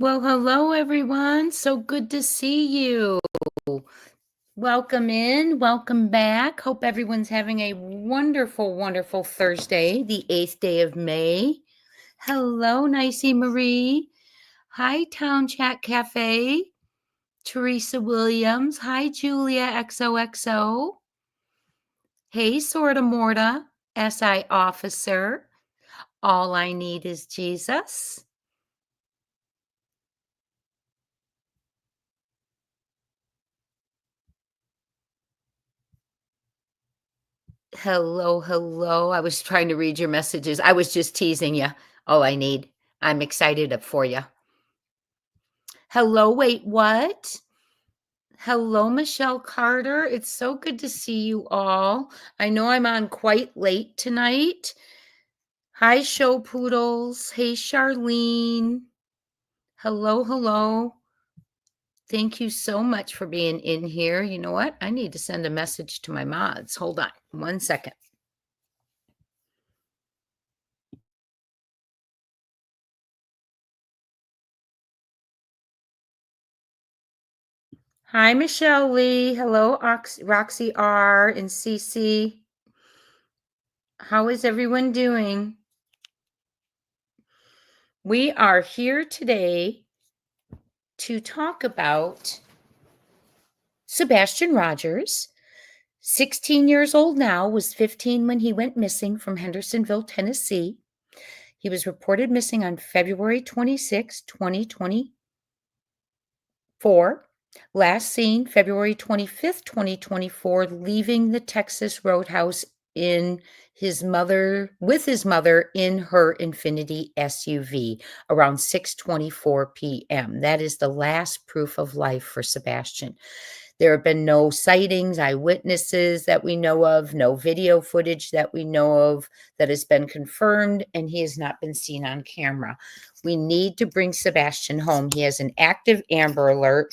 Well, hello, everyone. So good to see you. Welcome in, welcome back. Hope everyone's having a wonderful, wonderful Thursday, the 8th day of May. Hello, Nicey Marie. Hi, Town Chat Cafe. Teresa Williams. Hi, Julia XOXO. Hey, Sorta Morta, SI Officer. All I Need is Jesus. Hello, hello. I was trying to read your messages. I was just teasing you. All I need. I'm excited up for you. Hello, wait, what? Hello, Michelle Carter. It's so good to see you all. I know I'm on quite late tonight. Hi, Show Poodles. Hey, Charlene. Hello, hello. Thank you so much for being in here. You know what? I need to send a message to my mods. Hold on 1 second. Hi, Michelle Lee. Hello, Roxy R and CC. How is everyone doing? We are here today to talk about Sebastian Rogers, 16 years old now, was 15 when he went missing from Hendersonville, Tennessee. He was reported missing on February 26, 2024. Last seen February 25th, 2024, leaving the Texas Roadhouse with his mother in her Infiniti SUV around 6:24 p.m. That is the last proof of life for Sebastian. There have been no sightings, eyewitnesses that we know of, no video footage that we know of that has been confirmed, and he has not been seen on camera. We need to bring Sebastian home. He has an active Amber Alert,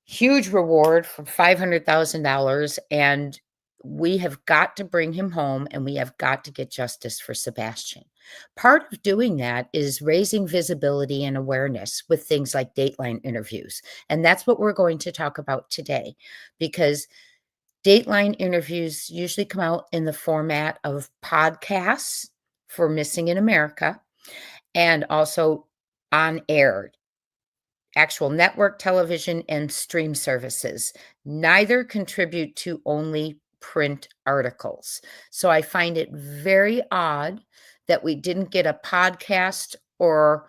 huge reward for $500,000, and we have got to bring him home, and we have got to get justice for Sebastian. Part of doing that is raising visibility and awareness with things like Dateline interviews. And that's what we're going to talk about today, because Dateline interviews usually come out in the format of podcasts for Missing in America and also on air, actual network television and stream services. Neither contribute to only print articles. So I find it very odd that we didn't get a podcast or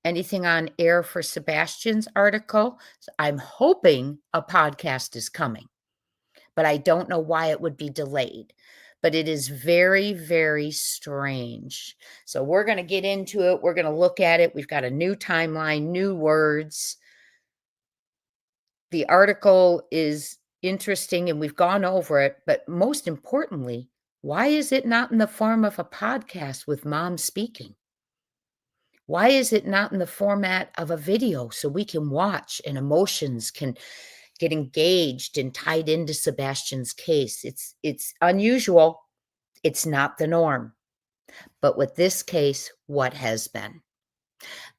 anything on air for Sebastian's article. So I'm hoping a podcast is coming, but I don't know why it would be delayed. But it is very, very strange. So we're going to get into it. We're going to look at it. We've got a new timeline, new words. The article is interesting and we've gone over it, but most importantly, why is it not in the form of a podcast with mom speaking? Why is it not in the format of a video so we can watch and emotions can get engaged and tied into Sebastian's case? It's unusual. It's not the norm. But with this case, what has been?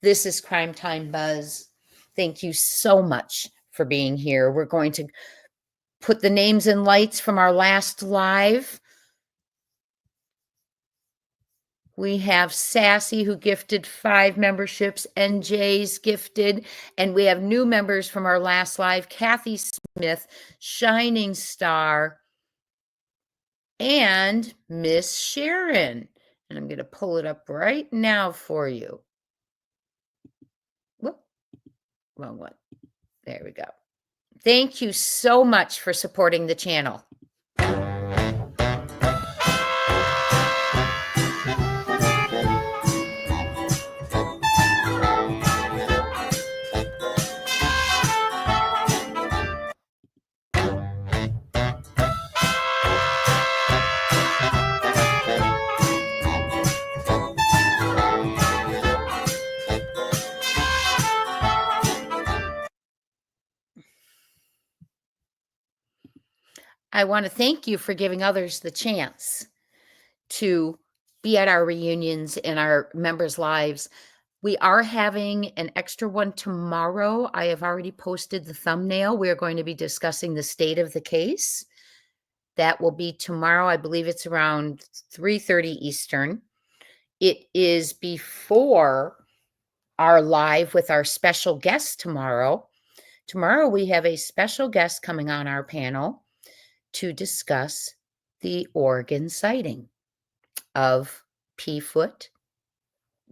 This is Crime Time Buzz. Thank you so much for being here. We're going to put the names and lights from our last live. We have Sassy, who gifted 5 memberships. NJ's gifted. And we have new members from our last live. Kathy Smith, Shining Star, and Miss Sharon. And I'm going to pull it up right now for you. Whoop. Wrong one. There we go. Thank you so much for supporting the channel. I want to thank you for giving others the chance to be at our reunions and our members' lives. We are having an extra one tomorrow. I have already posted the thumbnail. We're going to be discussing the state of the case. That will be tomorrow. I believe it's around 3:30 Eastern. It is before our live with our special guest tomorrow. Tomorrow we have a special guest coming on our panel to discuss the Oregon sighting of P-Foot,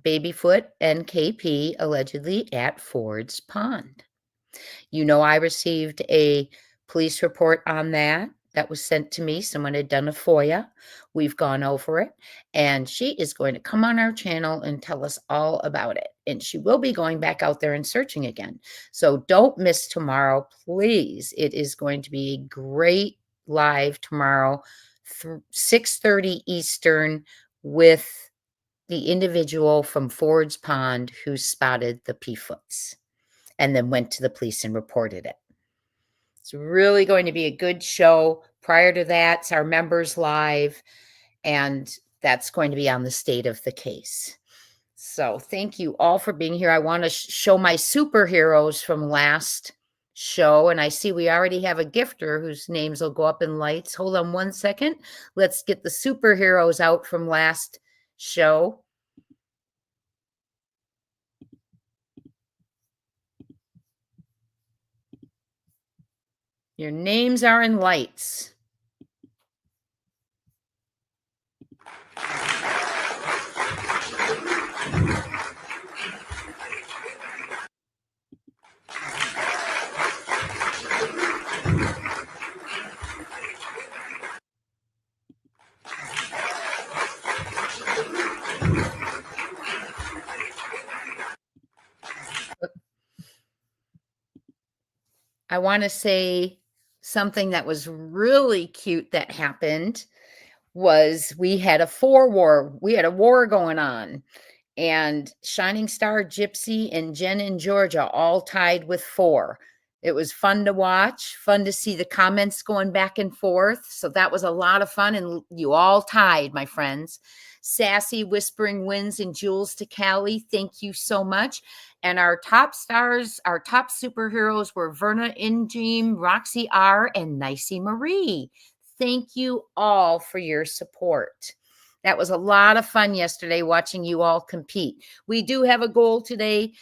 Babyfoot, and KP allegedly at Ford's Pond. You know, I received a police report on that. That was sent to me. Someone had done a FOIA. We've gone over it, and she is going to come on our channel and tell us all about it. And she will be going back out there and searching again. So don't miss tomorrow, please. It is going to be a great live tomorrow, 6:30 Eastern, with the individual from Ford's Pond who spotted the P-Foots and then went to the police and reported it. It's really going to be a good show. Prior to that, it's our members live, and that's going to be on the state of the case. So thank you all for being here. I want to show my superheroes from last show, and I see we already have a gifter whose names will go up in lights. Hold on one second. Let's get the superheroes out from last show. Your names are in lights. I want to say something that was really cute that happened was we had a war going on, and Shining Star, Gypsy, and Jen in Georgia all tied with 4. It was fun to watch, fun to see the comments going back and forth. So that was a lot of fun, and you all tied, my friends. Sassy, Whispering Winds, and Jules to Callie, thank you so much. And our top stars, our top superheroes were Verna Ingeme, Roxy R, and Nicey Marie. Thank you all for your support. That was a lot of fun yesterday watching you all compete. We do have a goal today.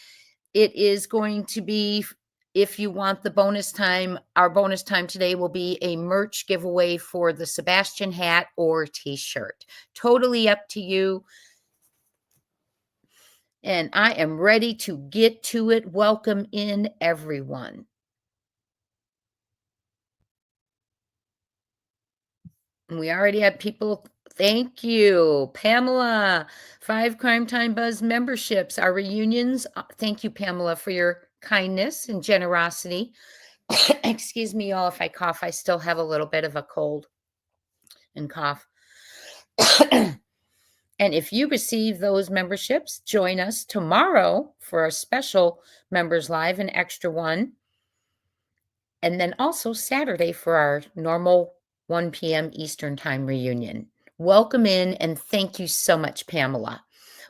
It is going to be, if you want the bonus time, our bonus time today will be a merch giveaway for the Sebastian hat or t-shirt. Totally up to you. And I am ready to get to it. Welcome in, everyone. And we already have people. Thank you, Pamela. 5 Crime Time Buzz memberships, our reunions. Thank you, Pamela, for your kindness and generosity. Excuse me, y'all, if I cough. I still have a little bit of a cold and cough. And if you receive those memberships, join us tomorrow for a special Members Live, an extra one. And then also Saturday for our normal 1 p.m. Eastern Time reunion. Welcome in, and thank you so much, Pamela.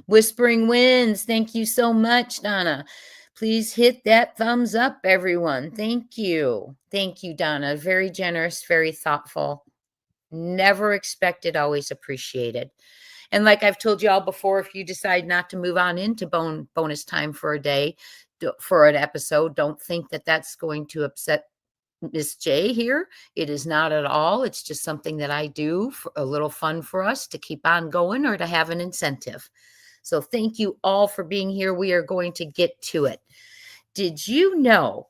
Whispering Winds, thank you so much, Donna. Please hit that thumbs up, everyone. Thank you. Thank you, Donna. Very generous, very thoughtful. Never expected, always appreciated. And like I've told you all before, if you decide not to move on into bonus time for a day, for an episode, don't think that that's going to upset Miss J here. It is not at all. It's just something that I do for a little fun for us to keep on going or to have an incentive. So thank you all for being here. We are going to get to it. Did you know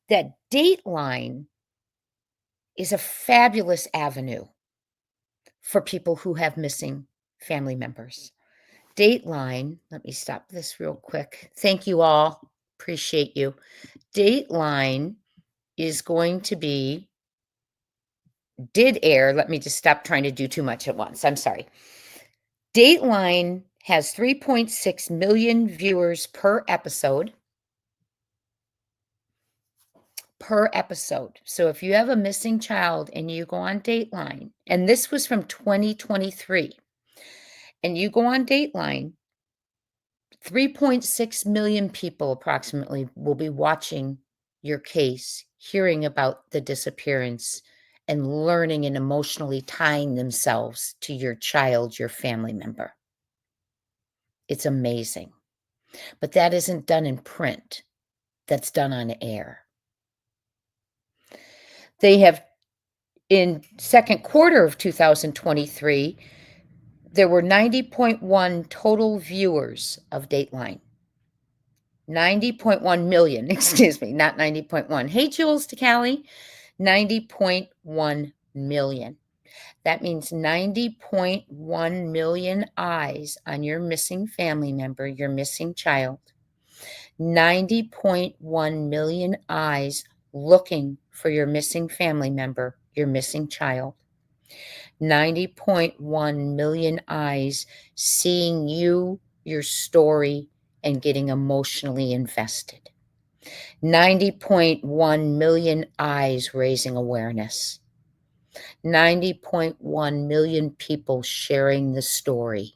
that Dateline is a fabulous avenue for people who have missing family members? Dateline, let me stop this real quick. Thank you all. Appreciate you. Dateline is going to be, did air. Let me just stop trying to do too much at once. I'm sorry. Dateline has 3.6 million viewers per episode. So if you have a missing child and you go on Dateline, and this was from 2023, and you go on Dateline, 3.6 million people approximately will be watching your case, hearing about the disappearance, and learning and emotionally tying themselves to your child, your family member. It's amazing. But that isn't done in print. That's done on air. They have, in second quarter of 2023, there were 90.1 total viewers of Dateline. 90.1 million, excuse me, not 90.1. Hey, Jules DeCali, 90.1 million. That means 90.1 million eyes on your missing family member, your missing child. 90.1 million eyes looking for your missing family member, your missing child. 90.1 million eyes seeing you, your story, and getting emotionally invested. 90.1 million eyes raising awareness. 90.1 million people sharing the story.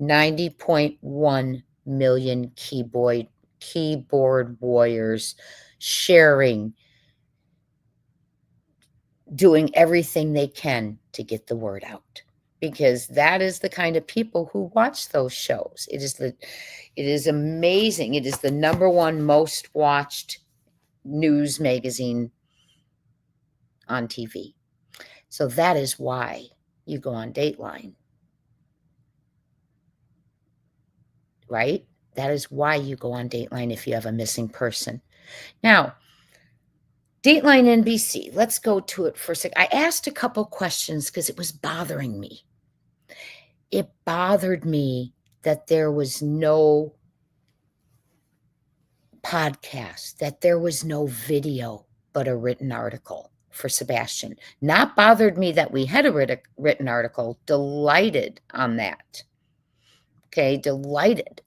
90.1 million keyboard warriors sharing, doing everything they can to get the word out, because that is the kind of people who watch those shows. It is amazing. It is the number one most watched news magazine on TV. So that is why you go on Dateline, right? That is why you go on Dateline if you have a missing person. Now, Dateline NBC, let's go to it for a sec. I asked a couple questions because it was bothering me. It bothered me that there was no podcast, that there was no video, but a written article for Sebastian. Not bothered me that we had a written article. Delighted on that. Okay, delighted.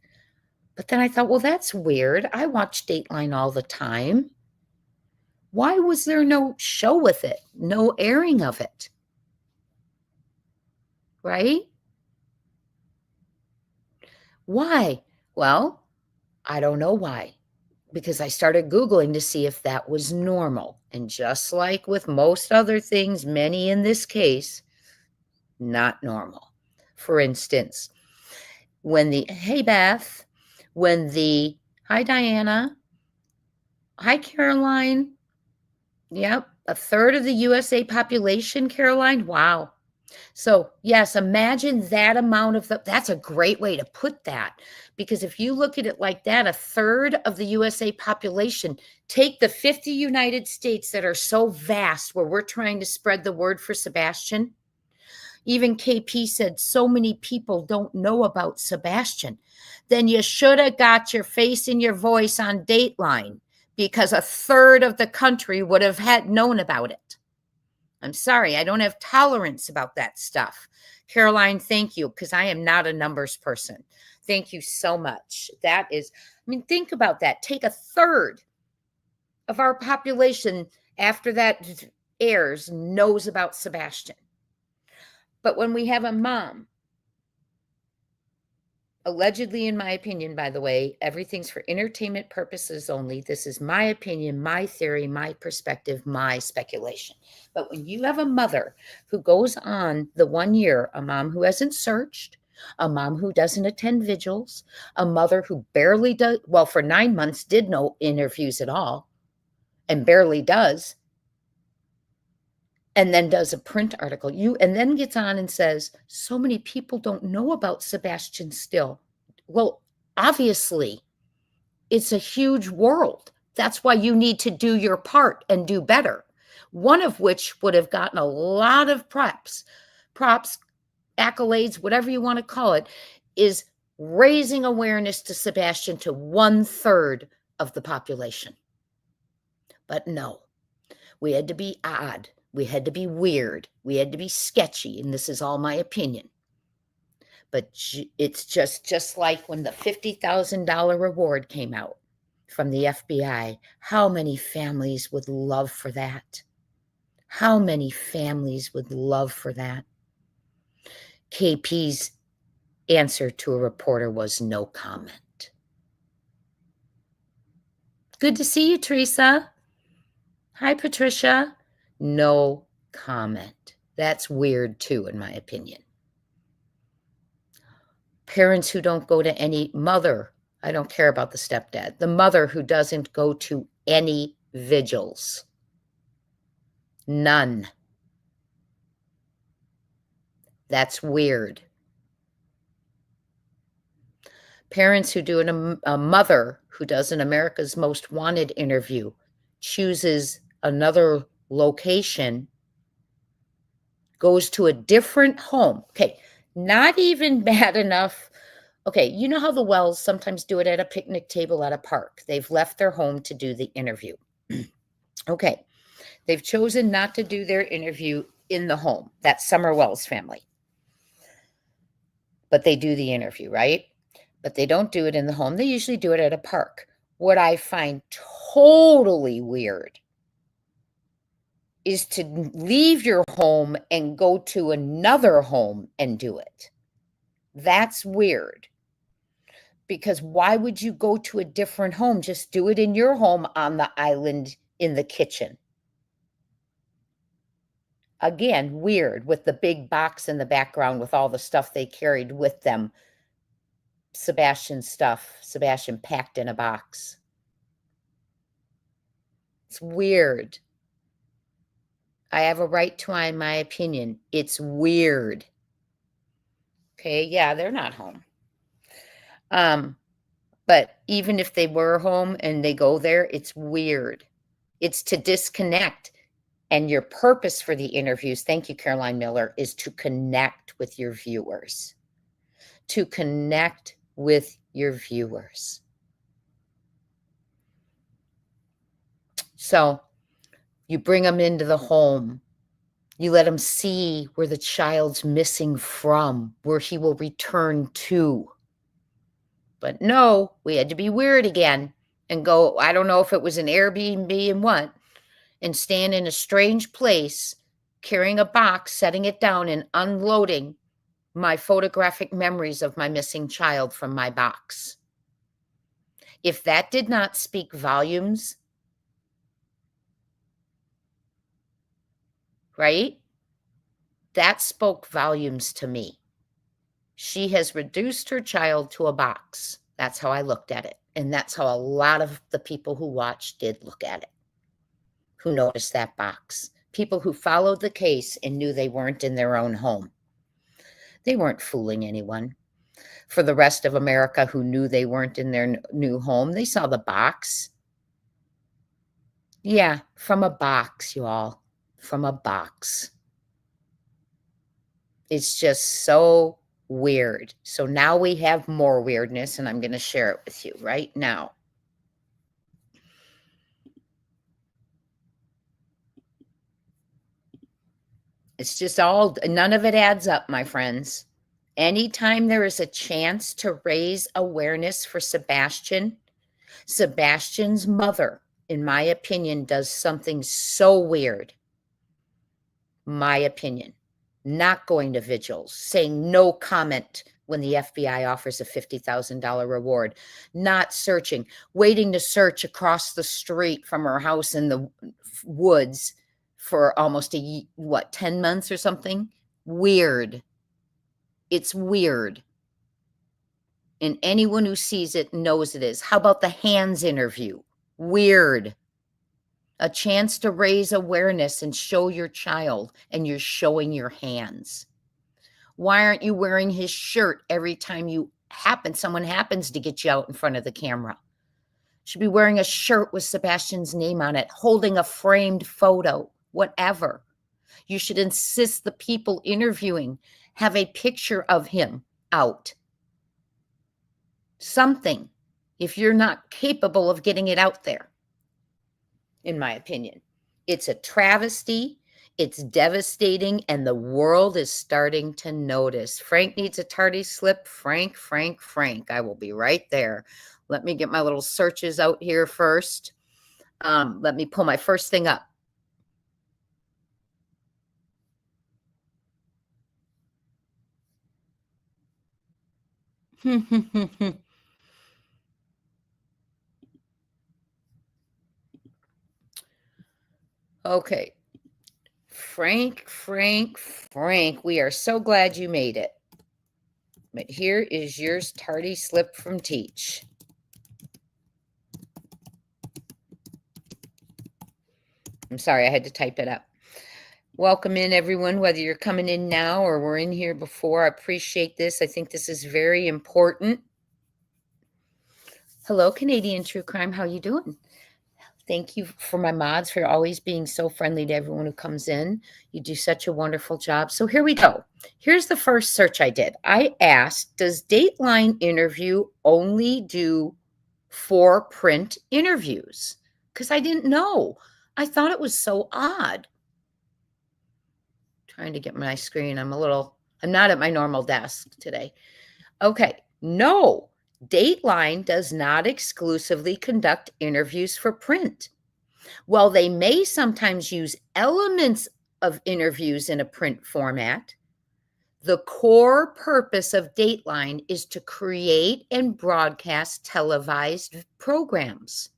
But then I thought, well, that's weird. I watch Dateline all the time. Why was there no show with it? No airing of it? Right? Why? Well, I don't know why. Because I started Googling to see if that was normal. And just like with most other things, many in this case, not normal. For instance, hey Beth, hi Diana, hi Caroline, yep, a third of the USA population, Caroline, wow. So yes, imagine that amount that's a great way to put that, because if you look at it like that, a third of the USA population, take the 50 United States that are so vast where we're trying to spread the word for Sebastian. Even KP said so many people don't know about Sebastian. Then you should have got your face and your voice on Dateline, because a third of the country would have had known about it. I'm sorry, I don't have tolerance about that stuff. Caroline, thank you, because I am not a numbers person. Thank you so much. That is, think about that. Take a third of our population after that airs knows about Sebastian. But when we have a mom, allegedly, in my opinion, by the way, everything's for entertainment purposes only. This is my opinion, my theory, my perspective, my speculation. But when you have a mother who goes on the 1 year, a mom who hasn't searched, a mom who doesn't attend vigils, a mother who barely does, well, for 9 months did no interviews at all and barely does, and then does a print article, and then gets on and says, so many people don't know about Sebastian still. Well, obviously, it's a huge world. That's why you need to do your part and do better. One of which would have gotten a lot of props, accolades, whatever you want to call it, is raising awareness to Sebastian to 1/3 of the population. But no, we had to be odd. We had to be weird. We had to be sketchy. And this is all my opinion. But it's just like when the $50,000 reward came out from the FBI. How many families would love for that? How many families would love for that? KP's answer to a reporter was no comment. Good to see you, Teresa. Hi, Patricia. No comment. That's weird too, in my opinion. Parents who don't go to any mother, I don't care about the stepdad, the mother who doesn't go to any vigils. None. That's weird. Parents who do a mother who does an America's Most Wanted interview chooses another location, goes to a different home. Okay, not even bad enough. Okay, you know how the Wells sometimes do it at a picnic table at a park. They've left their home to do the interview. Okay, they've chosen not to do their interview in the home. That's Summer Wells family. But they do the interview, right? But they don't do it in the home. They usually do it at a park. What I find totally weird is to leave your home and go to another home and do it. That's weird. Because why would you go to a different home? Just do it in your home on the island in the kitchen. Again, weird with the big box in the background with all the stuff they carried with them. Sebastian's stuff, Sebastian packed in a box. It's weird. I have a right to my opinion. It's weird. Okay, yeah, they're not home. But even if they were home and they go there, it's weird. It's to disconnect. And your purpose for the interviews, thank you, Caroline Miller, is to connect with your viewers. To connect with your viewers. So you bring them into the home. You let them see where the child's missing from, where he will return to. But no, we had to be weird again and go, I don't know if it was an Airbnb and what, and stand in a strange place, carrying a box, setting it down and unloading my photographic memories of my missing child from my box. If that did not speak volumes, right? That spoke volumes to me. She has reduced her child to a box. That's how I looked at it. And that's how a lot of the people who watched did look at it, who noticed that box. People who followed the case and knew they weren't in their own home. They weren't fooling anyone. For the rest of America who knew they weren't in their new home, they saw the box. Yeah, from a box, you all. From a box. It's just so weird. So now we have more weirdness, and I'm going to share it with you right now. It's just all, none of it adds up, my friends. Anytime there is a chance to raise awareness for Sebastian, Sebastian's mother, in my opinion, does something so weird. My opinion. Not going to vigils, saying no comment when the FBI offers a $50,000 reward, not searching, waiting to search across the street from her house in the woods for almost 10 months or something. Weird. It's weird. And anyone who sees it knows it is. How about the hands interview? Weird. A chance to raise awareness and show your child, and you're showing your hands. Why aren't you wearing his shirt every time someone happens to get you out in front of the camera? Should be wearing a shirt with Sebastian's name on it, holding a framed photo, whatever. You should insist the people interviewing have a picture of him out. Something, if you're not capable of getting it out there, in my opinion. It's a travesty. It's devastating, and the world is starting to notice. Frank needs a tardy slip. Frank. I will be right there. Let me get my little searches out here first. Let me pull my first thing up. Okay. Frank, we are so glad you made it. But here is yours tardy slip from Teach. I'm sorry, I had to type it up. Welcome in, everyone, whether you're coming in now or were in here before. I appreciate this. I think this is very important. Hello, Canadian True Crime. How you doing? Thank you for my mods for always being so friendly to everyone who comes in. You do such a wonderful job. So here we go. Here's the first search I did. I asked, does Dateline Interview only do for print interviews? Because I didn't know. I thought it was so odd. Trying to get my screen. I'm not at my normal desk today. Okay. No, Dateline does not exclusively conduct interviews for print. While they may sometimes use elements of interviews in a print format, the core purpose of Dateline is to create and broadcast televised programs.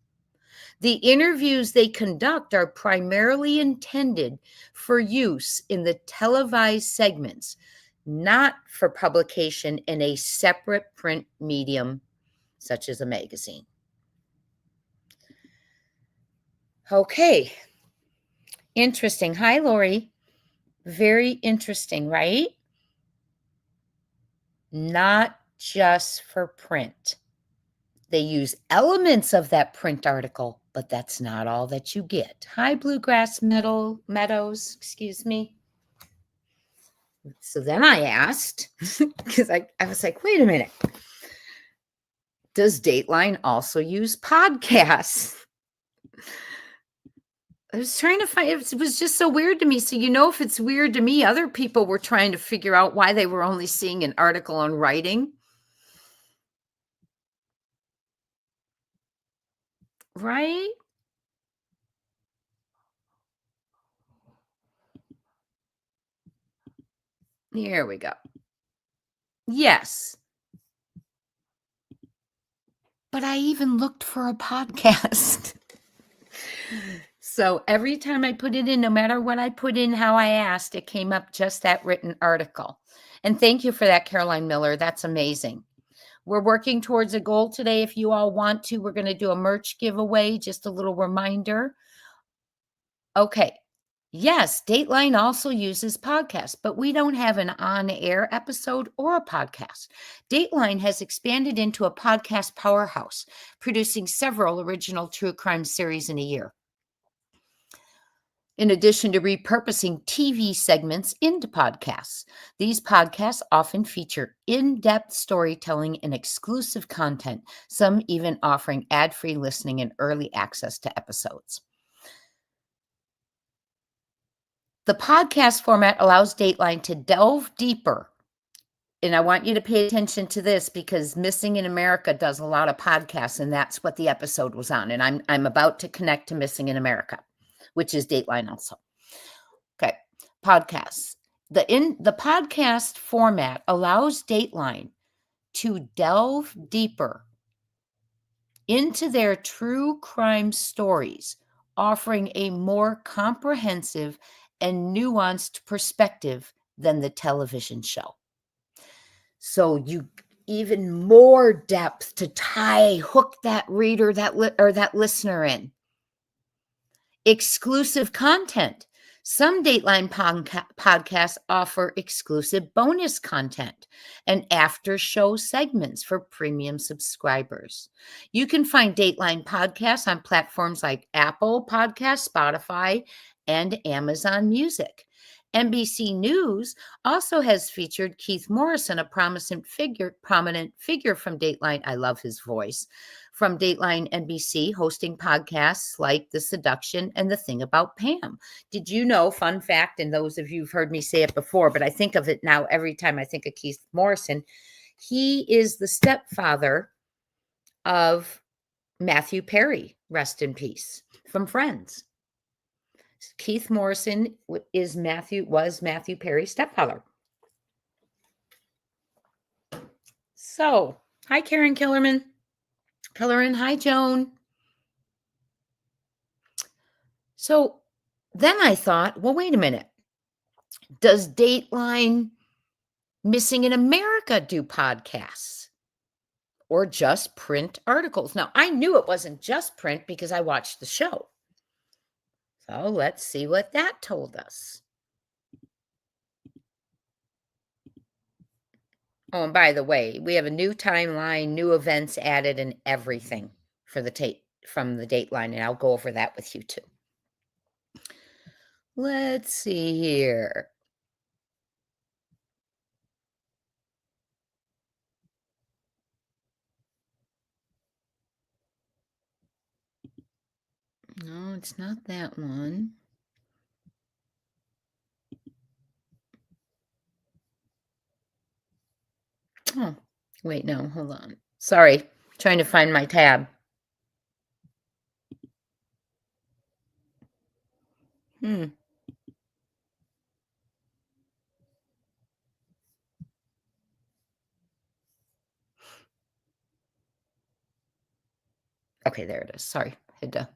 The interviews they conduct are primarily intended for use in the televised segments, not for publication in a separate print medium, such as a magazine. Okay. Interesting. Hi, Lori. Very interesting, right? Not just for print. They use elements of that print article, but that's not all that you get. Hi, Bluegrass Meadows, excuse me. So then I asked, because I was like, wait a minute. Does Dateline also use podcasts? I was trying to find, it was just so weird to me. So, if it's weird to me, other people were trying to figure out why they were only seeing an article on writing. Right? Here we go. Yes. But I even looked for a podcast. So every time I put it in, no matter what I put in, how I asked, it came up just that written article. And thank you for that, Caroline Miller. That's amazing. We're working towards a goal today. If you all want to, we're going to do a merch giveaway. Just a little reminder. Okay. Yes, Dateline also uses podcasts, but we don't have an on-air episode or a podcast. Dateline has expanded into a podcast powerhouse, producing several original true crime series in a year. In addition to repurposing TV segments into podcasts, these podcasts often feature in-depth storytelling and exclusive content, some even offering ad-free listening and early access to episodes. The podcast format allows Dateline to delve deeper. And I want you to pay attention to this because Missing in America does a lot of podcasts, and that's what the episode was on. And I'm about to connect to Missing in America, which is Dateline also. Okay, podcasts. The podcast format allows Dateline to delve deeper into their true crime stories, offering a more comprehensive and nuanced perspective than the television show. So you even more depth to hook that reader, that listener in. Exclusive content. Some Dateline podcasts offer exclusive bonus content and after show segments for premium subscribers. You can find Dateline podcasts on platforms like Apple Podcasts, Spotify, and Amazon Music. NBC News also has featured Keith Morrison, a prominent figure from Dateline. I love his voice. From Dateline NBC, hosting podcasts like The Seduction and The Thing About Pam. Did you know, fun fact, and those of you who've heard me say it before, but I think of it now every time I think of Keith Morrison, he is the stepfather of Matthew Perry, rest in peace, from Friends. Keith Morrison was Matthew Perry's stepfather. So, hi, Karen Killerman. Hi, Joan. So then I thought, well, wait a minute. Does Dateline Missing in America do podcasts or just print articles? Now, I knew it wasn't just print because I watched the show. So let's see what that told us. Oh, and by the way, we have a new timeline, new events added, and everything for the tape from the Dateline, and I'll go over that with you too. Let's see here. No, it's not that one. Oh, wait, no, hold on. Sorry, trying to find my tab. Hmm. Okay, there it is. Sorry, had to.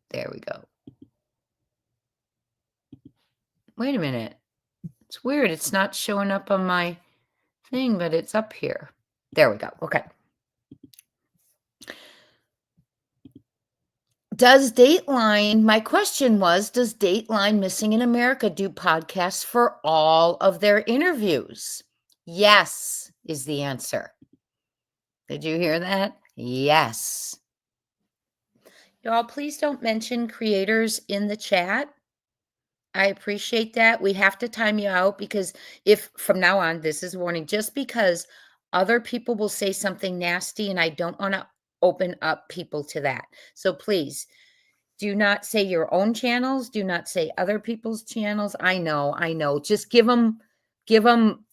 There we go. Wait a minute. It's weird. It's not showing up on my thing, but it's up here. There we go. Okay. Does Dateline, my question was, does Dateline Missing in America do podcasts for all of their interviews? Yes, is the answer. Did you hear that? Yes. Y'all, please don't mention creators in the chat. I appreciate that. We have to time you out because if from now on, this is a warning, just because other people will say something nasty and I don't want to open up people to that. So please do not say your own channels. Do not say other people's channels. I know. Just give them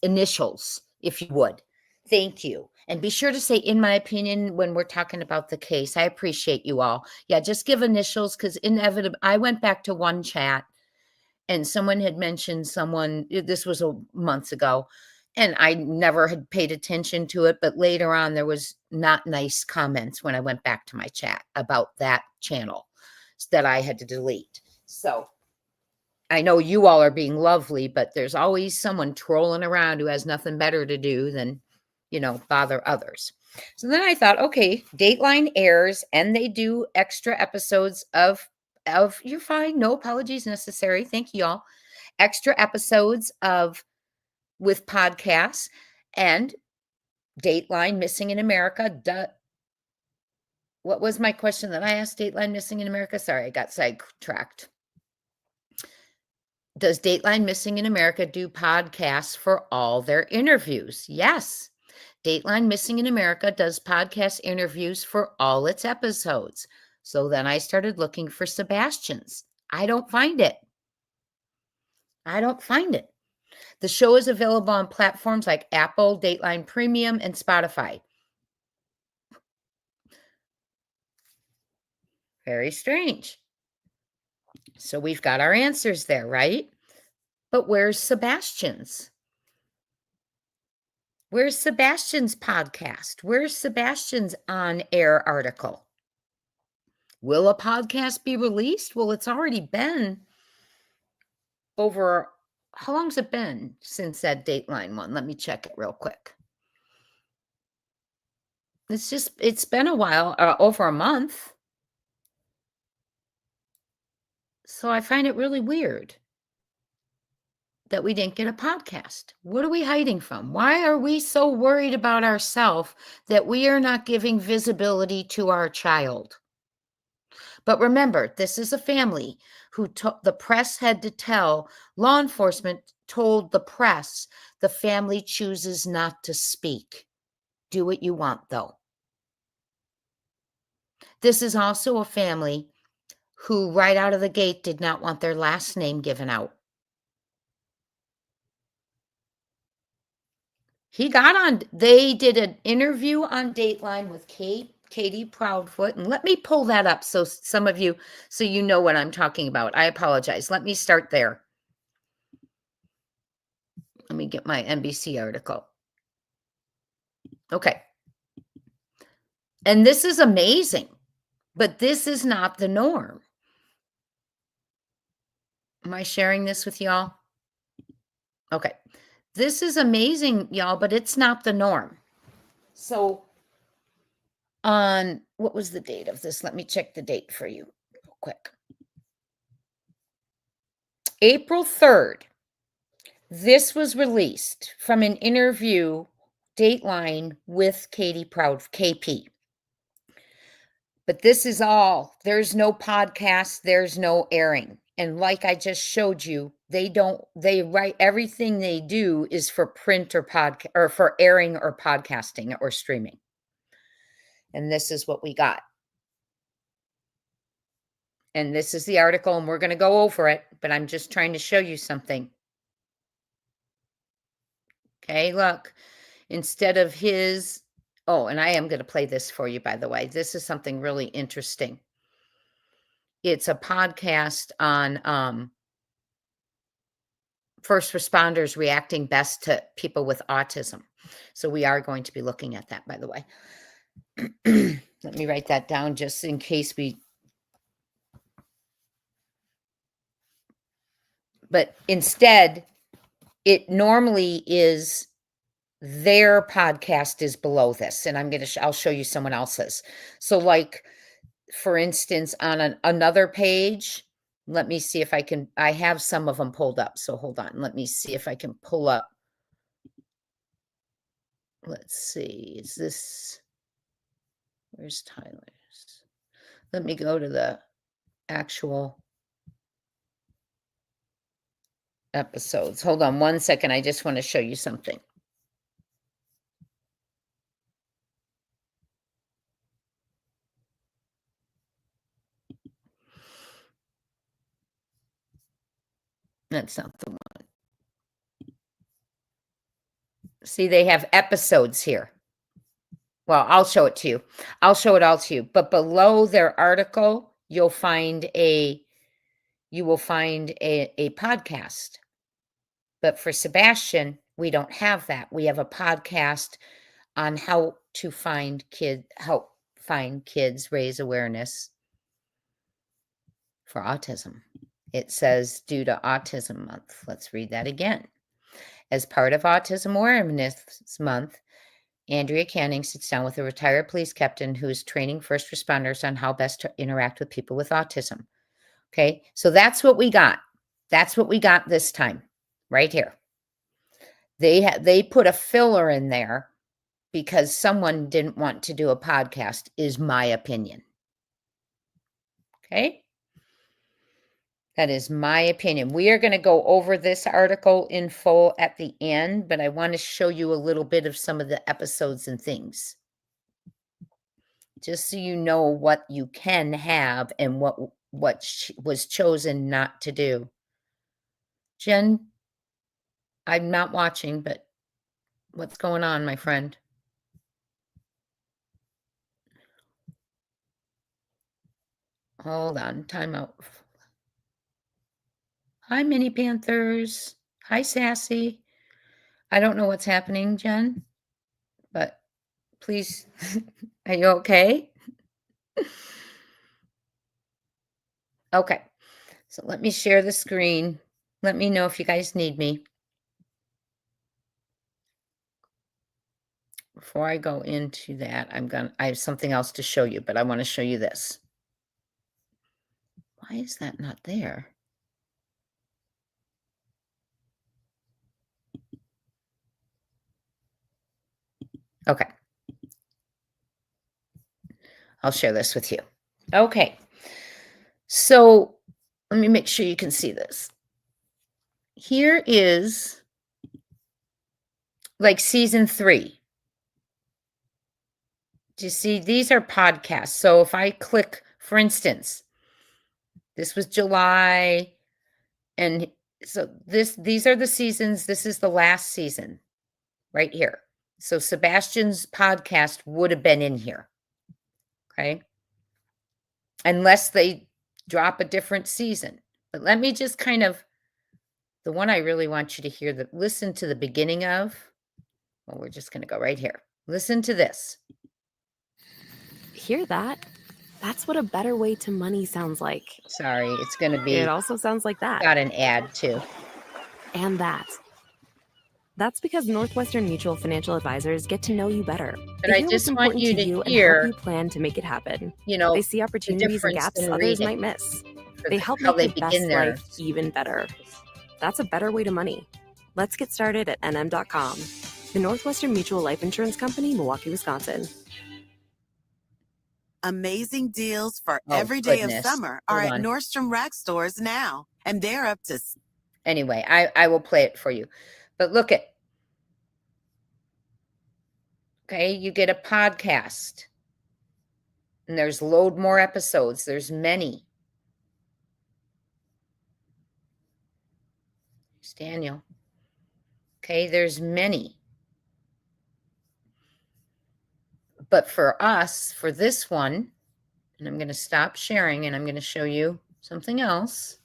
initials if you would. Thank you. And be sure to say, in my opinion, when we're talking about the case. I appreciate you all. Yeah, just give initials because inevitably, I went back to one chat and someone had mentioned this was months ago, and I never had paid attention to it. But later on, there was not nice comments when I went back to my chat about that channel that I had to delete. So I know you all are being lovely, but there's always someone trolling around who has nothing better to do than, bother others. So then I thought, okay, Dateline airs and they do extra episodes of you're fine, no apologies necessary. Thank you all. Extra episodes with podcasts and Dateline Missing in America. What was my question that I asked Dateline Missing in America? Sorry, I got sidetracked. Does Dateline Missing in America do podcasts for all their interviews? Yes. Dateline Missing in America does podcast interviews for all its episodes. So then I started looking for Sebastian's. I don't find it. The show is available on platforms like Apple, Dateline Premium, and Spotify. Very strange. So we've got our answers there, right? But where's Sebastian's? Where's Sebastian's podcast? Where's Sebastian's on-air article? Will a podcast be released? Well, it's already been over, how long's it been since that Dateline one? Let me check it real quick. It's been a while, over a month. So I find it really weird that we didn't get a podcast. What are we hiding from? Why are we so worried about ourselves that we are not giving visibility to our child? But remember, this is a family who the press had to tell, law enforcement told the press, the family chooses not to speak. Do what you want, though. This is also a family who, right out of the gate, did not want their last name given out. They did an interview on Dateline with Katie Proudfoot, and let me pull that up so some of you, so you know what I'm talking about. I apologize. Let me start there. Let me get my NBC article. Okay. And this is amazing, but this is not the norm. Am I sharing this with y'all? Okay. This is amazing, y'all, but it's not the norm. So on, what was the date of this? Let me check the date for you real quick. April 3rd, this was released from an interview, Dateline, with Katie Proud, KP. But this is all, there's no podcast, there's no airing. And like I just showed you, they write, everything they do is for print or podcast, or for airing or podcasting or streaming. And this is what we got. And this is the article, and we're going to go over it, but I'm just trying to show you something. Okay, look, instead of his, oh, and I am going to play this for you, by the way. This is something really interesting. It's a podcast on first responders reacting best to people with autism. So we are going to be looking at that, by the way. Let me write that down just in case we, but instead, it normally is their podcast is below this, and I'm going to, I'll show you someone else's. So like, for instance, on another page, let me see if I can, I have some of them pulled up. So hold on. Let me see if I can pull up. Let's see. Is this, where's Tyler's? Let me go to the actual episodes. Hold on one second. I just want to show you something. That's not the one. See, they have episodes here. Well, I'll show it to you. I'll show it all to you. But below their article, you'll find a podcast. But for Sebastian, we don't have that. We have a podcast on how to help find kids, raise awareness for autism. It says due to Autism Month. Let's read that again. As part of Autism Awareness Month, Andrea Canning sits down with a retired police captain who is training first responders on how best to interact with people with autism. Okay, so that's what we got. That's what we got this time, right here. They put a filler in there because someone didn't want to do a podcast, is my opinion. Okay? That is my opinion. We are going to go over this article in full at the end, but I want to show you a little bit of some of the episodes and things. Just so you know what you can have and what was chosen not to do. Jen, I'm not watching, but what's going on, my friend? Hold on, time out. Hi, Mini Panthers. Hi, Sassy. I don't know what's happening, Jen, but please, are you okay? Okay, so let me share the screen. Let me know if you guys need me. Before I go into that, I have something else to show you, but I want to show you this. Why is that not there? Okay. I'll share this with you. Okay. So let me make sure you can see this. Here is like season 3. Do you see? These are podcasts. So if I click, for instance, this was July, and so these are the seasons. This is the last season right here. So Sebastian's podcast would have been in here. Okay. Unless they drop a different season. But let me just kind of The one I really want you to hear, listen to the beginning of. Well, we're just going to go right here. Listen to this. Hear that? That's what a better way to money sounds like. Sorry, it's going to be. It also sounds like that. Got an ad too. And that. That's because Northwestern Mutual Financial Advisors get to know you better. But They I hear what's just want important you to to you and hear, help you plan to make it happen. you know, They see the opportunities and difference gaps in others reading might miss. for They help how make they your begin best their. life even better. That's a better way to money. Let's get started at nm.com. The Northwestern Mutual Life Insurance Company, Milwaukee, Wisconsin. Amazing deals for every day of summer are at Nordstrom Rack stores now, and they're up to. Anyway, I will play it for you. But look at. Okay, you get a podcast. And there's load more episodes. There's many. There's Daniel. Okay, there's many. But for us, for this one, and I'm going to stop sharing and I'm going to show you something else.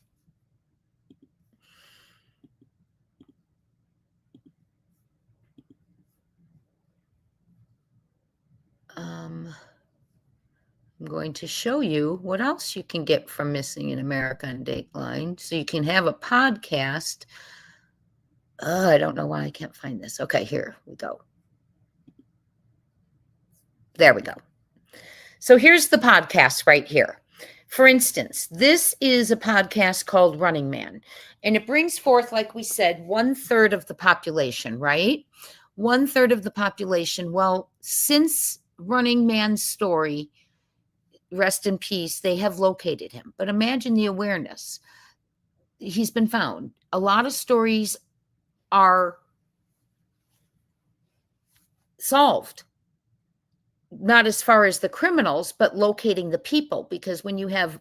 I'm going to show you what else you can get from Missing in America and Dateline. So you can have a podcast. I don't know why I can't find this. Okay, here we go. There we go. So here's the podcast right here. For instance, this is a podcast called Running Man, and it brings forth, like we said, 1/3 of the population, right? 1/3 of the population. Well, since Running Man's story, rest in peace, they have located him. But imagine the awareness. He's been found. A lot of stories are solved. Not as far as the criminals, but locating the people, because when you have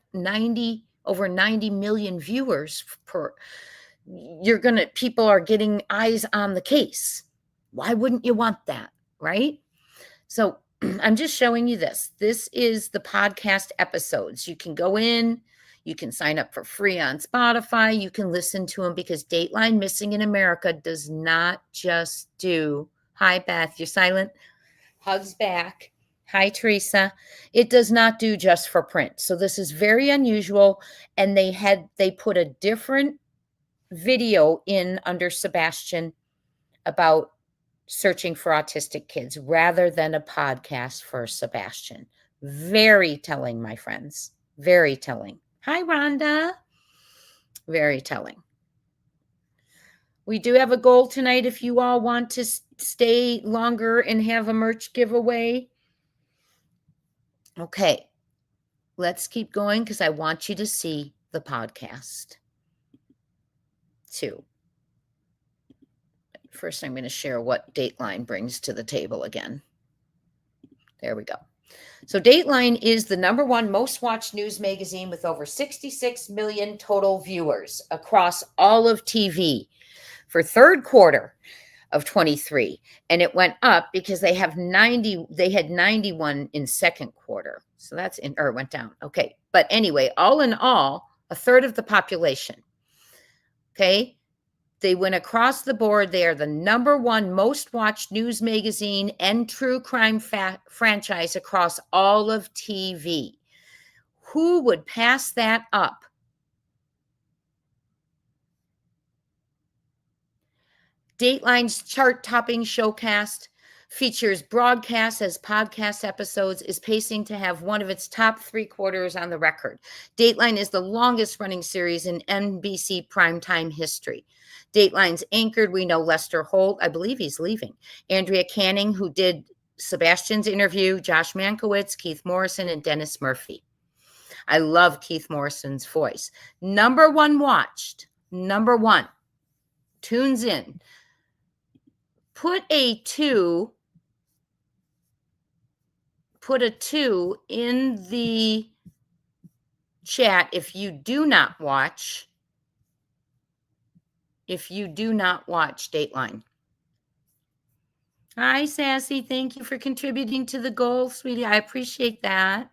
over 90 million viewers per, people are getting eyes on the case. Why wouldn't you want that, right? So I'm just showing you this. This is the podcast episodes. You can go in, you can sign up for free on Spotify. You can listen to them because Dateline Missing in America does not just do, hi, Beth, you're silent, hugs back. Hi, Teresa. It does not do just for print. So this is very unusual. And they put a different video in under Sebastian about searching for autistic kids rather than a podcast for Sebastian. Very telling, my friends. Very telling. Hi, Rhonda. Very telling. We do have a goal tonight if you all want to stay longer and have a merch giveaway. Okay, let's keep going because I want you to see the podcast too. First, I'm going to share what Dateline brings to the table again. There we go. So Dateline is the #1 most watched news magazine with over 66 million total viewers across all of TV for third quarter of 23, and it went up because they had 91 in second quarter. So it went down. Okay. But anyway, all in all, 1/3 of the population. Okay. They went across the board. They are the #1 most watched news magazine and true crime franchise across all of TV. Who would pass that up? Dateline's chart-topping showcast features broadcasts as podcast episodes, is pacing to have one of its top 3 quarters on the record. Dateline is the longest-running series in NBC primetime history. Dateline's anchored, we know Lester Holt, I believe he's leaving, Andrea Canning, who did Sebastian's interview, Josh Mankiewicz, Keith Morrison, and Dennis Murphy. I love Keith Morrison's voice. #1 watched, #1 tunes in. Put a 2 in the chat if you do not watch Dateline. Hi, Sassy. Thank you for contributing to the goal, sweetie. I appreciate that.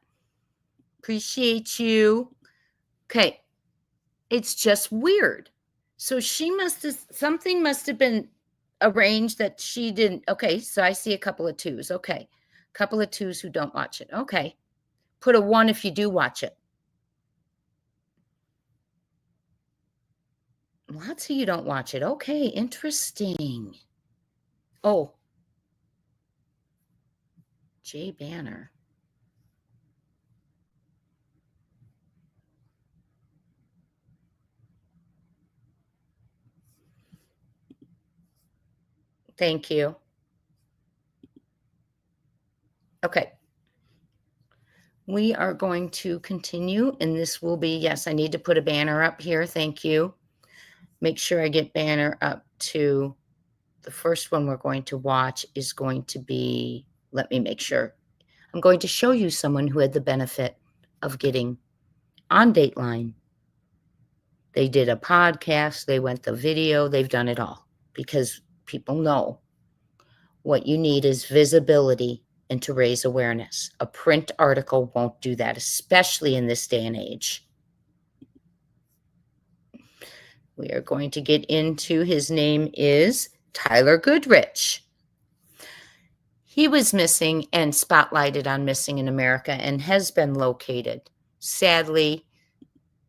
Appreciate you. Okay. It's just weird. So something must have been arranged that she didn't. Okay, so I see a couple of twos. Okay. Couple of twos who don't watch it. Okay. Put a 1 if you do watch it. Lots of you don't watch it. Okay, interesting. Oh. Jay Banner. Thank you. Okay. We are going to continue, and this will be, yes, I need to put a banner up here. Thank you. Make sure I get banner up to the first one we're going to watch is going to be, let me make sure. I'm going to show you someone who had the benefit of getting on Dateline. They did a podcast, they went the video, they've done it all because people know what you need is visibility and to raise awareness. A print article won't do that, especially in this day and age. We are going to get into, his name is Tyler Goodrich. He was missing and spotlighted on Missing in America and has been located. Sadly,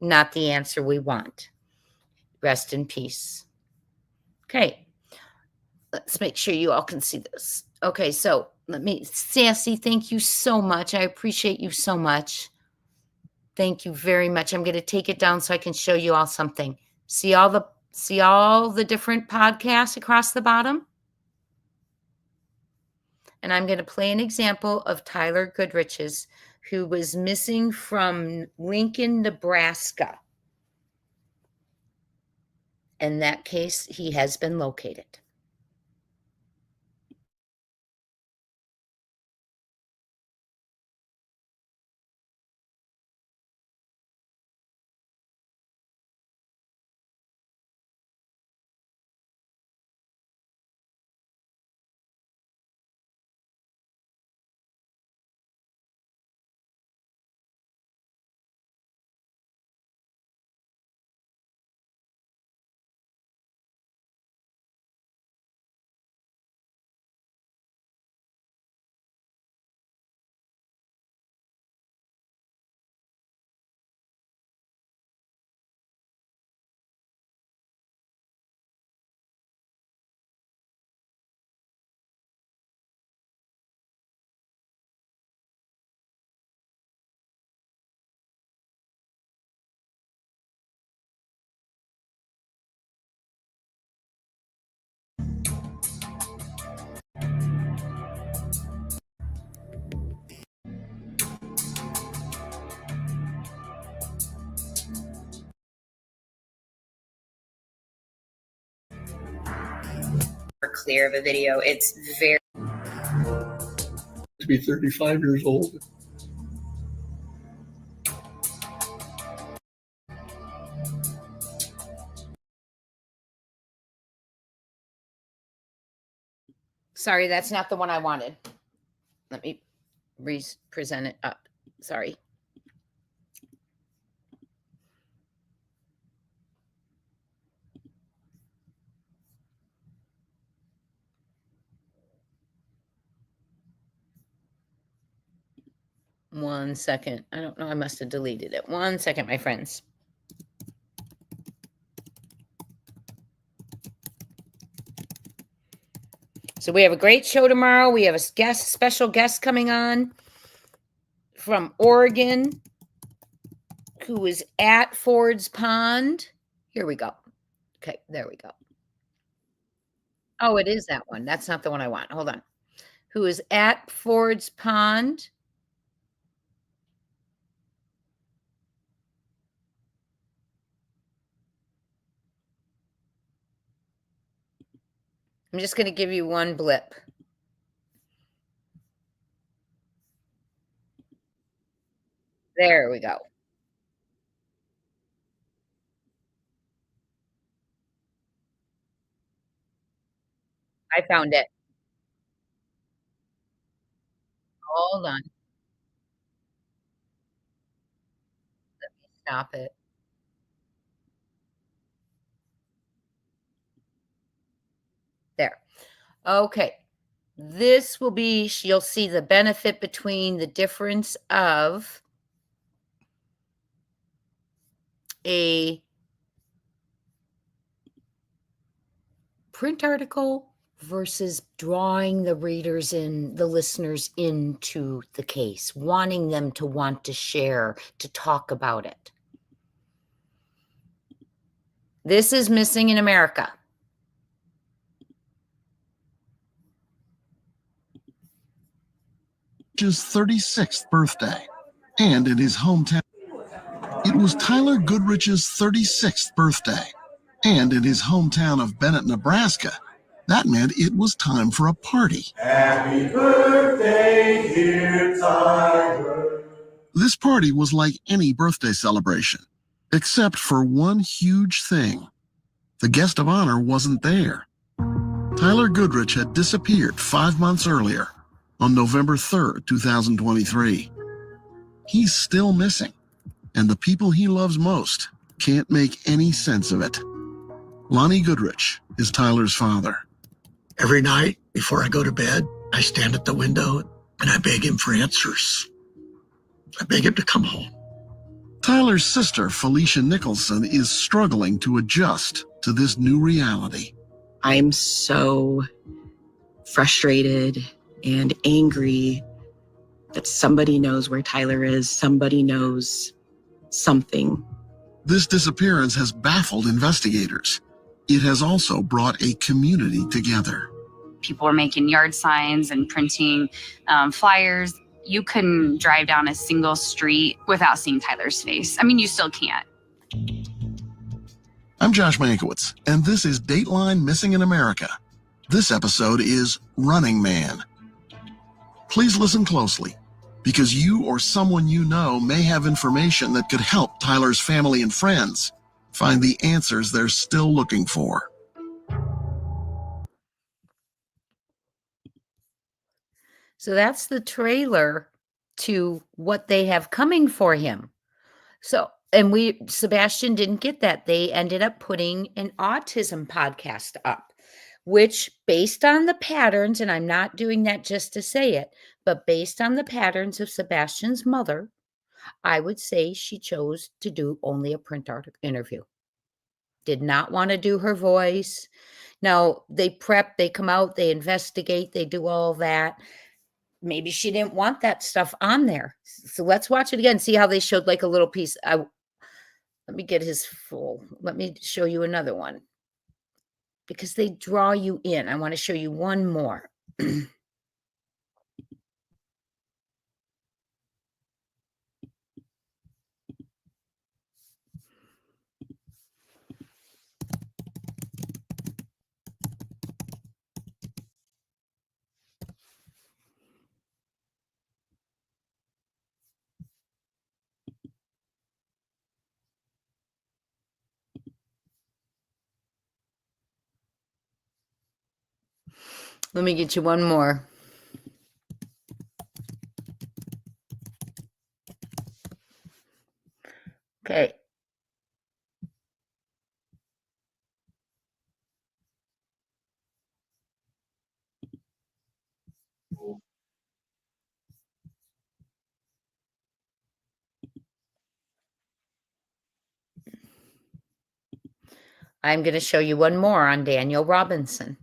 not the answer we want. Rest in peace. Okay, let's make sure you all can see this. Okay, so Sassy, thank you so much. I appreciate you so much. Thank you very much. I'm going to take it down so I can show you all something. See all the different podcasts across the bottom? And I'm going to play an example of Tyler Goodrich's, who was missing from Lincoln, Nebraska. In that case, he has been located. Clear of a video. It's very to be 35 years old. Sorry, that's not the one I wanted. Let me present it up. Sorry. One second. I don't know. I must have deleted it. One second, my friends. So we have a great show tomorrow. We have a special guest coming on from Oregon who is at Ford's Pond. Here we go. Okay, there we go. Oh, it is that one. That's not the one I want. Hold on. Who is at Ford's Pond. I'm just going to give you one blip. There we go. I found it. Hold on. Let me stop it. Okay. This will be, you'll see the benefit between the difference of a print article versus drawing the readers in, the listeners into the case, wanting them to want to share, to talk about it. This is Missing in America. His 36th birthday, and in his hometown. It was Tyler Goodrich's 36th birthday, and in his hometown of Bennett, Nebraska. That meant it was time for a party. Happy birthday, dear Tyler. This party was like any birthday celebration, except for one huge thing. The guest of honor wasn't there. Tyler Goodrich had disappeared 5 months earlier, on November 3rd, 2023. He's still missing, and the people he loves most can't make any sense of it. Lonnie Goodrich is Tyler's father. Every night before I go to bed, I stand at the window and I beg him for answers. I beg him to come home. Tyler's sister, Felicia Nicholson, is struggling to adjust to this new reality. I'm so frustrated and angry that somebody knows where Tyler is. Somebody knows something. This disappearance has baffled investigators. It has also brought a community together. People were making yard signs and printing flyers. You couldn't drive down a single street without seeing Tyler's face. I mean, you still can't. I'm Josh Mankiewicz, and this is Dateline Missing in America. This episode is Running Man. Please listen closely, because you or someone you know may have information that could help Tyler's family and friends find the answers they're still looking for. So that's the trailer to what they have coming for him. So, and Sebastian didn't get that. They ended up putting an autism podcast up, which based on the patterns, and I'm not doing that just to say it, but based on the patterns of Sebastian's mother, I would say she chose to do only a print interview. Did not want to do her voice. Now, they prep, they come out, they investigate, they do all that. Maybe she didn't want that stuff on there. So let's watch it again, see how they showed like a little piece. Let me get his full. Let me show you another one, because they draw you in. I want to show you one more. Let me get you one more. Okay. I'm going to show you one more on Daniel Robinson.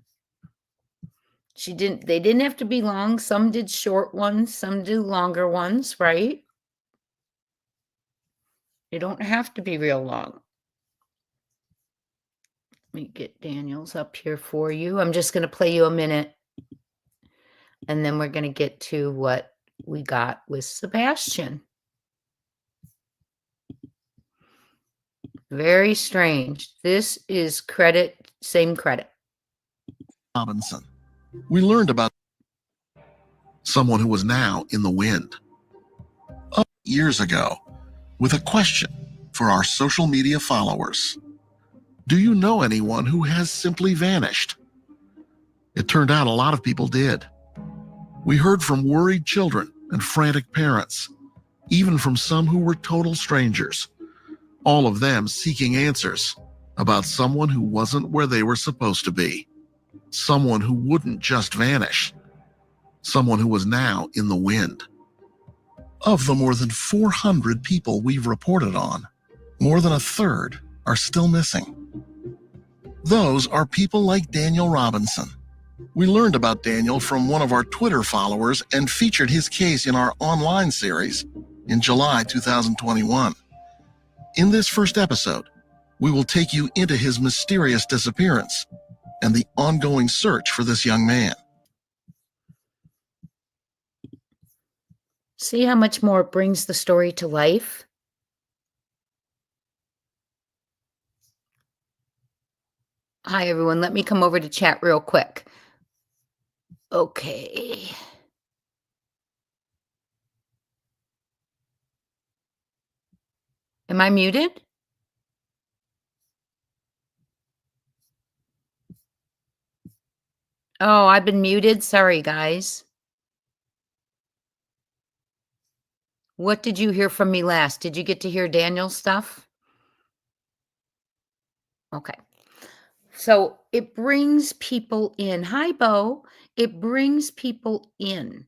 They didn't have to be long. Some did short ones, some do longer ones, right? They don't have to be real long. Let me get Daniel's up here for you. I'm just going to play you a minute, and then we're going to get to what we got with Sebastian. Very strange. This is credit, same credit. Robinson. We learned about someone who was now in the wind. Years ago, with a question for our social media followers. Do you know anyone who has simply vanished? It turned out a lot of people did. We heard from worried children and frantic parents, even from some who were total strangers, all of them seeking answers about someone who wasn't where they were supposed to be. someone who wouldn't just vanish, someone who was now in the wind. Of the more than 400 people we've reported on, more than a third are still missing. Those are people like Daniel Robinson. We learned about Daniel from one of our Twitter followers and featured his case in our online series in July 2021. In this first episode, we will take you into his mysterious disappearance and the ongoing search for this young man. See how much more it brings the story to life? Hi, everyone. Let me come over to chat real quick. Okay. Am I muted? Oh, I've been muted. Sorry, guys. What did you hear from me last? Did you get to hear Daniel's stuff? Okay. So it brings people in. Hi, Bo. It brings people in.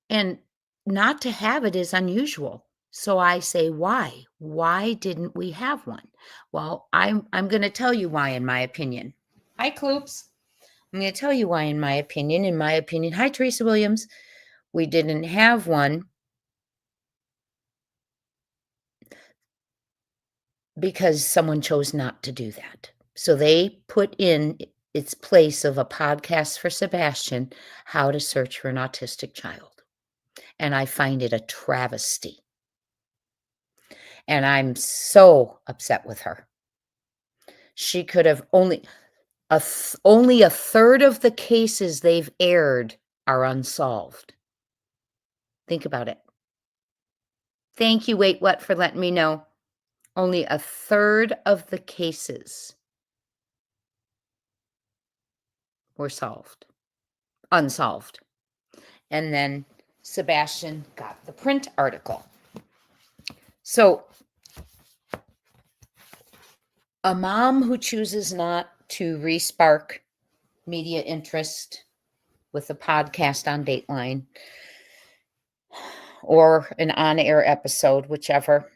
And not to have it is unusual. So I say, why? Why didn't we have one? Well, I'm going to tell you why, in my opinion. Hi, Kloops. I'm going to tell you why, in my opinion. Hi, Teresa Williams. We didn't have one because someone chose not to do that. So they put in its place of a podcast for Sebastian, how to search for an autistic child. And I find it a travesty. And I'm so upset with her. She could have only a third of the cases they've aired are unsolved. Think about it. Thank you, Wait What, for letting me know. Only a third of the cases were unsolved. And then Sebastian got the print article. So a mom who chooses not to re-spark media interest with a podcast on Dateline or an on-air episode, whichever.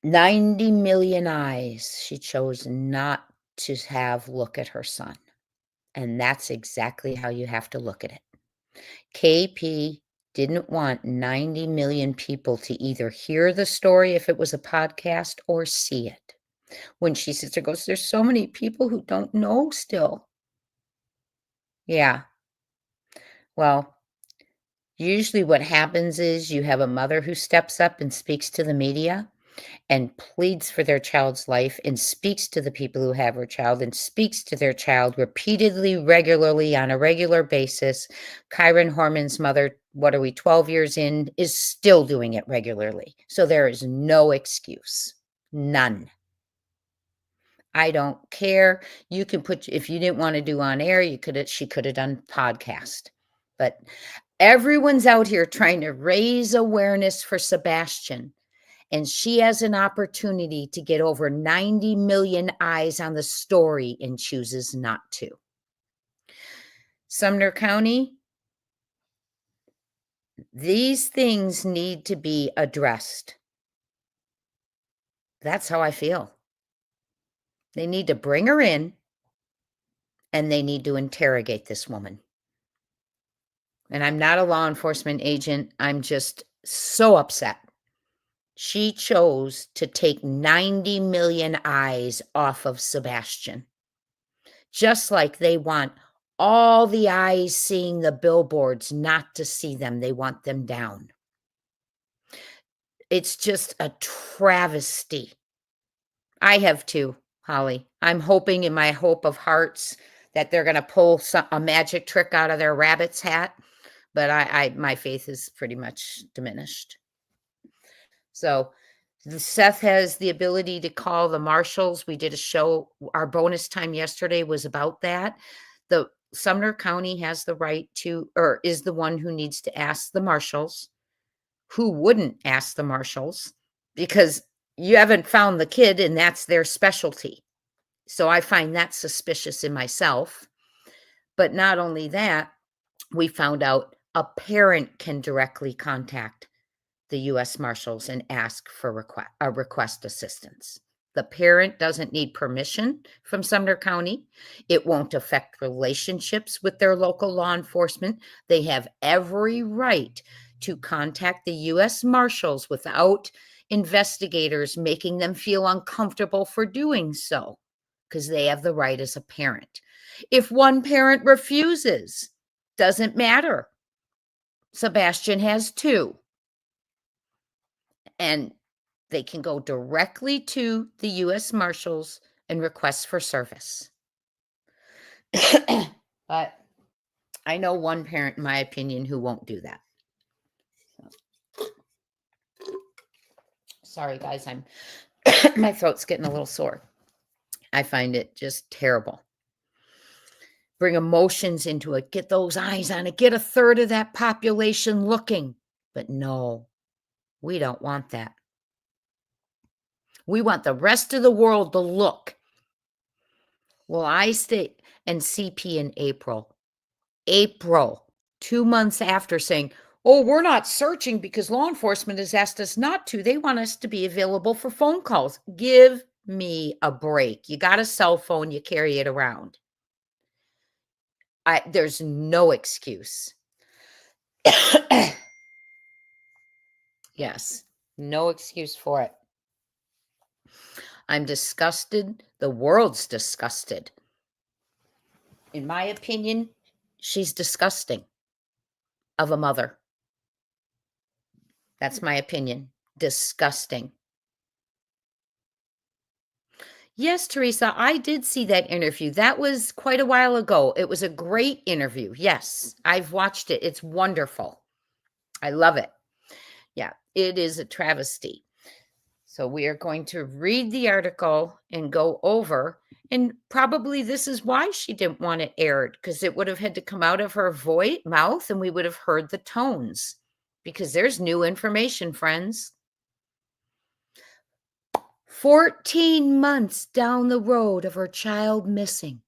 90 million eyes she chose not to have look at her son. And that's exactly how you have to look at it. KP didn't want 90 million people to either hear the story if it was a podcast or see it. When she sits there goes, there's so many people who don't know still. Yeah. Well, usually what happens is you have a mother who steps up and speaks to the media and pleads for their child's life and speaks to the people who have her child and speaks to their child repeatedly, regularly, on a regular basis. Kyron Horman's mother, 12 years in, is still doing it regularly. So there is no excuse. None. I don't care. You can put, if you didn't want to do on air, she could have done podcast. But everyone's out here trying to raise awareness for Sebastian. And she has an opportunity to get over 90 million eyes on the story and chooses not to. Sumner County, these things need to be addressed. That's how I feel. They need to bring her in and they need to interrogate this woman. And I'm not a law enforcement agent. I'm just so upset. She chose to take 90 million eyes off of Sebastian. Just like they want all the eyes seeing the billboards not to see them. They want them down. It's just a travesty. I have too, Holly. I'm hoping in my hope of hearts that they're going to pull a magic trick out of their rabbit's hat. But my faith is pretty much diminished. So Seth has the ability to call the marshals. We did a show. Our bonus time yesterday was about that. The Sumner County has the right to, or is the one who needs to ask the marshals. Who wouldn't ask the marshals? Because you haven't found the kid and that's their specialty. So I find that suspicious in myself. But not only that, we found out a parent can directly contact the U.S. Marshals and ask for request assistance. The parent doesn't need permission from Sumner County. It won't affect relationships with their local law enforcement. They have every right to contact the U.S. Marshals without investigators making them feel uncomfortable for doing so, because they have the right as a parent. If one parent refuses, doesn't matter. Sebastian has two. And they can go directly to the U.S. Marshals and request for service. But I know one parent, in my opinion, who won't do that. Sorry, guys, my throat's getting a little sore. I find it just terrible. Bring emotions into it, get those eyes on it, get a third of that population looking. But no, we don't want that. We want the rest of the world to look. Well, I stay and CP in April, 2 months after, saying, oh, we're not searching because law enforcement has asked us not to. They want us to be available for phone calls. Give me a break. You got a cell phone, you carry it around. There's no excuse. Yes, no excuse for it. I'm disgusted. The world's disgusted. In my opinion, she's disgusting of a mother. That's my opinion. Disgusting. Yes, Teresa, I did see that interview. That was quite a while ago. It was a great interview. Yes, I've watched it. It's wonderful. I love it. Yeah, it is a travesty. So we are going to read the article and go over, and probably this is why she didn't want it aired, because it would have had to come out of her mouth and we would have heard the tones, because there's new information, friends. 14 months down the road of her child missing,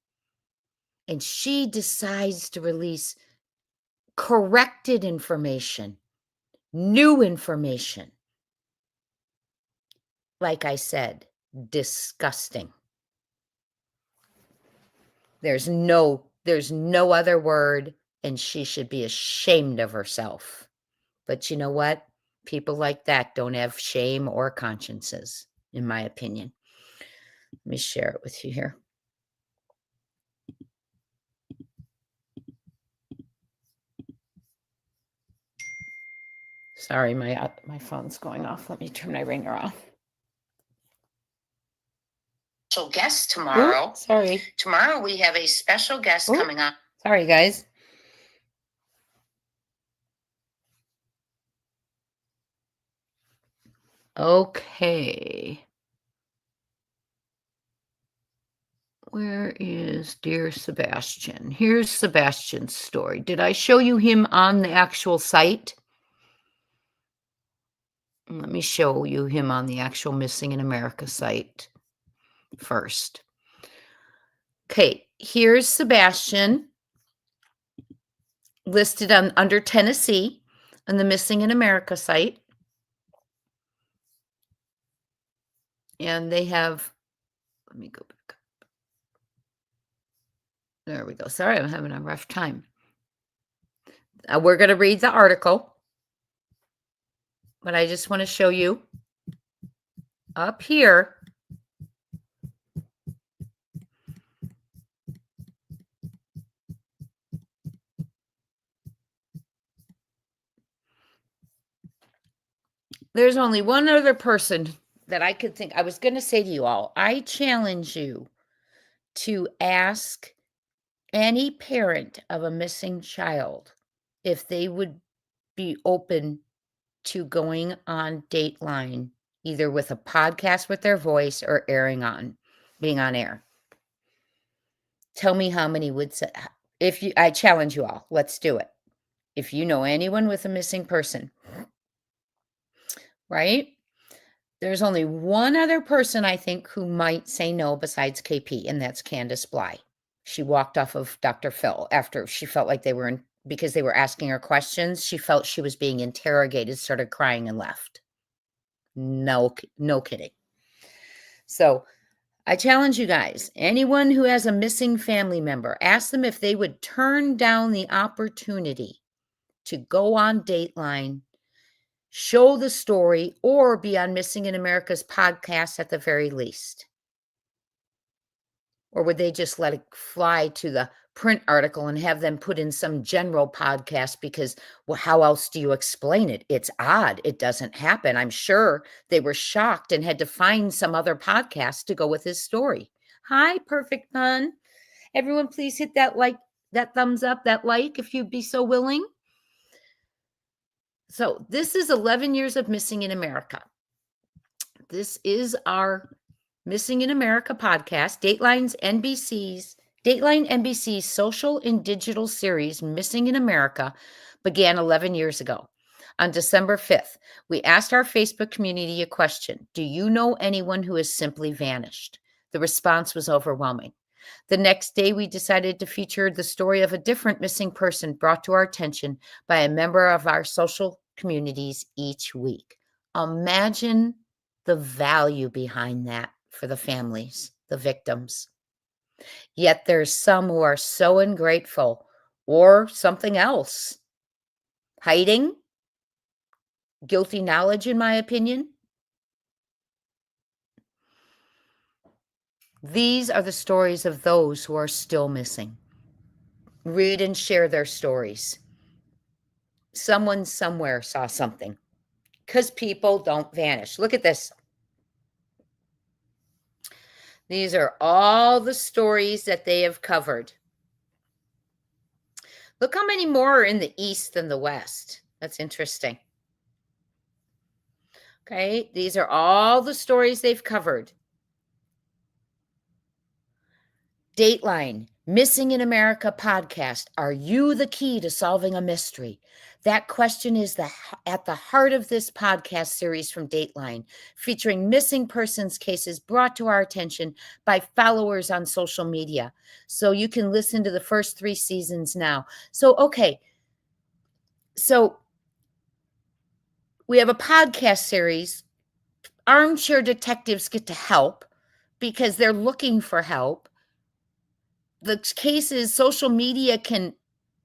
and she decides to release corrected information, new information. Like I said, disgusting. There's no other word, and she should be ashamed of herself. But you know what? People like that don't have shame or consciences, in my opinion. Let me share it with you here. Sorry, my phone's going off. Let me turn my ringer off. Special guest tomorrow. Ooh, sorry. Tomorrow we have a special guest coming up. Sorry, guys. Okay. Where is dear Sebastian? Here's Sebastian's story. Did I show you him on the actual site? Let me show you him on the actual Missing in America site first. Okay, here's Sebastian listed under Tennessee on the Missing in America site. And they have, let me go back up. There we go. Sorry, I'm having a rough time. We're going to read the article, but I just want to show you up here. There's only one other person that I could think. I was going to say to you all, I challenge you to ask any parent of a missing child if they would be open to going on Dateline, either with a podcast with their voice or being on air. Tell me how many would say. I challenge you all, let's do it. If you know anyone with a missing person, right? There's only one other person I think who might say no besides KP, and that's Candace Bly. She walked off of Dr. Phil after she felt like because they were asking her questions. She felt she was being interrogated, started crying, and left. No kidding. So I challenge you guys, anyone who has a missing family member, ask them if they would turn down the opportunity to go on Dateline, show the story, or be on Missing in America's podcast at the very least. Or would they just let it fly to the print article and have them put in some general podcast because, well, how else do you explain it? It's odd. It doesn't happen. I'm sure they were shocked and had to find some other podcast to go with his story. Hi, Perfect Pun. Everyone, please hit that like, that thumbs up, that like, if you'd be so willing. So this is 11 years of Missing in America. This is our Missing in America podcast, Dateline NBC's social and digital series, Missing in America, began 11 years ago. On December 5th, we asked our Facebook community a question. Do you know anyone who has simply vanished? The response was overwhelming. The next day, we decided to feature the story of a different missing person brought to our attention by a member of our social communities each week. Imagine the value behind that for the families, the victims. Yet there's some who are so ungrateful or something else. Hiding? Guilty knowledge, in my opinion. These are the stories of those who are still missing. Read and share their stories. Someone somewhere saw something, because people don't vanish. Look at this. These are all the stories that they have covered. Look how many more are in the East than the West. That's interesting. Okay, these are all the stories they've covered. Dateline, Missing in America podcast. Are you the key to solving a mystery? That question is at the heart of this podcast series from Dateline, featuring missing persons cases brought to our attention by followers on social media. So you can listen to the first 3 seasons now. So we have a podcast series. Armchair detectives get to help because they're looking for help. The cases, social media can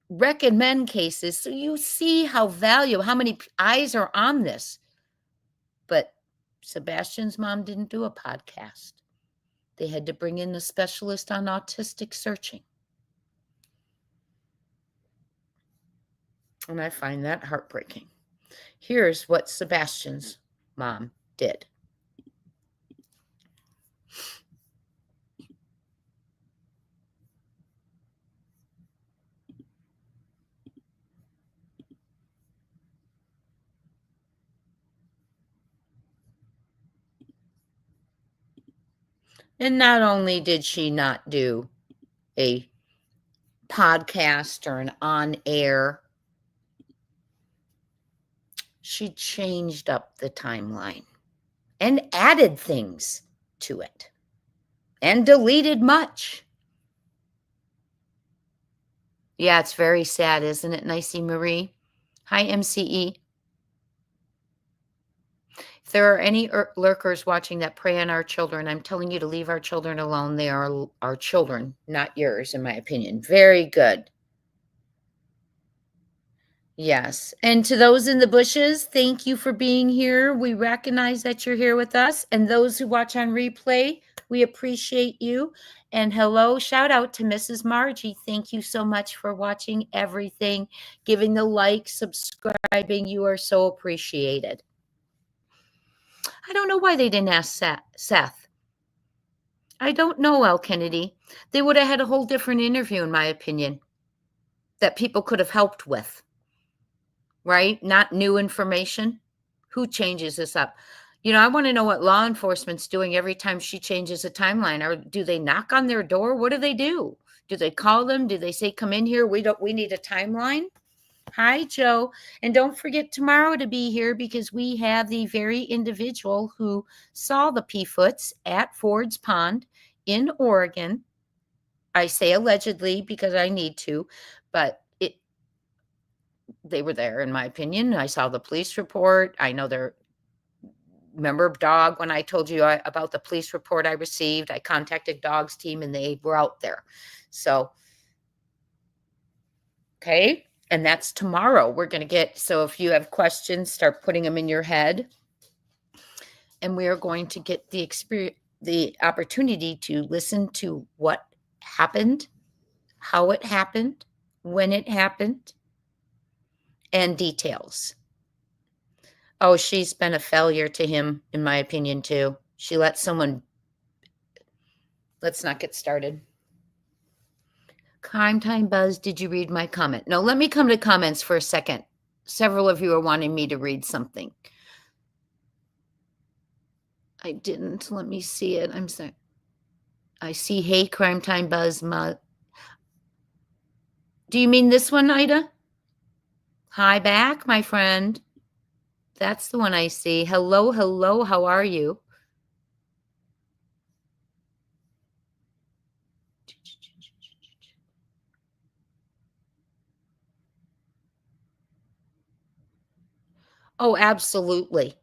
recommend cases. So you see how many eyes are on this. But Sebastian's mom didn't do a podcast. They had to bring in a specialist on autistic searching. And I find that heartbreaking. Here's what Sebastian's mom did. And not only did she not do a podcast or an on-air, she changed up the timeline and added things to it and deleted much. Yeah, it's very sad, isn't it, Nicey Marie? Hi, MCE. If there are any lurkers watching that prey on our children, I'm telling you to leave our children alone. They are our children, not yours, in my opinion. Very good. Yes. And to those in the bushes, thank you for being here. We recognize that you're here with us. And those who watch on replay, we appreciate you. And hello, shout out to Mrs. Margie. Thank you so much for watching everything, giving the like, subscribing. You are so appreciated. I don't know why they didn't ask Seth. I don't know, L. Kennedy. They would have had a whole different interview, in my opinion, that people could have helped with. Right? Not new information. Who changes this up? I want to know what law enforcement's doing every time she changes a timeline. Or do they knock on their door? What do they do? Do they call them? Do they say, come in here? We need a timeline? Hi, Joe. And don't forget tomorrow to be here because we have the very individual who saw the P-Foots at Ford's Pond in Oregon. I say allegedly because I need to, but they were there, in my opinion. I saw the police report. I know they're remember dog when I told you about the police report I received. I contacted dog's team and they were out there. So, okay. And that's tomorrow. We're going to get, so if you have questions, start putting them in your head. And we are going to get the experience, the opportunity to listen to what happened, how it happened, when it happened, and details. Oh, she's been a failure to him, in my opinion, too. She let someone, let's not get started. Crime Time Buzz, did you read my comment? No, let me come to comments for a second. Several of you are wanting me to read something. I didn't. Let me see it. I'm sorry. I see, hey, Crime Time Buzz. Do you mean this one, Ida? Hi back, my friend. That's the one I see. Hello, hello. How are you? Oh, absolutely.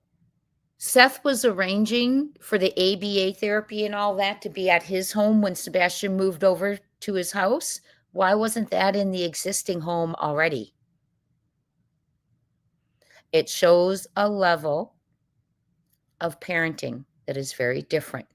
Seth was arranging for the ABA therapy and all that to be at his home when Sebastian moved over to his house. Why wasn't that in the existing home already? It shows a level of parenting that is very different.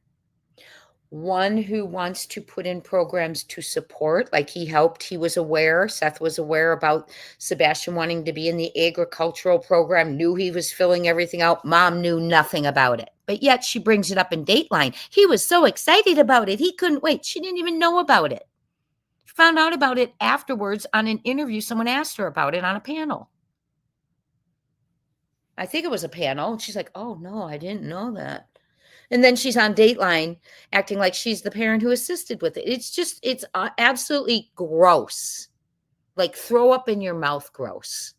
One who wants to put in programs to support, like he helped, he was aware, Seth was aware about Sebastian wanting to be in the agricultural program, knew he was filling everything out. Mom knew nothing about it, but yet she brings it up in Dateline. He was so excited about it. He couldn't wait. She didn't even know about it. Found out about it afterwards on an interview. Someone asked her about it on a panel. I think it was a panel. And she's like, oh, no, I didn't know that. And then she's on Dateline acting like she's the parent who assisted with it. It's absolutely gross. Like throw up in your mouth gross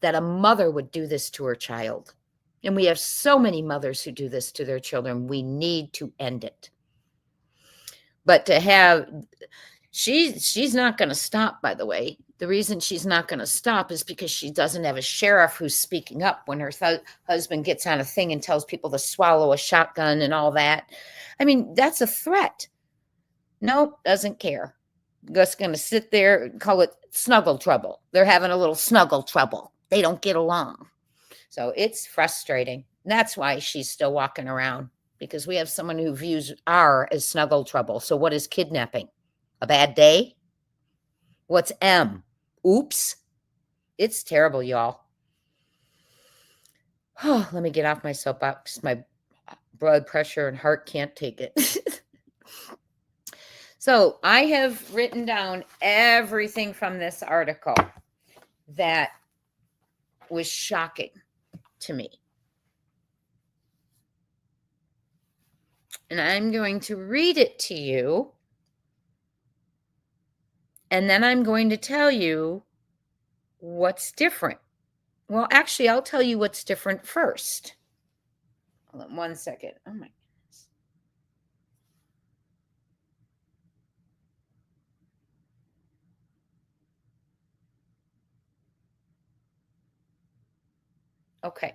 that a mother would do this to her child. And we have so many mothers who do this to their children. We need to end it. But to have, she's not going to stop, by the way. The reason she's not going to stop is because she doesn't have a sheriff who's speaking up when her husband gets on a thing and tells people to swallow a shotgun and all that. I mean, that's a threat. Nope, doesn't care. Just going to sit there and call it snuggle trouble. They're having a little snuggle trouble. They don't get along. So it's frustrating. That's why she's still walking around, because we have someone who views R as snuggle trouble. So what is kidnapping? A bad day? What's M? Oops. It's terrible, y'all. Oh, let me get off my soapbox. My blood pressure and heart can't take it. So I have written down everything from this article that was shocking to me. And I'm going to read it to you. And then I'm going to tell you what's different. Well, actually, I'll tell you what's different first. Hold on 1 second. Oh, my goodness. Okay.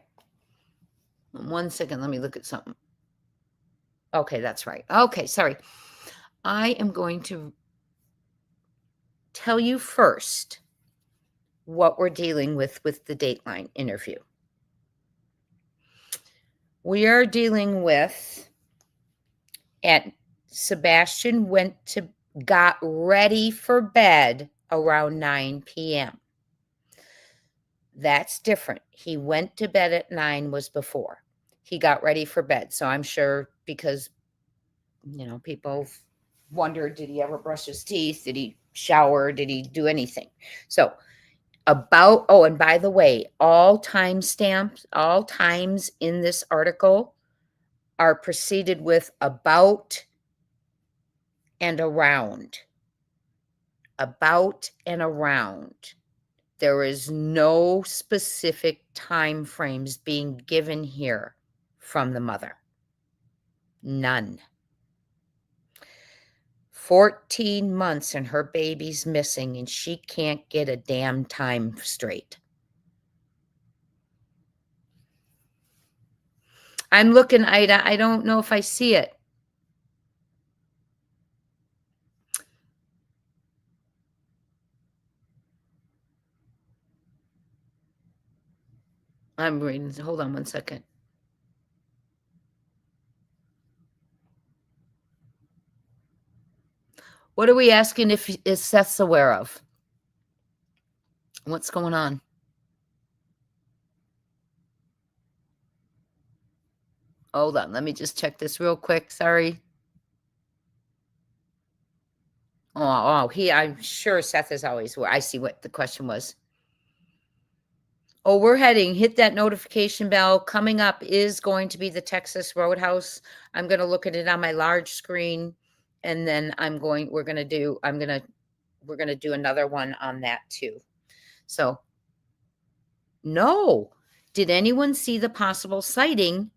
1 second. Let me look at something. Okay, that's right. Okay, sorry. I am going to tell you first what we're dealing with the Dateline interview. We are dealing with, Sebastian got ready for bed around 9 p.m. That's different. He went to bed at 9 was before. He got ready for bed. So I'm sure because, people wondered, did he ever brush his teeth? Did he shower? Did he do anything? So and by the way, all timestamps, all times in this article are preceded with about and around. About and around. There is no specific time frames being given here from the mother. None. 14 months and her baby's missing and she can't get a damn time straight. I'm looking, Ida. I don't know if I see it. I'm reading. Hold on one second. What are we asking if is Seth's aware of? What's going on? Hold on. Let me just check this real quick. Sorry. I'm sure Seth is always where. I see what the question was. Oh, we're heading. Hit that notification bell. Coming up is going to be the Texas Roadhouse. I'm going to look at it on my large screen, and then we're going to do another one on that too. So, no. Did anyone see the possible sighting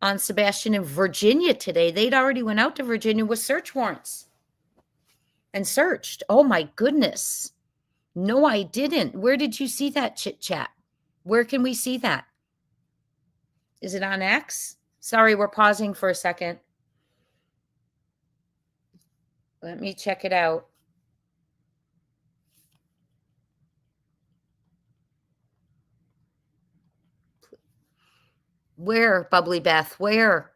on Sebastian in Virginia today? They'd already went out to Virginia with search warrants and searched. Oh my goodness. No, I didn't. Where did you see that chit chat? Where can we see that? Is it on X? Sorry, we're pausing for a second. Let me check it out. Where, Bubbly Beth? Where?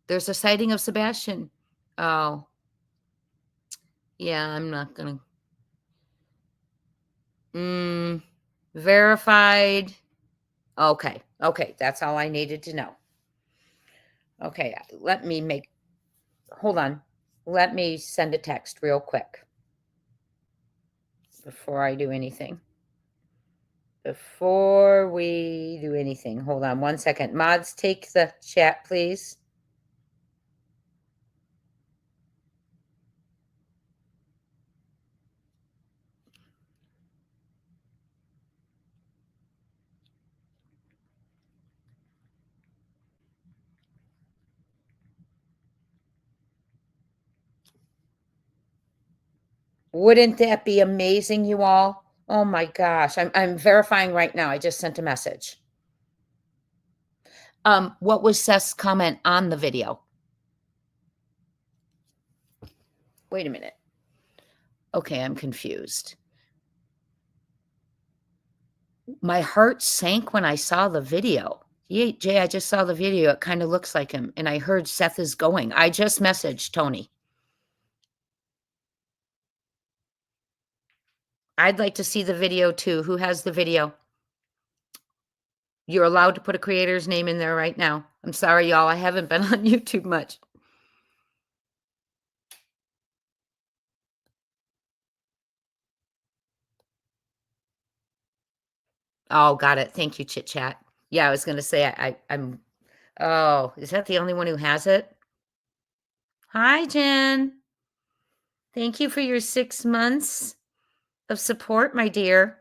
There's a sighting of Sebastian. Oh. Yeah, I'm not going to. Verified. Okay. That's all I needed to know. Okay. Hold on. Let me send a text real quick before I do anything. Before we do anything, hold on one second. Mods, take the chat, please. Wouldn't that be amazing, you all? Oh my gosh, I'm verifying right now. I just sent a message. What was Seth's comment on the video? Wait a minute. Okay, I'm confused. My heart sank when I saw the video. Yeah, Jay, I just saw the video. It kind of looks like him. And I heard Seth is going. I just messaged Tony. I'd like to see the video too. Who has the video? You're allowed to put a creator's name in there right now. I'm sorry, y'all. I haven't been on YouTube much. Oh, got it. Thank you, Chit Chat. Yeah, I was going to say I'm. Oh, is that the only one who has it? Hi, Jen. Thank you for your 6 months of support, my dear.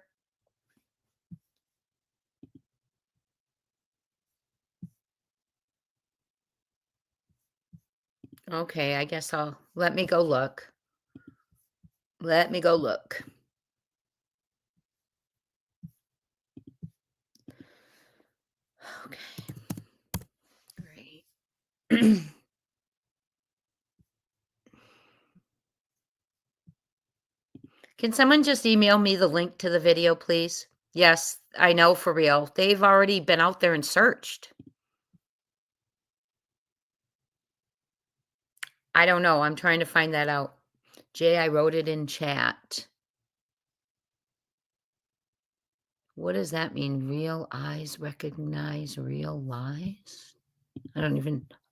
Okay, I guess let me go look. Let me go look. Okay. Great. Can someone just email me the link to the video, please? Yes, I know, for real. They've already been out there and searched. I don't know. I'm trying to find that out. Jay, I wrote it in chat. What does that mean? Real eyes recognize real lies?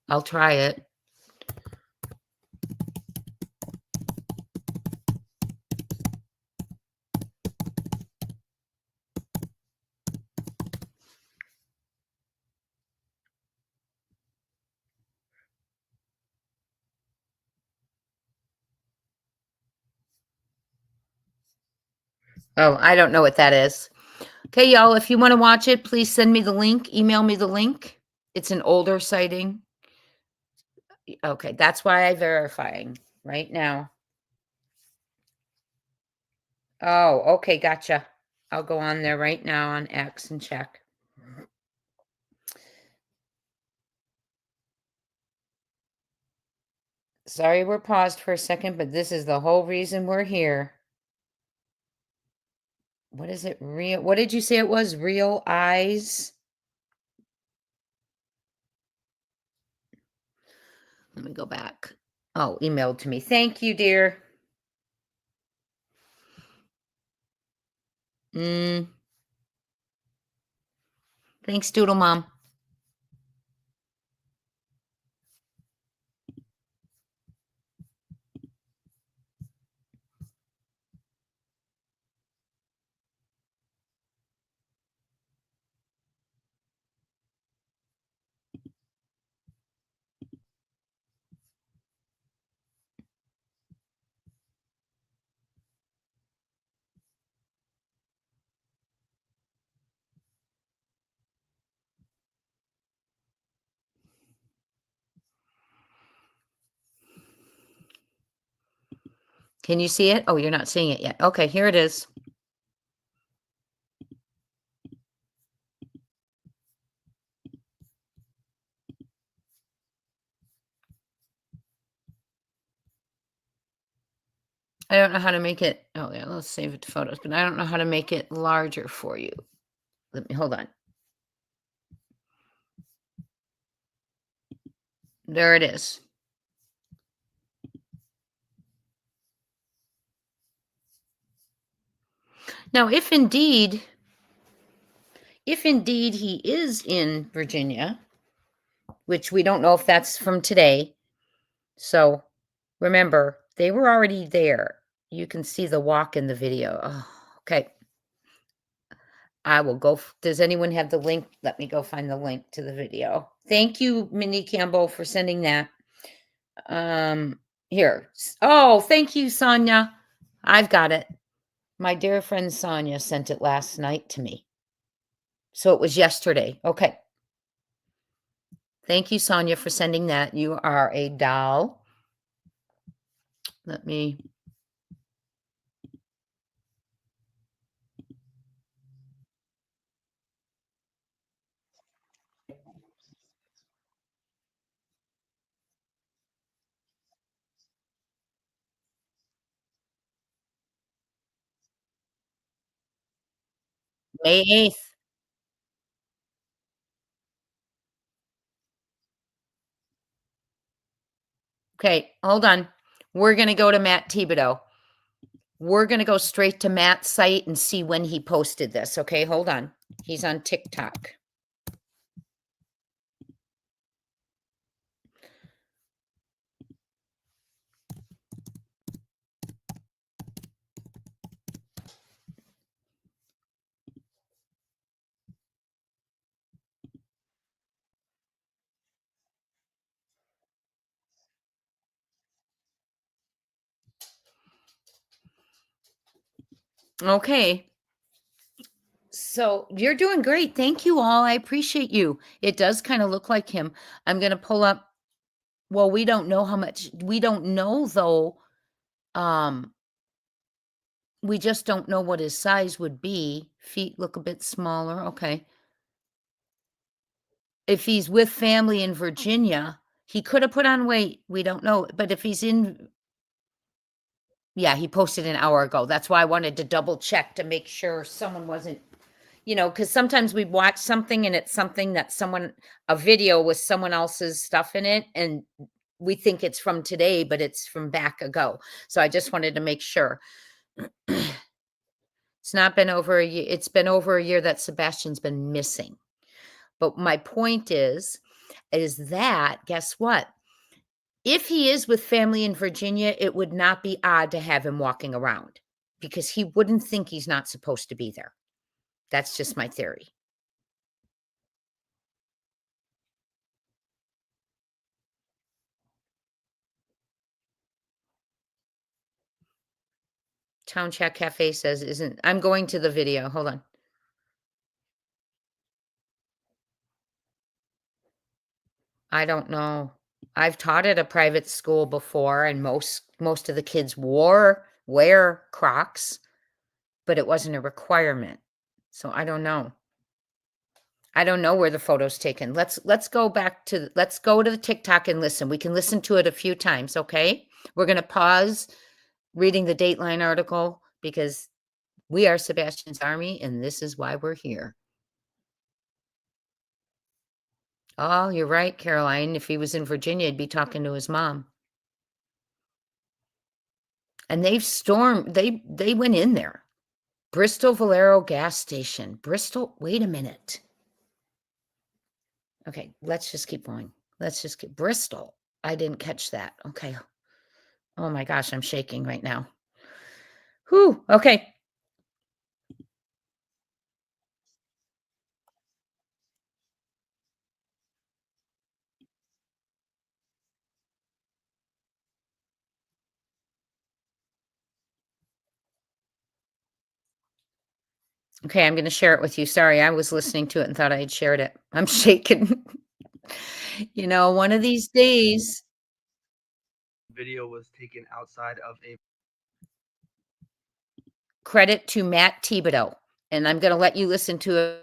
I'll try it. Oh, I don't know what that is. Okay, y'all, if you want to watch it, please send me the link. Email me the link. It's an older sighting. Okay, that's why I'm verifying right now. Oh, okay, gotcha. I'll go on there right now on X and check. Sorry we're paused for a second, but this is the whole reason we're here. What is it? What did you say it was? Real eyes? Let me go back. Oh, emailed to me. Thank you, dear. Thanks, Doodle Mom. Can you see it? Oh, you're not seeing it yet. Okay, here it is. I don't know how to make it. Oh, yeah, let's save it to photos, but I don't know how to make it larger for you. Let me hold on. There it is. Now, if indeed he is in Virginia, which we don't know if that's from today. So remember, they were already there. You can see the walk in the video. Oh, okay. I will go. Does anyone have the link? Let me go find the link to the video. Thank you, Minnie Campbell, for sending that. Here. Oh, thank you, Sonia. I've got it. My dear friend Sonia sent it last night to me. So it was yesterday. Okay. Thank you, Sonia, for sending that. You are a doll. Let me. May 8th. Okay, hold on. We're going to go to Matt Thibodeau. We're going to go straight to Matt's site and see when he posted this. Okay, hold on. He's on TikTok. Okay. So you're doing great. Thank you all. I appreciate you. It does kind of look like him. I'm going to pull up. Well, we don't know how much. We don't know, though. We just don't know what his size would be. Feet look a bit smaller. Okay. If he's with family in Virginia, he could have put on weight. We don't know. But if he's in, yeah, he posted an hour ago. That's why I wanted to double check to make sure someone wasn't, because sometimes we watch something and it's something that a video with someone else's stuff in it, and we think it's from today, but it's from back ago. So I just wanted to make sure. It's not been over a year. It's been over a year that Sebastian's been missing. But my point is that, guess what? If he is with family in Virginia, it would not be odd to have him walking around because he wouldn't think he's not supposed to be there. That's just my theory. Town Chat Cafe says isn't. I'm going to the video. Hold on. I don't know. I've taught at a private school before, and most of the kids wear Crocs, but it wasn't a requirement. So I don't know. I don't know where the photo's taken. Let's go to the TikTok and listen. We can listen to it a few times, okay? We're going to pause reading the Dateline article because we are Sebastian's Army, and this is why we're here. Oh, you're right, Caroline. If he was in Virginia, he'd be talking to his mom. And they went in there. Bristol Valero gas station. Bristol, wait a minute. Okay, let's just keep going. Bristol. I didn't catch that. Okay. Oh my gosh, I'm shaking right now. Whew, okay. Okay, I'm going to share it with you. Sorry, I was listening to it and thought I had shared it. I'm shaking. One of these days. Video was taken outside of a Credit to Matt Thibodeau. And I'm going to let you listen to it.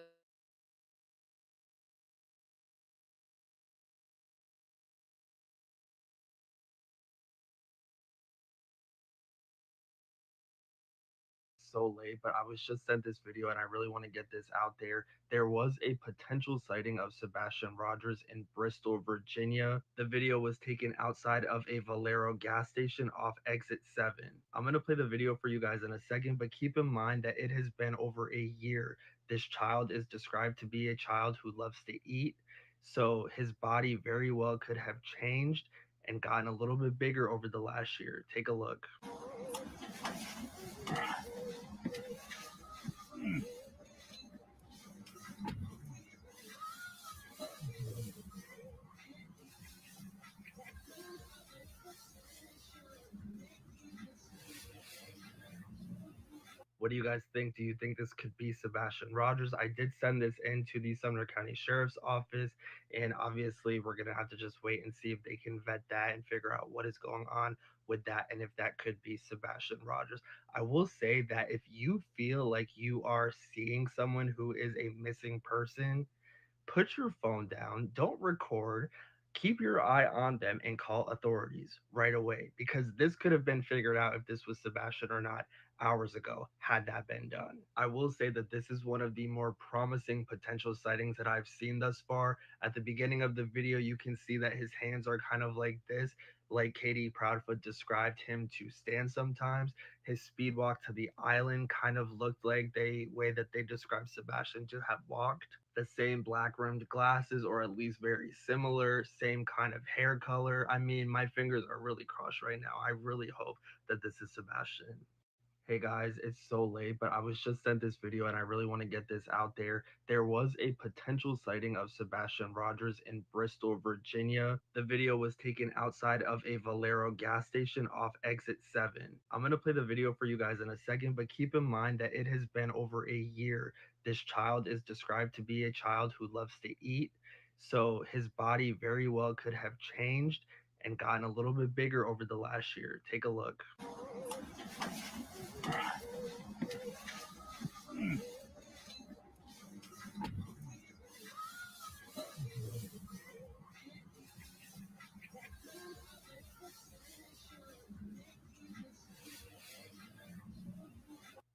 so late, but I was just sent this video and I really want to get this out there. There was a potential sighting of Sebastian Rogers in Bristol, Virginia. The video was taken outside of a Valero gas station off exit 7. I'm going to play the video for you guys in a second, but keep in mind that it has been over a year. This child is described to be a child who loves to eat, so his body very well could have changed and gotten a little bit bigger over the last year. Take a look. What do you guys think? Do you think this could be Sebastian Rogers? I did send this into the Sumner County Sheriff's Office, and obviously we're going to have to just wait and see if they can vet that and figure out what is going on with that and if that could be Sebastian Rogers. I will say that if you feel like you are seeing someone who is a missing person, put your phone down, don't record, keep your eye on them and call authorities right away, because this could have been figured out if this was Sebastian or not hours ago had that been done. I will say that this is one of the more promising potential sightings that I've seen thus far. At the beginning of the video, you can see that his hands are kind of like this, like Katie Proudfoot described him to stand sometimes. His speed walk to the island kind of looked like the way that they described Sebastian to have walked. The same black rimmed glasses, or at least very similar, same kind of hair color. I mean, my fingers are really crossed right now. I really hope that this is Sebastian. Hey guys, it's so late, but I was just sent this video and I really want to get this out there. There was a potential sighting of Sebastian Rogers in Bristol, Virginia. The video was taken outside of a Valero gas station off exit 7. I'm going to play the video for you guys in a second, but keep in mind that it has been over a year. This child is described to be a child who loves to eat, so his body very well could have changed and gotten a little bit bigger over the last year. Take a look.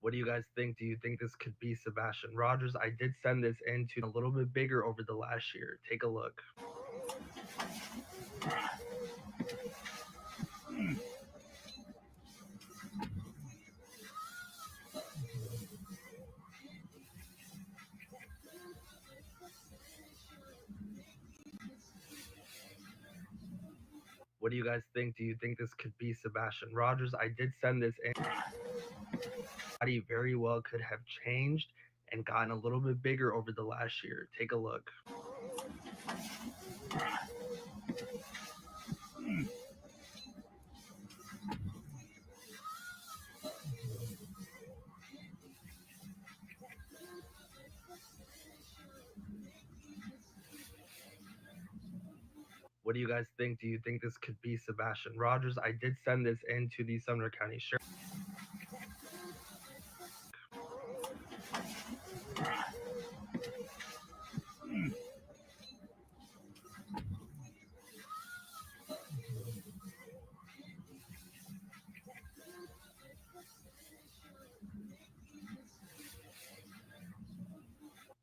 What do you guys think? Do you think this could be Sebastian Rogers? I did send this into a little bit bigger over the last year. Take a look. What do you guys think? Do you think this could be Sebastian Rogers? I did send this in. Body very well could have changed and gotten a little bit bigger over the last year. Take a look. What do you guys think? Do you think this could be Sebastian Rogers? I did send this into the Sumner County Sheriff.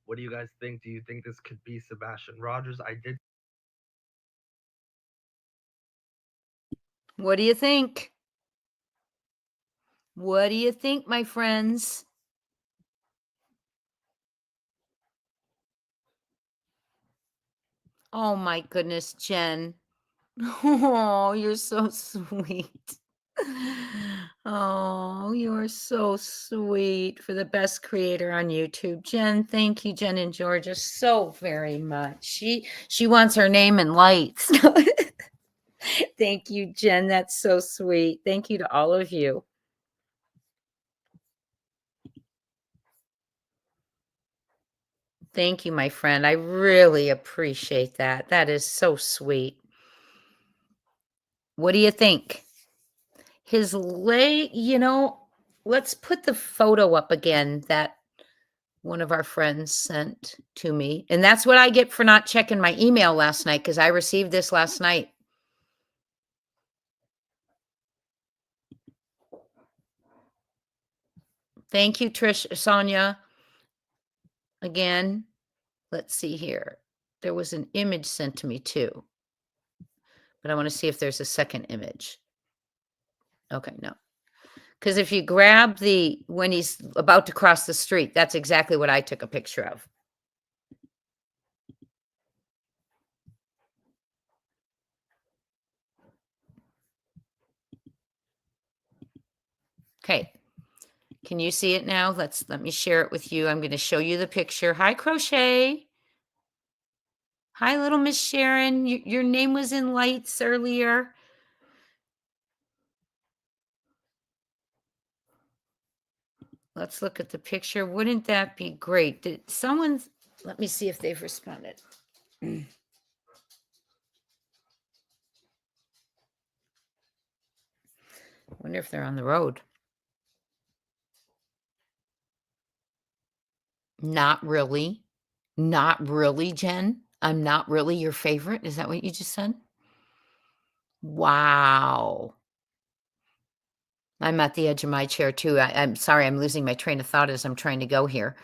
What do you guys think? Do you think this could be Sebastian Rogers? I did. What do you think? What do you think, my friends? Oh my goodness, Jen. Oh, you're so sweet. Oh, you're so sweet for the best creator on YouTube. Jen, thank you, Jen and Georgia, so very much. She wants her name in lights. Thank you, Jen. That's so sweet. Thank you to all of you. Thank you, my friend. I really appreciate that. That is so sweet. What do you think? His leg, let's put the photo up again that one of our friends sent to me. And that's what I get for not checking my email last night, because I received this last night. Thank you, Sonia. Again, let's see here. There was an image sent to me too, but I want to see if there's a second image. Okay, no. Because if you grab when he's about to cross the street, that's exactly what I took a picture of. Okay. Can you see it now? Let me share it with you. I'm going to show you the picture. Hi, Crochet. Hi, little Miss Sharon. Your name was in lights earlier. Let's look at the picture. Wouldn't that be great? Did someone, let me see if they've responded. I wonder if they're on the road. Not really. Not really, Jen. I'm not really your favorite. Is that what you just said? Wow. I'm at the edge of my chair too. I'm sorry, I'm losing my train of thought as I'm trying to go here.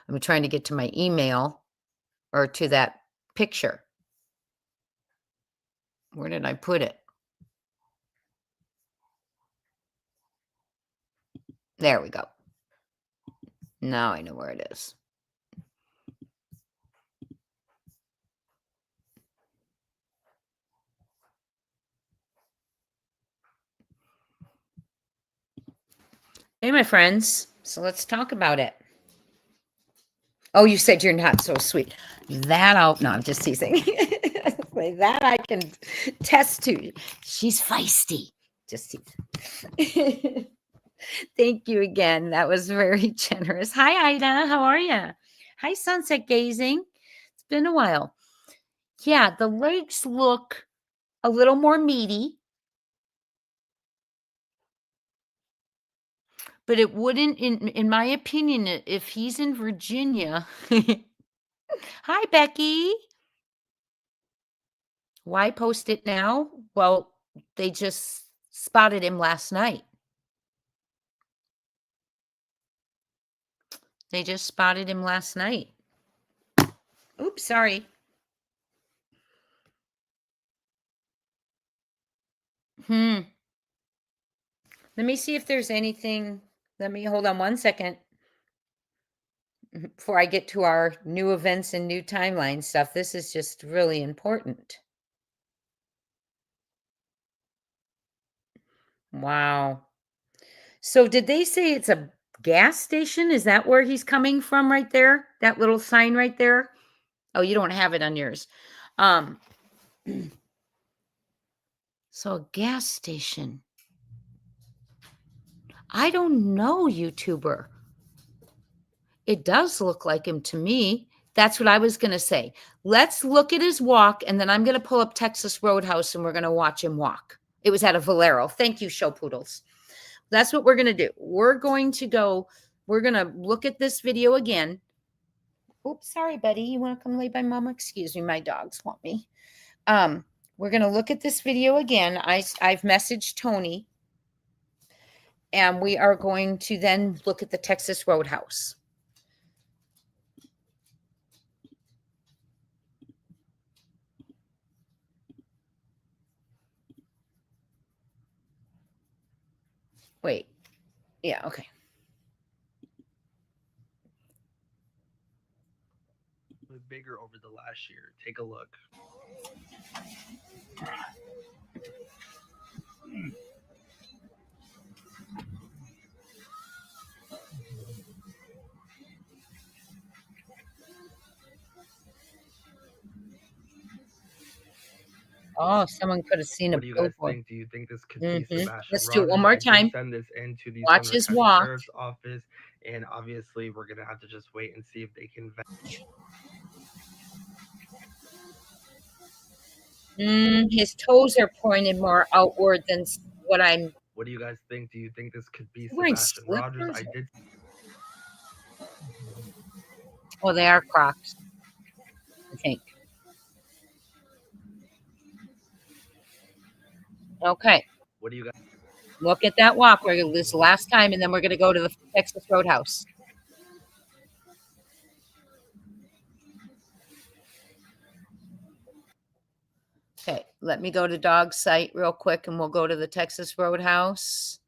I'm trying to get to my email or to that picture. Where did I put it? There we go. Now I know where it is. Hey, my friends. So let's talk about it. Oh, you said you're not so sweet. No, I'm just teasing. That I can test to. She's feisty. Just teasing. Thank you again. That was very generous. Hi, Ida. How are you? Hi, Sunset Gazing. It's been a while. Yeah, the legs look a little more meaty. But it wouldn't, in my opinion, if he's in Virginia. Hi, Becky. Why post it now? Well, they just spotted him last night. They just spotted him last night. Oops, sorry. Let me see if there's anything. Let me hold on one second before I get to our new events and new timeline stuff. This is just really important. Wow. So did they say it's a gas station? Is that where he's coming from right there? That little sign right there? Oh, you don't have it on yours. So a gas station. I don't know, YouTuber. It does look like him to me. That's what I was going to say. Let's look at his walk, and then I'm going to pull up Texas Roadhouse, and we're going to watch him walk. It was at a Valero. Thank you, Show Poodles. That's what we're going to do. We're going to look at this video again. Oops, sorry, buddy. You want to come lay by Mama? Excuse me, my dogs want me. We're going to look at this video again. I've messaged Tony, and we are going to then look at the Texas Roadhouse. Wait. Yeah, okay. Bigger over the last year. Take a look. Oh, someone could have seen a What do you guys billboard. think? Do you think this could be Sebastian Let's do it Rogers? one more I did time. send this into the Watch Sumner his County walk. Sheriff's Office, and obviously we're gonna have to just wait and see if they can His toes are pointed more outward than what I'm. What do you guys think? Do you think this could be Wearing Sebastian Rogers? slippers? I did. Oh, they are Crocs, I think. Okay. What do you guys? Look at that walk. We're going to this last time, and then we're going to go to the Texas Roadhouse. Okay, let me go to dog site real quick, and we'll go to the Texas Roadhouse.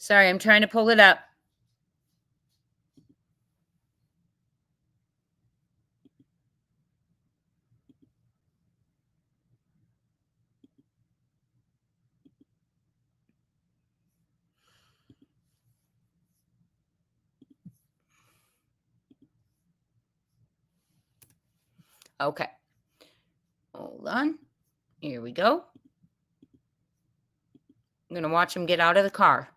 Sorry, I'm trying to pull it up. Okay. Hold on. Here we go. I'm going to watch him get out of the car.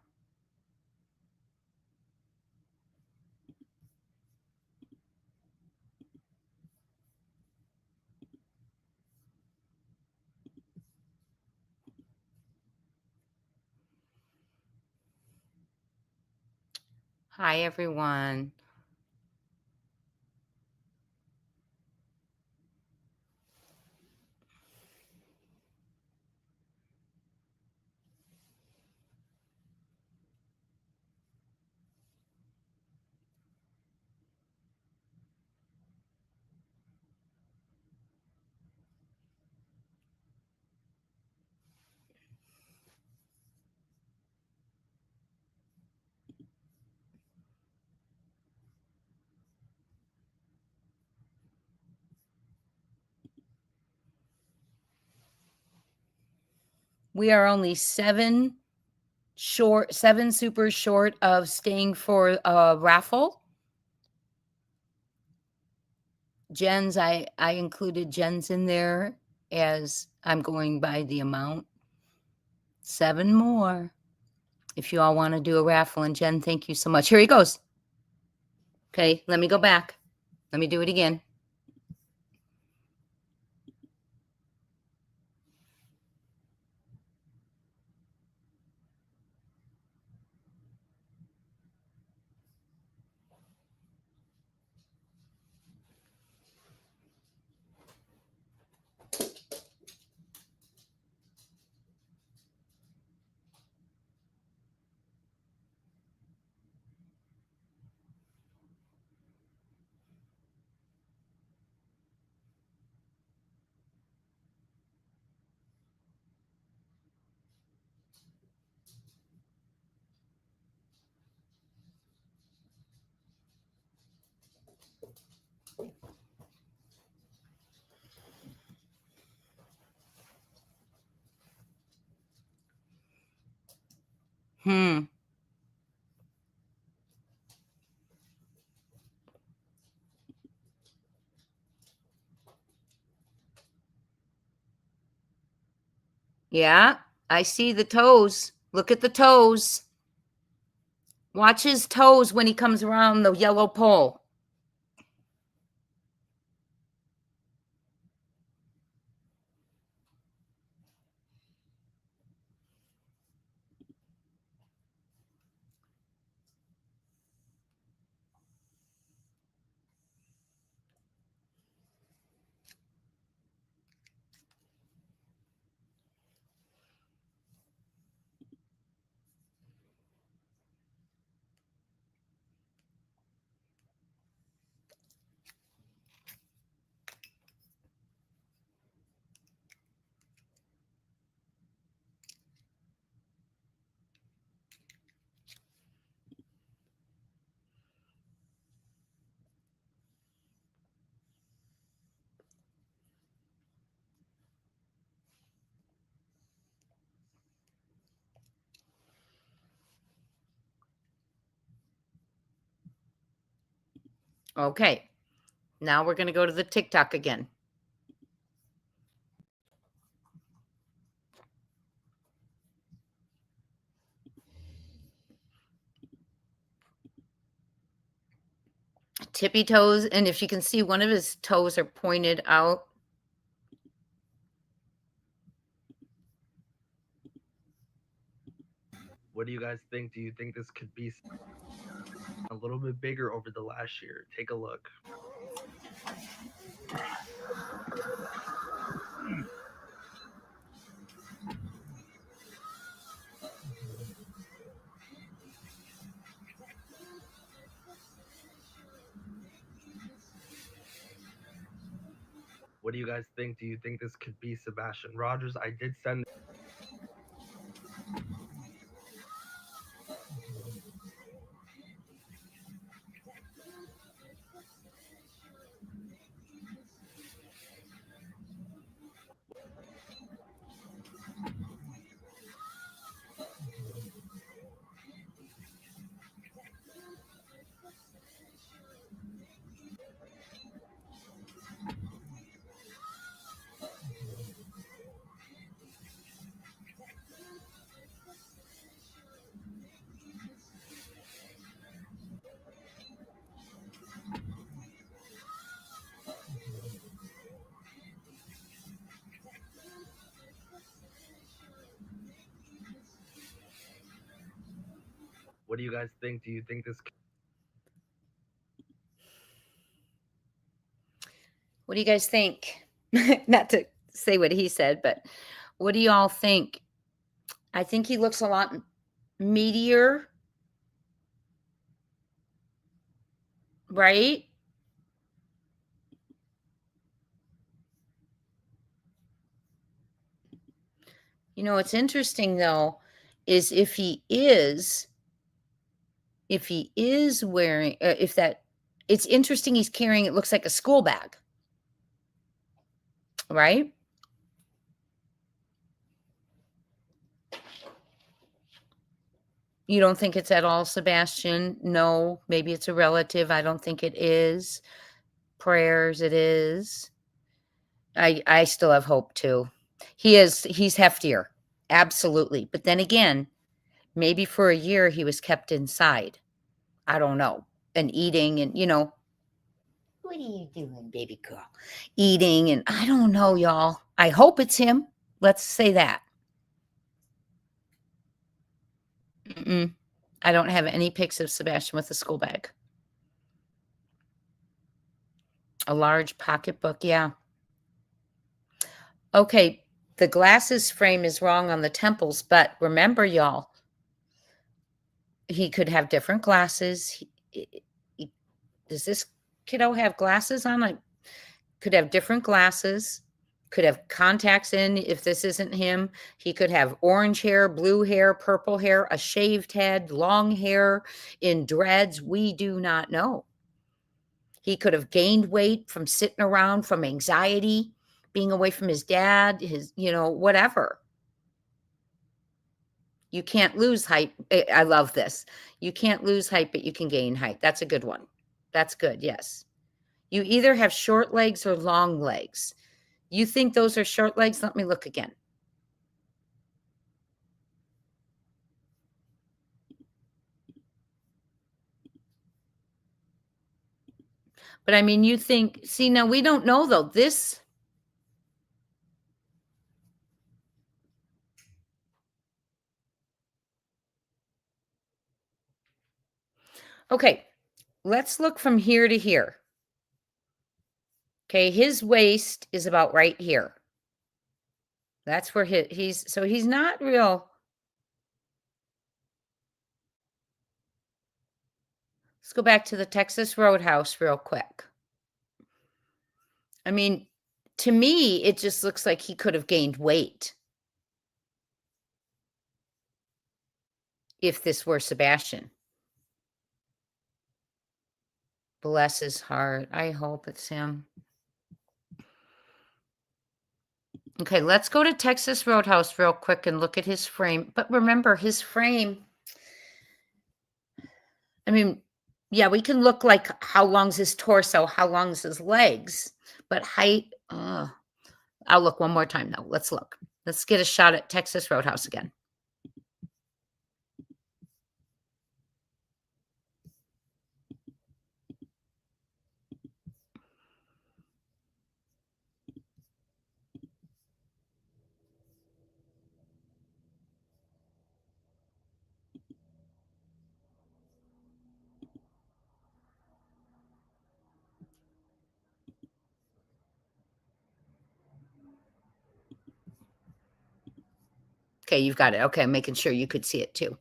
Hi, everyone. We are only seven super short of staying for a raffle. Jen's, I included Jen's in there as I'm going by the amount. 7 more. If you all want to do a raffle, and Jen, thank you so much. Here he goes. Okay, let me go back. Let me do it again. Yeah, I see the toes. Look at the toes. Watch his toes when he comes around the yellow pole. Okay, now we're going to go to the TikTok again. Tippy toes, and if you can see, one of his toes are pointed out. What do you guys think? Do you think this could be a little bit bigger over the last year? Take a look. What do you guys think? Do you think this could be Sebastian Rogers? I did send. What do you guys think? Do you think this? What do you guys think? Not to say what he said, but what do y'all think? I think he looks a lot meatier, right? You know, what's interesting though, is if he is wearing, it's interesting he's carrying, it looks like a school bag, right? You don't think it's at all Sebastian? No, maybe it's a relative. I don't think it is. Prayers, it is. I still have hope too. He's heftier. Absolutely. But then again, maybe for a year he was kept inside. I don't know. And eating and, what are you doing, baby girl? Eating and I don't know, y'all. I hope it's him. Let's say that. I don't have any pics of Sebastian with a school bag. A large pocketbook, yeah. Okay, the glasses frame is wrong on the temples, but remember, y'all, he could have different glasses. Does this kiddo have glasses on? Could have different glasses, could have contacts in if this isn't him. He could have orange hair, blue hair, purple hair, a shaved head, long hair, in dreads. We do not know. He could have gained weight from sitting around, from anxiety, being away from his dad, whatever. You can't lose height. I love this. You can't lose height, but you can gain height. That's a good one. That's good. Yes. You either have short legs or long legs. You think those are short legs? Let me look again. But I mean, you think, see, now we don't know though. This, okay, let's look from here to here. Okay, his waist is about right here. That's where so he's not real. Let's go back to the Texas Roadhouse real quick. I mean, to me, it just looks like he could have gained weight if this were Sebastian. Bless his heart. I hope it's him. Okay, let's go to Texas Roadhouse real quick and look at his frame. But remember, his frame, I mean, yeah, we can look like how long's his torso, how long's his legs, but height, I'll look one more time though. Let's look. Let's get a shot at Texas Roadhouse again. Okay, you've got it. Okay, I'm making sure you could see it too.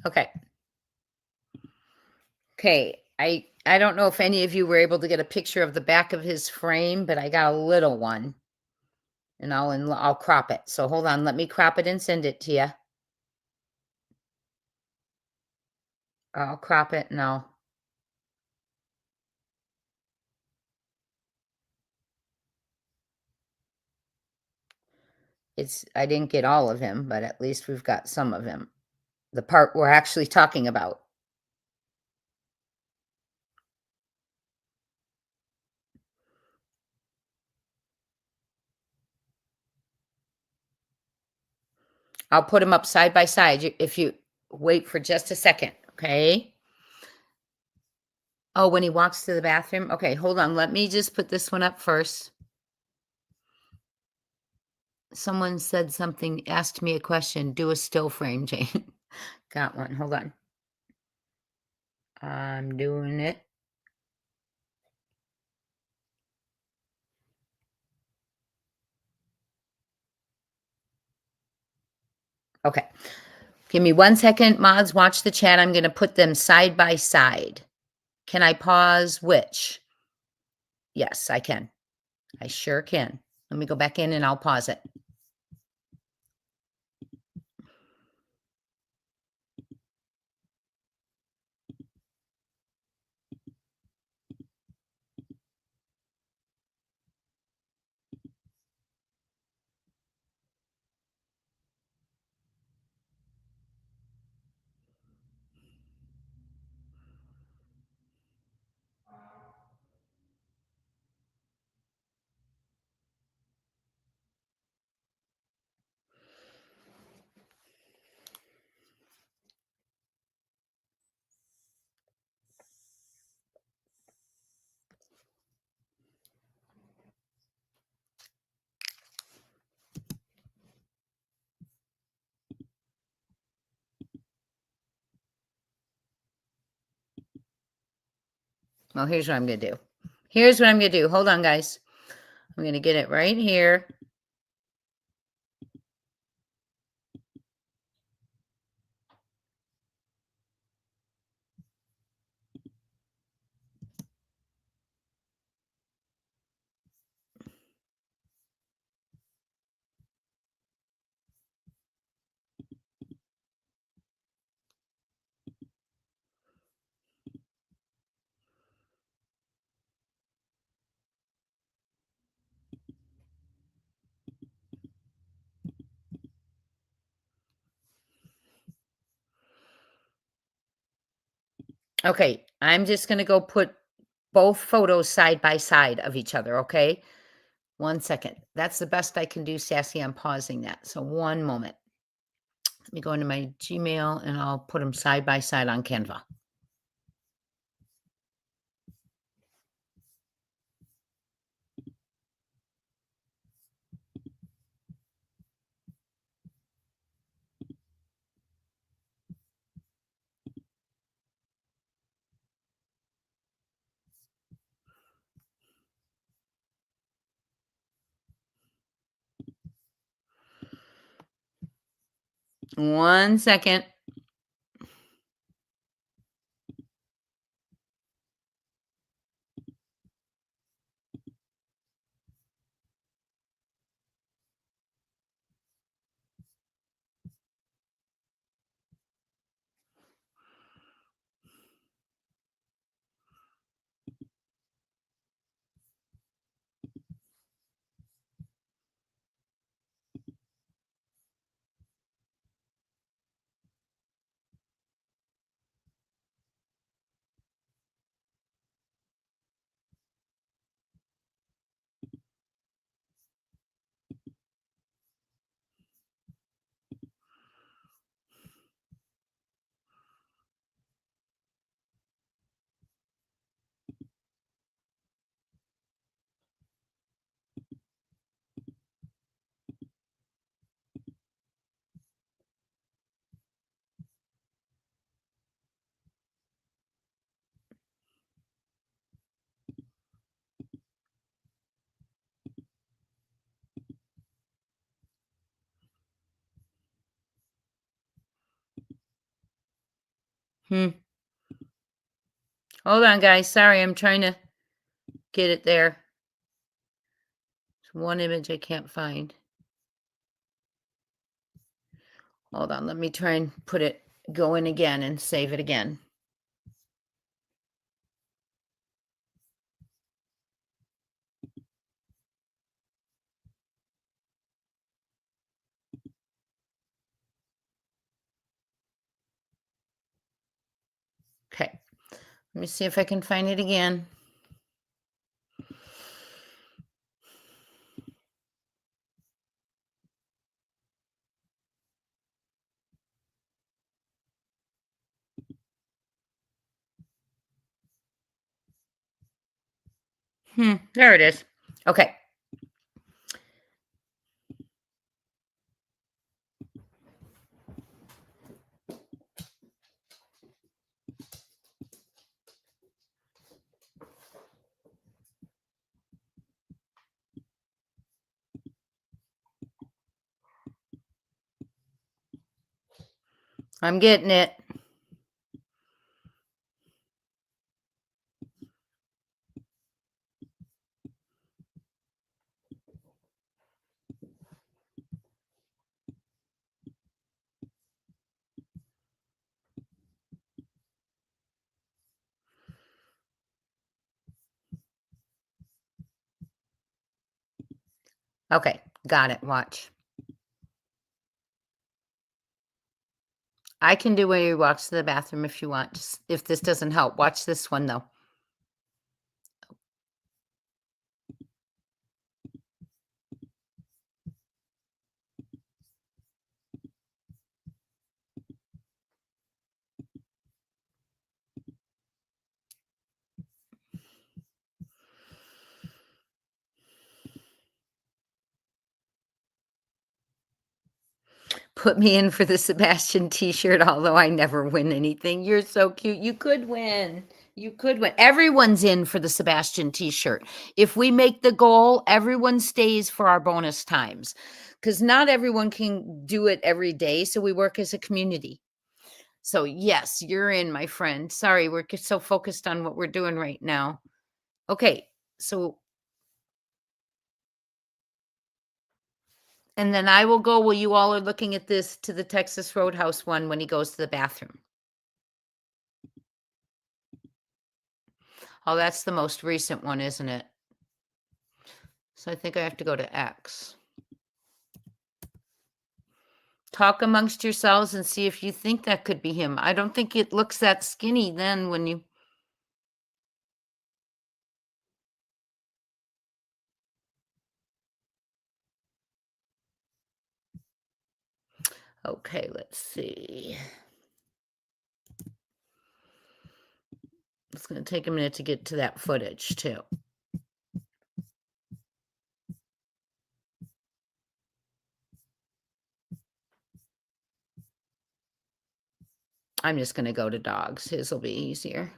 Okay. Okay, I don't know if any of you were able to get a picture of the back of his frame, but I got a little one. And I'll crop it. So hold on, let me crop it and send it to you. I'll crop it and I didn't get all of him, but at least we've got some of him. The part we're actually talking about. I'll put them up side by side if you wait for just a second, okay? Oh, when he walks to the bathroom? Okay, hold on. Let me just put this one up first. Someone said something, asked me a question. Do a still frame, Jane. Got one. Hold on. I'm doing it. Okay. Give me 1 second. Mods, watch the chat. I'm going to put them side by side. Can I pause which? Yes, I can. I sure can. Let me go back in and I'll pause it. Well, here's what I'm going to do. Here's what I'm going to do. Hold on, guys. I'm going to get it right here. Okay, I'm just going to go put both photos side by side of each other, okay? 1 second. That's the best I can do, Sassy. I'm pausing that. So 1 moment. Let me go into my Gmail and I'll put them side by side on Canva. One second. Hold on, guys. Sorry, I'm trying to get it there. It's one image I can't find. Hold on. Let me try and go in again and save it again. Okay. Let me see if I can find it again. There it is. Okay. I'm getting it. Okay, got it. Watch. I can do where you walk to the bathroom if you want. Just, if this doesn't help, watch this one though. Put me in for the Sebastian t-shirt, although I never win anything. You're so cute. You could win. You could win. Everyone's in for the Sebastian t-shirt. If we make the goal, everyone stays for our bonus times, because not everyone can do it every day. So we work as a community. So yes, you're in, my friend. Sorry, we're so focused on what we're doing right now. Okay, so, and then I will go while you all are looking at this to the Texas Roadhouse one when he goes to the bathroom. Oh, that's the most recent one, isn't it? So I think I have to go to X. Talk amongst yourselves and see if you think that could be him. I don't think it looks that skinny then when you... Okay, let's see. It's going to take a minute to get to that footage too. I'm just going to go to dogs. His will be easier.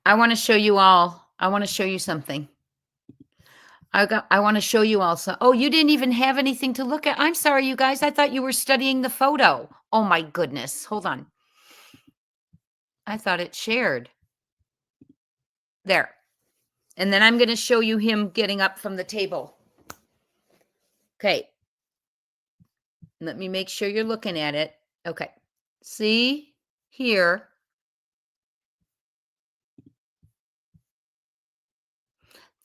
I want to show you all. I want to show you something. I want to show you also. Oh, you didn't even have anything to look at. I'm sorry, you guys. I thought you were studying the photo. Oh my goodness. Hold on. I thought it shared. There. And then I'm going to show you him getting up from the table. Okay. Let me make sure you're looking at it. Okay. See here.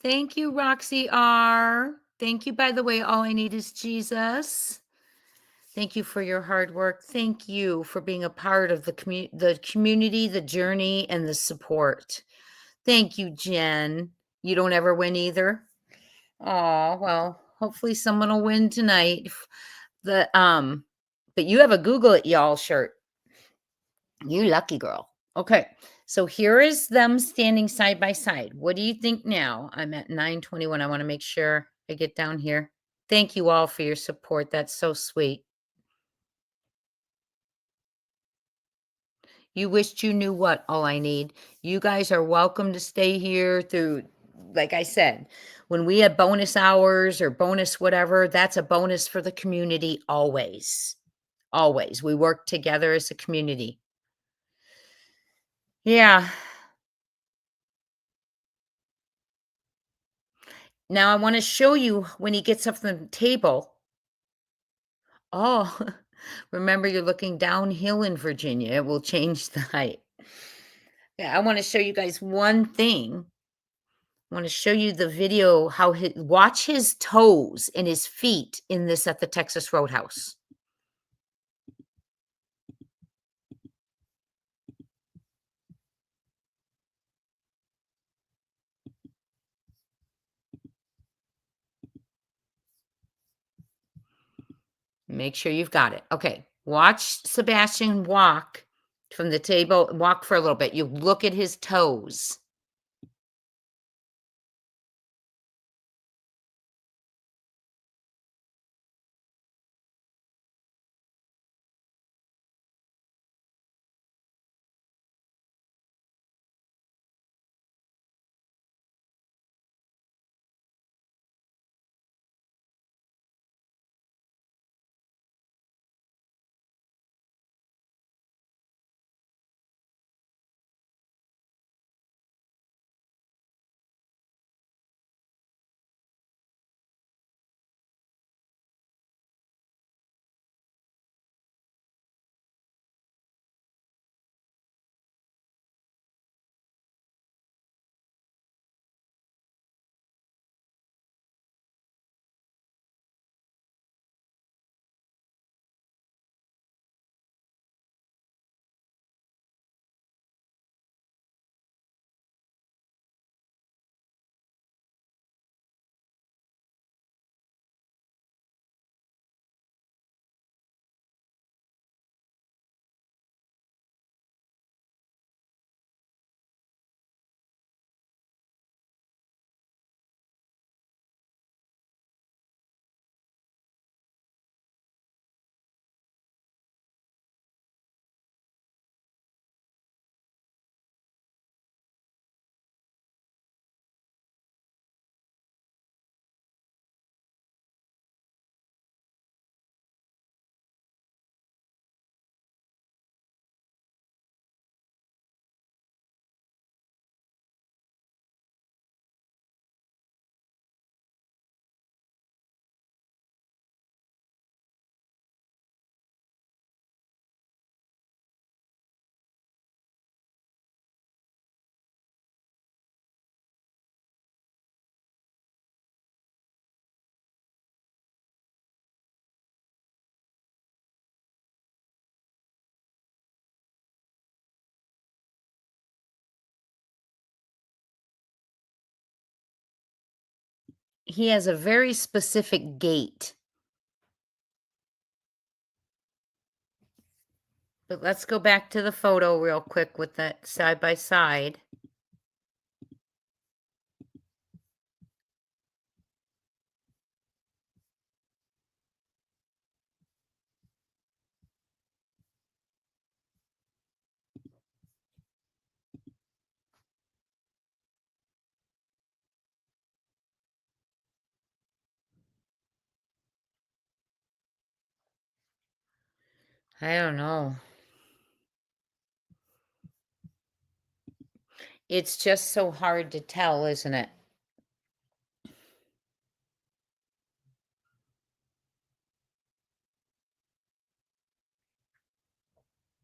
Thank you, Roxy R. Thank you, by the way. All I need is Jesus. Thank you for your hard work. Thank you for being a part of the community, the journey, and the support. Thank you, Jen. You don't ever win either. Oh, well, hopefully someone will win tonight. But you have a Google it, y'all shirt. You lucky girl. Okay. So here is them standing side by side. What do you think now? I'm at 9:21. I want to make sure I get down here. Thank you all for your support. That's so sweet. You wished you knew what? All I need. You guys are welcome to stay here through, like I said, when we have bonus hours or bonus whatever, that's a bonus for the community always. Always. We work together as a community. Yeah. Now I want to show you when he gets up from the table. Oh, remember you're looking downhill in Virginia. It will change the height. Yeah, I want to show you guys one thing. I want to show you the video, how watch his toes and his feet in this at the Texas Roadhouse. Make sure you've got it. Okay, watch Sebastian walk from the table, walk for a little bit. You look at his toes. He has a very specific gait. But let's go back to the photo real quick with that side by side. I don't know. It's just so hard to tell, isn't it?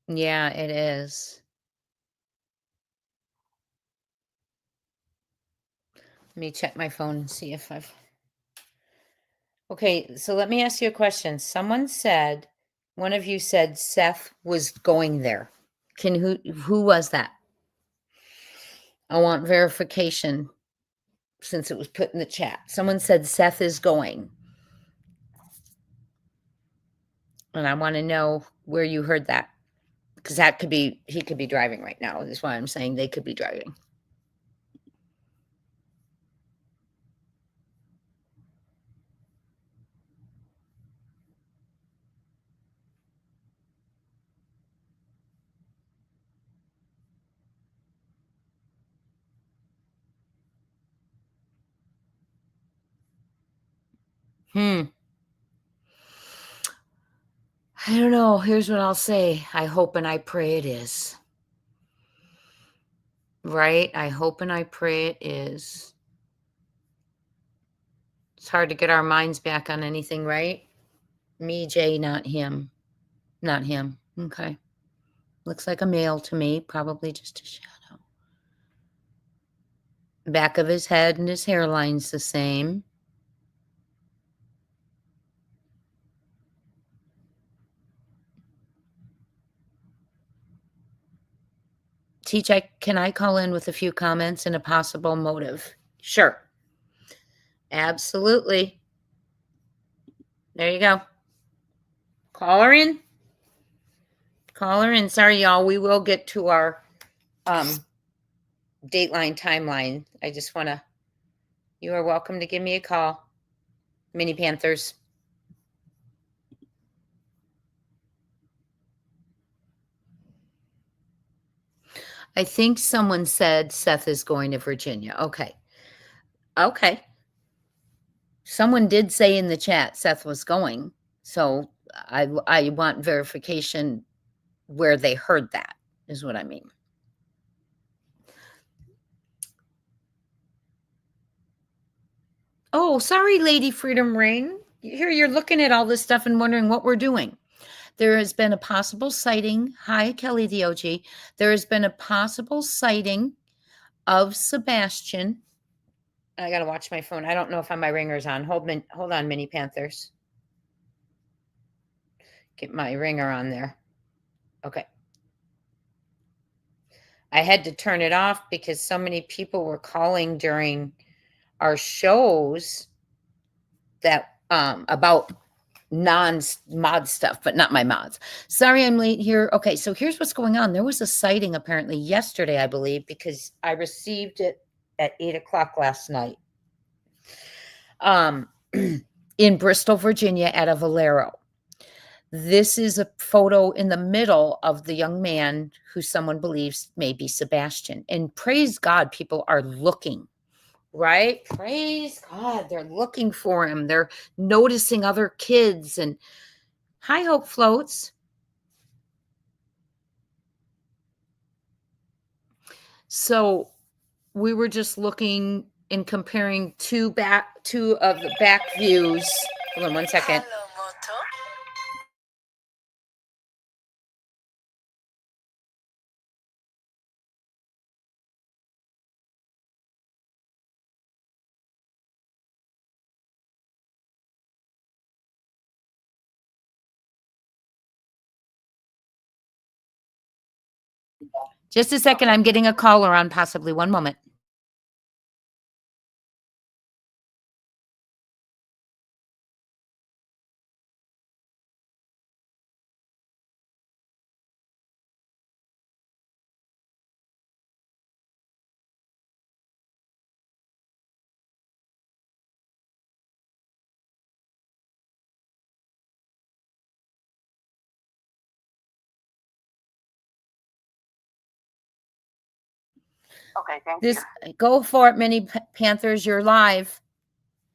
Yeah, it is. Let me check my phone and see if I've... Okay, so let me ask you a question. Someone said, one of you said Seth was going there. Who was that? I want verification since it was put in the chat. Someone said Seth is going. And I want to know where you heard that. Because that could be, he could be driving right now. That's why I'm saying they could be driving. I don't know. Here's what I'll say. I hope and I pray it is. Right? I hope and I pray it is. It's hard to get our minds back on anything, right? Me, Jay, not him. Not him. Okay. Looks like a male to me. Probably just a shadow. Back of his head and his hairline's the same. Teach, can I call in with a few comments and a possible motive? Sure. Absolutely. There you go. Call her in. Caller, and sorry, y'all, we will get to our Dateline timeline. I just want to, you are welcome to give me a call. Mini Panthers. I think someone said Seth is going to Virginia. Okay. Okay. Someone did say in the chat Seth was going. So I want verification where they heard that, is what I mean. Oh, sorry, Lady Freedom Ring. Here you're looking at all this stuff and wondering what we're doing. There has been a possible sighting. Hi, Kelly DOG. There has been a possible sighting of Sebastian. I got to watch my phone. I don't know if my ringer's on. Hold on, Mini Panthers. Get my ringer on there. Okay. I had to turn it off because so many people were calling during our shows that about non-mod stuff, but not my mods. Sorry, I'm late here. Okay, so here's what's going on. There was a sighting apparently yesterday, I believe, because I received it at 8 o'clock last night. In Bristol, Virginia, at a Valero. This is a photo in the middle of the young man who someone believes may be Sebastian. And praise God, people are looking, right? Praise God, they're looking for him. They're noticing other kids. And hi, Hope Floats. So we were just looking and comparing two of the back views. Hold on one second. Just a second. I'm getting a caller on, possibly. One moment. Okay, thank you. Go for it, Mini Panthers. You're live.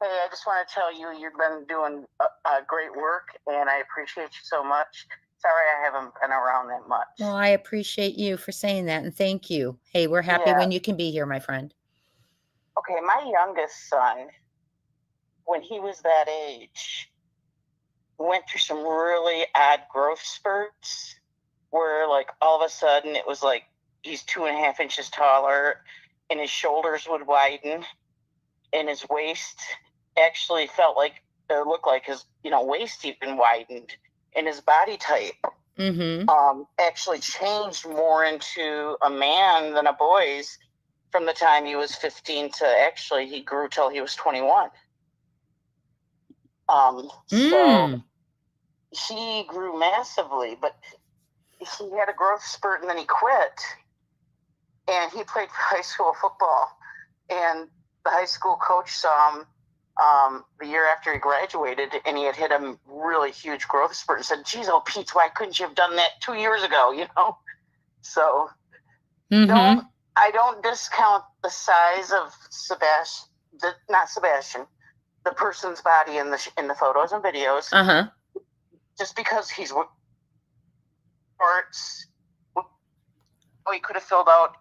Hey, I just want to tell you, you've been doing great work, and I appreciate you so much. Sorry I haven't been around that much. Well, I appreciate you for saying that, and thank you. Hey, we're happy when you can be here, my friend. Okay, my youngest son, when he was that age, went through some really odd growth spurts where, like, all of a sudden it was like he's 2.5 inches taller, and his shoulders would widen, and his waist actually looked like his waist even widened, and his body type actually changed more into a man than a boy's from the time he was 15 to actually he grew till he was 21. So he grew massively, but he had a growth spurt and then he quit, and he played for high school football, and the high school coach saw him the year after he graduated, and he had hit a really huge growth spurt and said, geez, oh, Pete, why couldn't you have done that 2 years ago, So I don't discount the size of the person's body in the photos and videos. Just because he's parts, he could have filled out.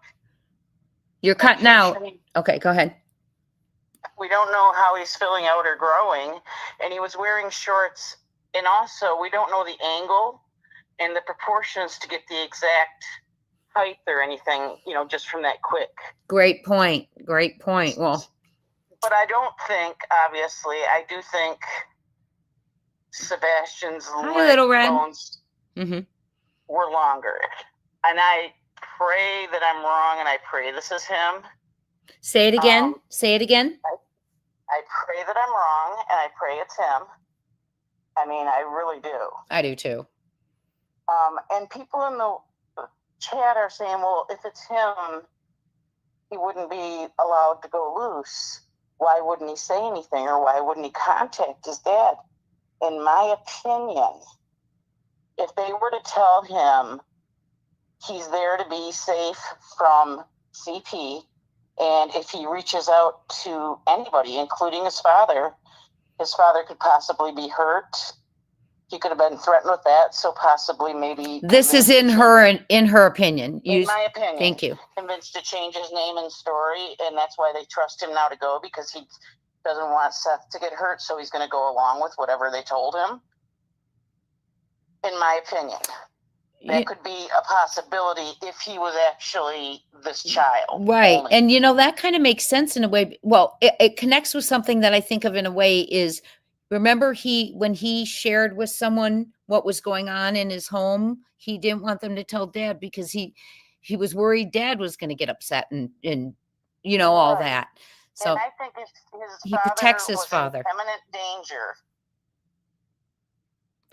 You're cutting out. Okay, go ahead. We don't know how he's filling out or growing, and he was wearing shorts, and also we don't know the angle and the proportions to get the exact height or anything, just from that quick. Great point. Well, but I don't think, obviously, I do think Sebastian's bones were longer, and I pray that I'm wrong, and I pray this is him. Say it again. I pray that I'm wrong, and I pray it's him. I mean, I really do. I do too. And people in the chat are saying, well, if it's him, he wouldn't be allowed to go loose. Why wouldn't he say anything, or why wouldn't he contact his dad? In my opinion, if they were to tell him he's there to be safe from CP, and if he reaches out to anybody, including his father could possibly be hurt. He could have been threatened with that, so possibly maybe... This is in her opinion. In my opinion. Thank you. Convinced to change his name and story, and that's why they trust him now to go, because he doesn't want Seth to get hurt, so he's going to go along with whatever they told him. In my opinion. That could be a possibility if he was actually this child. Right. Only. And, that kind of makes sense in a way. Well, it connects with something that I think of in a way is, remember when he shared with someone what was going on in his home, he didn't want them to tell dad because he was worried dad was going to get upset and all that. So and I think he protects his father. In imminent danger.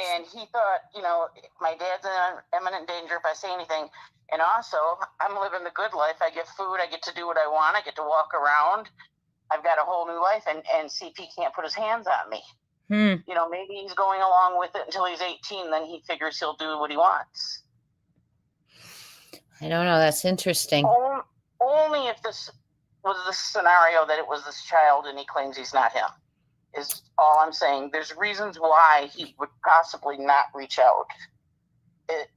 And he thought, my dad's in imminent danger if I say anything. And also, I'm living the good life. I get food. I get to do what I want. I get to walk around. I've got a whole new life. And CP can't put his hands on me. Maybe he's going along with it until he's 18. Then he figures he'll do what he wants. I don't know. That's interesting. Only if this was the scenario that it was this child and he claims he's not him. Is all I'm saying. There's reasons why he would possibly not reach out,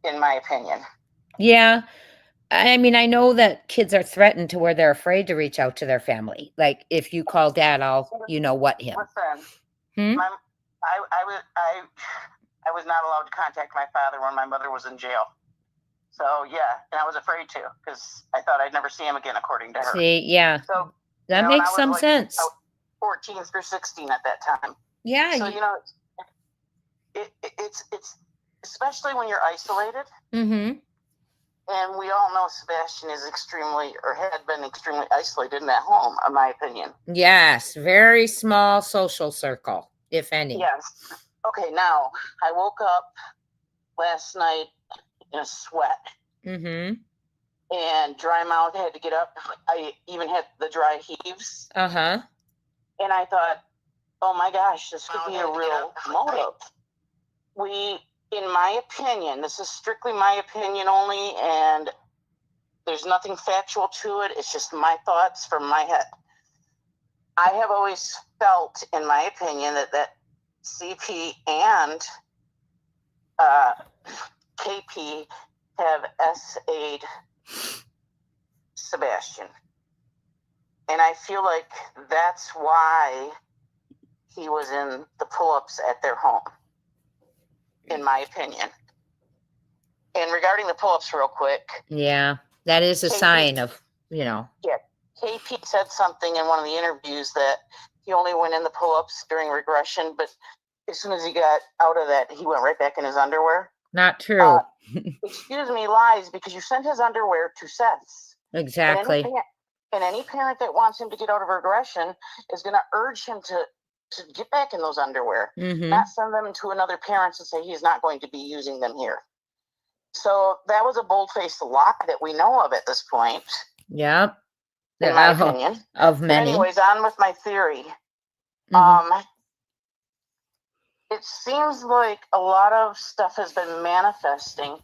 in my opinion. Yeah. I mean, I know that kids are threatened to where they're afraid to reach out to their family. Like, if you call dad, I'll, what him. Listen, I was not allowed to contact my father when my mother was in jail. So, yeah, and I was afraid to, because I thought I'd never see him again, according to her. See, yeah. So, that makes some sense. 14 through 16 at that time. Yeah. So, it's especially when you're isolated. Mm-hmm. And we all know Sebastian is had been extremely isolated in that home, in my opinion. Yes. Very small social circle, if any. Yes. Okay, now, I woke up last night in a sweat. Mm-hmm. And dry mouth, had to get up. I even had the dry heaves. Uh-huh. And I thought, oh my gosh, this could be a real motive. In my opinion, this is strictly my opinion only, and there's nothing factual to it. It's just my thoughts from my head. I have always felt, in my opinion, that CP and KP have SA'd Sebastian. And I feel like that's why he was in the pull-ups at their home, in my opinion. And regarding the pull-ups real quick. Yeah, that is a sign of, Yeah, KP said something in one of the interviews that he only went in the pull-ups during regression, but as soon as he got out of that, he went right back in his underwear. Not true. Excuse me, lies, because you sent his underwear to Seth's. Exactly. And any parent that wants him to get out of regression is going to urge him to get back in those underwear, not send them to another parent and say he's not going to be using them here. So that was a bold-faced lie that we know of at this point. Yep. In my opinion. Of many. But anyways, on with my theory. It seems like a lot of stuff has been manifesting,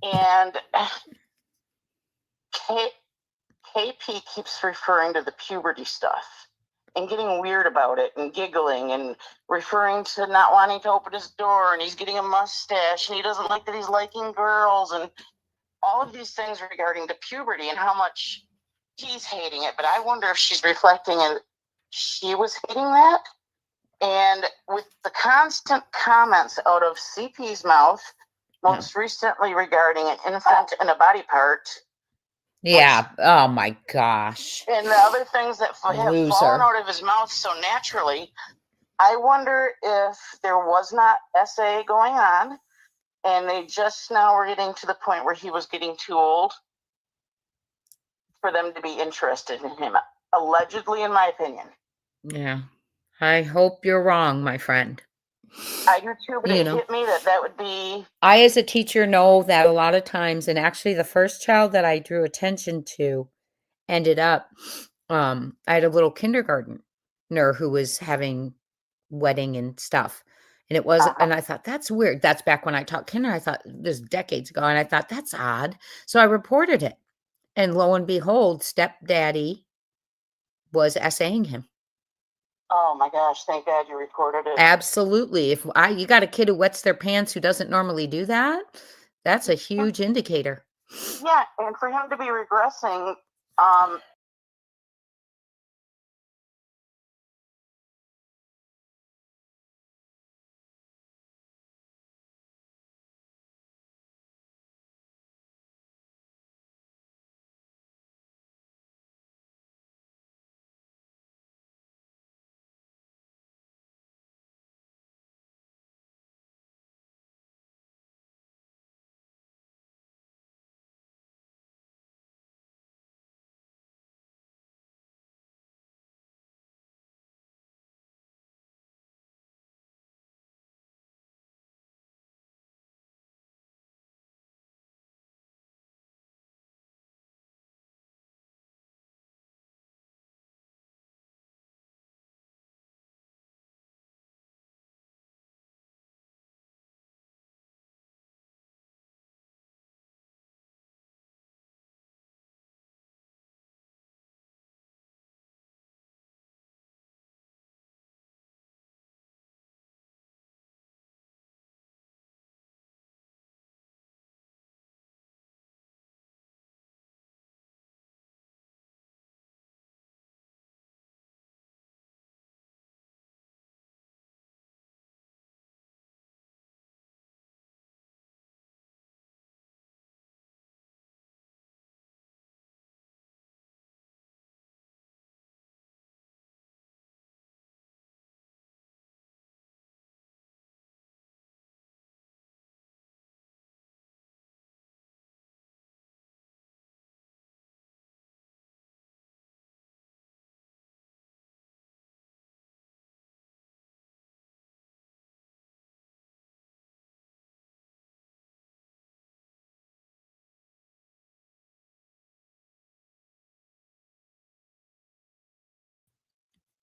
and KP keeps referring to the puberty stuff and getting weird about it and giggling and referring to not wanting to open his door, and he's getting a mustache and he doesn't like that he's liking girls and all of these things regarding the puberty and how much he's hating it. But I wonder if she's reflecting and she was hating that. And with the constant comments out of CP's mouth, most recently regarding an infant and a body part. Yeah. Oh my gosh. And the other things that have fallen out of his mouth so naturally, I wonder if there was not SA going on and they just now were getting to the point where he was getting too old for them to be interested in him. Allegedly, in my opinion. Yeah. I hope you're wrong, my friend. I do too, but You it know, hit me that would be. I, as a teacher, know that a lot of times, and actually the first child that I drew attention to ended up, I had a little kindergartner who was having wedding and stuff. And it was, and I thought, that's weird. That's back when I taught kinder. I thought this decades ago. And I thought, that's odd. So I reported it. And lo and behold, stepdaddy was essaying him. Oh my gosh, thank God you reported it. Absolutely. If you got a kid who wets their pants who doesn't normally do that, that's a huge indicator. Yeah, and for him to be regressing,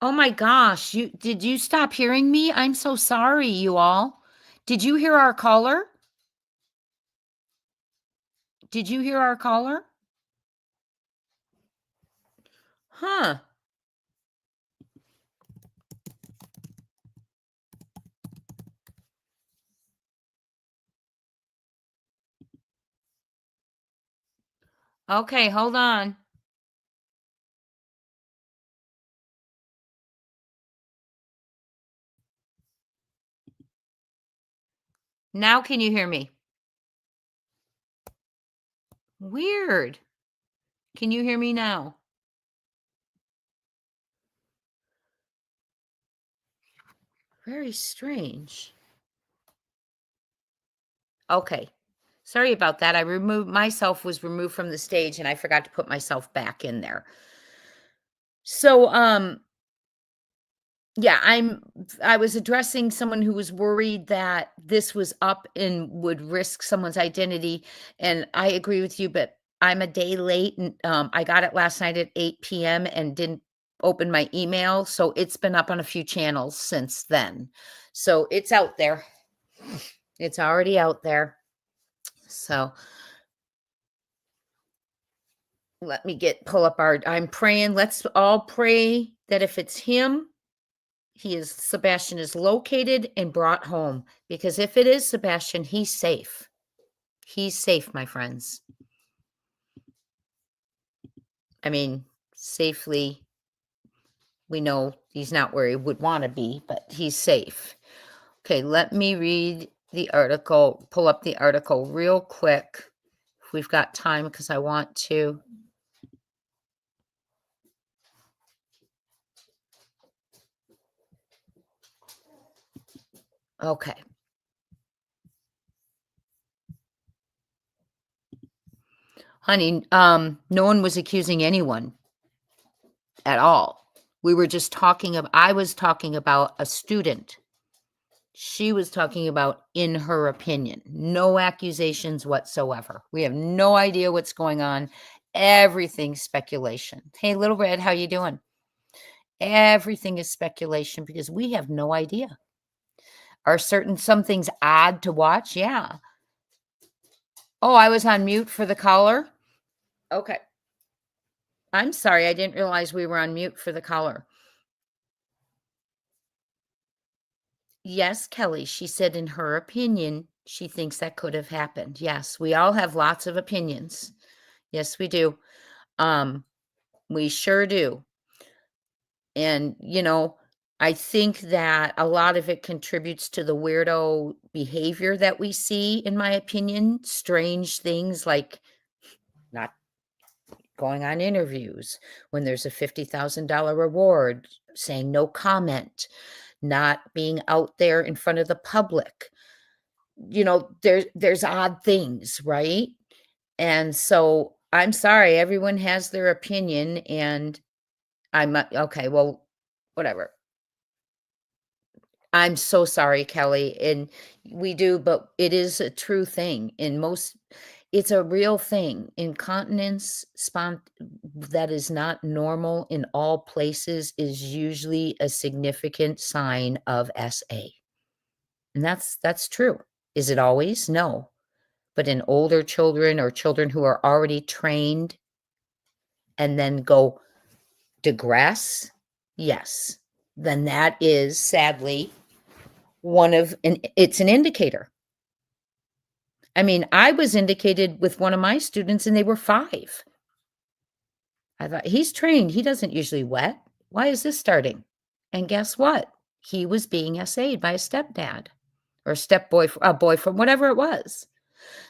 Oh my gosh, did you stop hearing me? I'm so sorry, you all. Did you hear our caller? Did you hear our caller? Huh. Okay, hold on. Now can you hear me? Weird. Can you hear me now? Very strange. Okay. Sorry about that. Was removed from the stage and I forgot to put myself back in there. So, yeah, I was addressing someone who was worried that this was up and would risk someone's identity. And I agree with you, but I'm a day late and I got it last night at 8 p.m. and didn't open my email. So it's been up on a few channels since then. So it's out there. It's already out there. So let me pull up I'm praying. Let's all pray that if it's him, Sebastian is located and brought home, because if it is Sebastian, he's safe. He's safe, my friends. I mean, safely, we know he's not where he would want to be, but he's safe. Okay, let me read the article, pull up the article real quick if we've got time, because I want to. Okay. Honey, no one was accusing anyone at all. We were just I was talking about a student She was talking about in her opinion. No accusations whatsoever. We have no idea what's going on. Everything's speculation. Hey, Little Red, how you doing? Everything is speculation because we have no idea. Are some things odd to watch? Yeah. Oh, I was on mute for the caller? Okay. I'm sorry. I didn't realize we were on mute for the caller. Yes, Kelly. She said in her opinion, she thinks that could have happened. Yes, we all have lots of opinions. Yes, we do. We sure do. And, I think that a lot of it contributes to the weirdo behavior that we see, in my opinion. Strange things like not going on interviews when there's a $50,000 reward, saying no comment, not being out there in front of the public. There's odd things, right? And so I'm sorry, everyone has their opinion, and I'm okay, well, whatever. I'm so sorry, Kelly, and we do, but it is a true thing. It's a real thing. Incontinence that is not normal in all places is usually a significant sign of SA. And that's true. Is it always? No. But in older children or children who are already trained and then digress, yes, then that is sadly it's an indicator. I mean, I was indicated with one of my students and they were 5. I thought, he's trained. He doesn't usually wet. Why is this starting? And guess what? He was being SA'd by a stepdad or a boyfriend, whatever it was.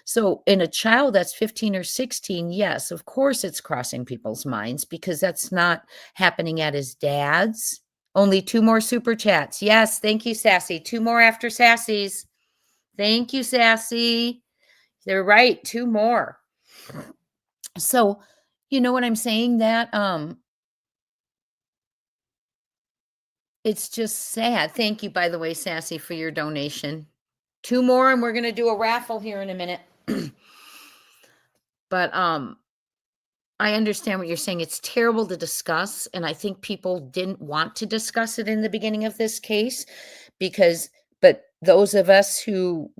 So in a child that's 15 or 16, yes, of course it's crossing people's minds because that's not happening at his dad's. Only 2 more super chats. Yes, thank you, Sassy. 2 more after Sassy's. Thank you, Sassy. They're right, 2 more. So, you know what I'm saying? That it's just sad. Thank you, by the way, Sassy, for your donation. 2 more, and we're going to do a raffle here in a minute. But I understand what you're saying. It's terrible to discuss, and I think people didn't want to discuss it in the beginning of this case but those of us who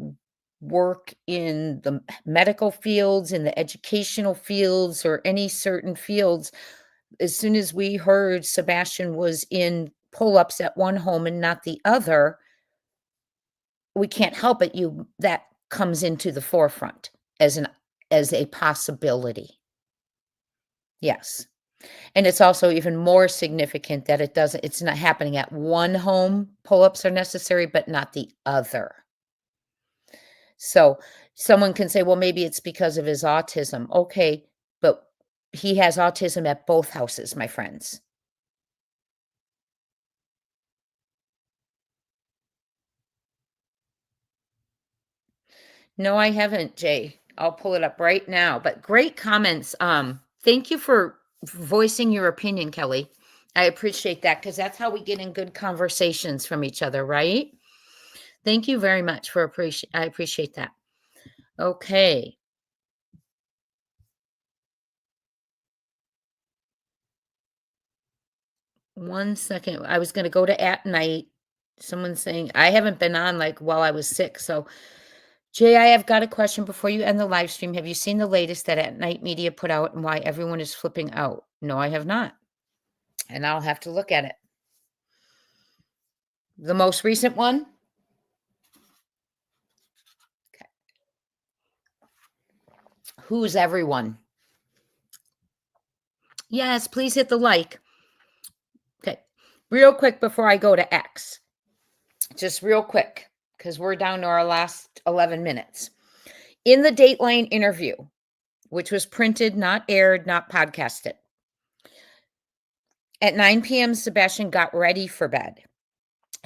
work in the medical fields, in the educational fields, or any certain fields, as soon as we heard Sebastian was in pull-ups at one home and not the other, we can't help it. That comes into the forefront as a possibility. Yes. And it's also even more significant that it's not happening at one home. Pull-ups are necessary, but not the other. So someone can say, well, maybe it's because of his autism. Okay, but he has autism at both houses, my friends. No, I haven't, Jay. I'll pull it up right now. But great comments. Thank you for voicing your opinion, Kelly. I appreciate that because that's how we get in good conversations from each other, right? Thank you very much I appreciate that. Okay. One second. I was going to go to at night. Someone's saying, I haven't been on while I was sick. So, Jay, I have got a question before you end the live stream. Have you seen the latest that At Night Media put out and why everyone is flipping out? No, I have not. And I'll have to look at it. The most recent one? Okay. Who's everyone? Yes, please hit the like. Okay. Real quick before I go to X. Just real quick, because we're down to our last 11 minutes. In the Dateline interview, which was printed, not aired, not podcasted, at 9 p.m., Sebastian got ready for bed.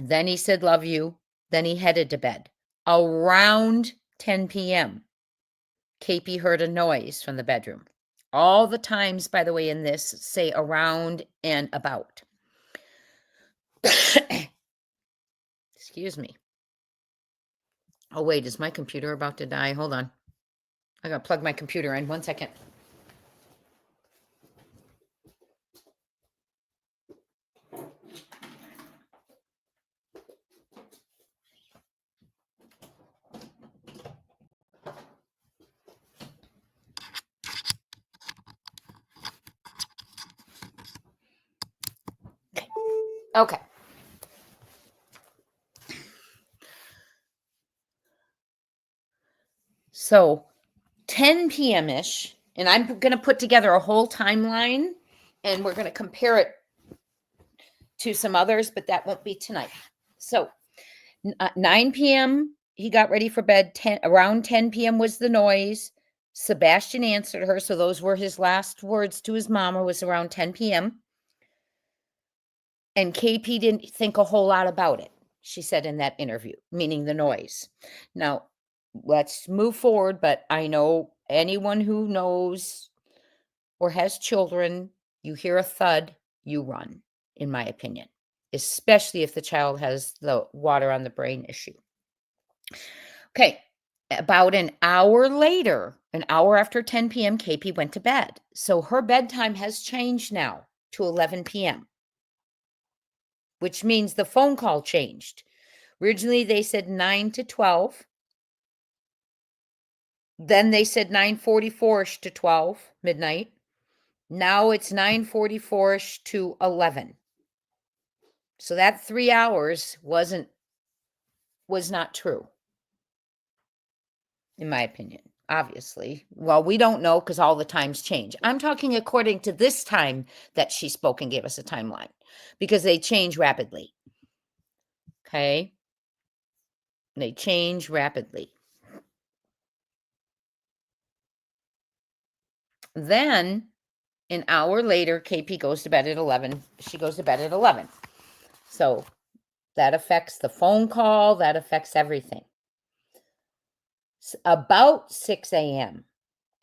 Then he said, love you. Then he headed to bed. Around 10 p.m., KP heard a noise from the bedroom. All the times, by the way, in this say around and about. Excuse me. Oh, wait, is my computer about to die? Hold on. I got to plug my computer in. 1 second. Okay. So 10 p.m.-ish, and I'm going to put together a whole timeline, and we're going to compare it to some others, but that won't be tonight. So 9 p.m., he got ready for bed. Around 10 p.m. was the noise. Sebastian answered her, so those were his last words to his mama, was around 10 p.m. And KP didn't think a whole lot about it, she said in that interview, meaning the noise. Now, let's move forward, but I know anyone who knows or has children, you hear a thud, you run, in my opinion, especially if the child has the water on the brain issue. Okay, about an hour later, an hour after 10 p.m., KP went to bed. So her bedtime has changed now to 11 p.m., which means the phone call changed. Originally, they said 9 to 12. Then they said 9:44-ish to 12, midnight. Now it's 9:44-ish to 11. So that 3 hours was not true, in my opinion, obviously. Well, we don't know because all the times change. I'm talking according to this time that she spoke and gave us a timeline, because they change rapidly. Okay? They change rapidly. Then, an hour later, KP goes to bed at 11. She goes to bed at 11. So that affects the phone call. That affects everything. About 6 a.m.,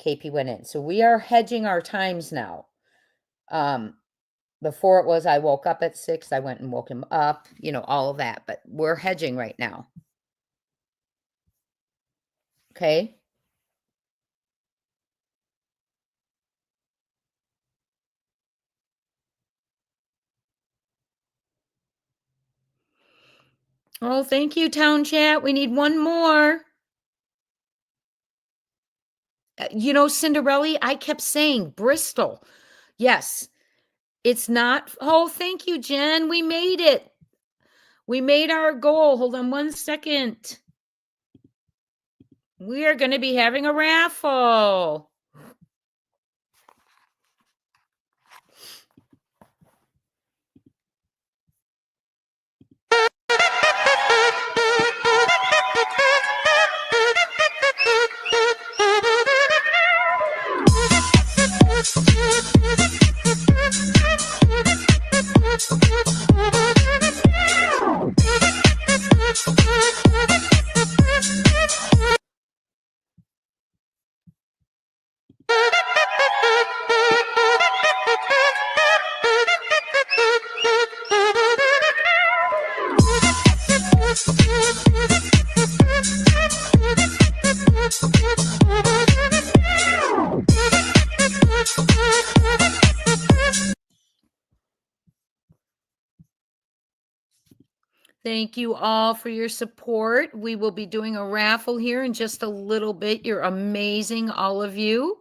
KP went in. So we are hedging our times now. Before it was I woke up at 6, I went and woke him up, all of that. But we're hedging right now. Okay? Oh, thank you, Town Chat. We need one more. Cinderella, I kept saying Bristol. Yes. It's not. Oh, thank you, Jen. We made it. We made our goal. Hold on 1 second. We are going to be having a raffle. Thank you all for your support. We will be doing a raffle here in just a little bit. You're amazing, all of you.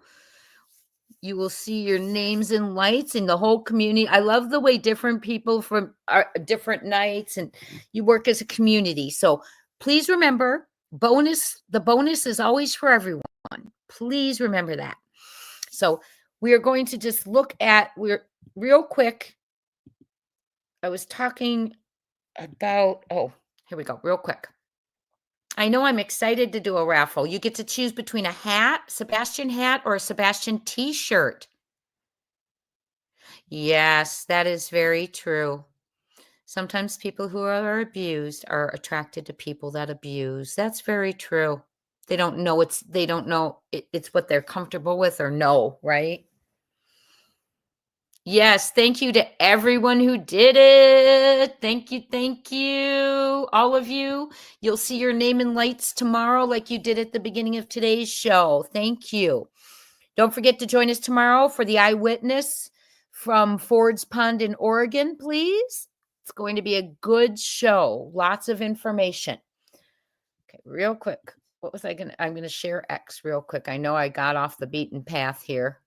You will see your names in lights in the whole community. I love the way different people from different nights, and you work as a community. So please remember, the bonus is always for everyone. Please remember that. So we are going to just look at, real quick. I was talking about, here we go, real quick. I know I'm excited to do a raffle. You get to choose between a hat, Sebastian hat, or a Sebastian t-shirt. Yes, that is very true. Sometimes people who are abused are attracted to people that abuse. That's very true. They don't know it's what they're comfortable with or know, right? Yes, thank you to everyone who did it. Thank you, all of you. You'll see your name in lights tomorrow like you did at the beginning of today's show. Thank you. Don't forget to join us tomorrow for the Eyewitness from Ford's Pond in Oregon, please. It's going to be a good show. Lots of information. Okay, real quick. What was I going to? I'm going to share X real quick. I know I got off the beaten path here.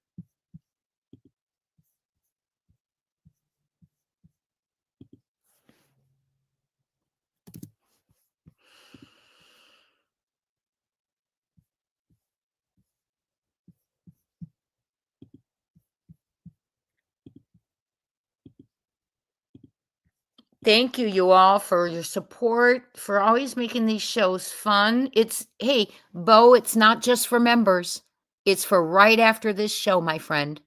Thank you all for your support, for always making these shows fun. Hey, Bo, it's not just for members. It's for right after this show, my friend.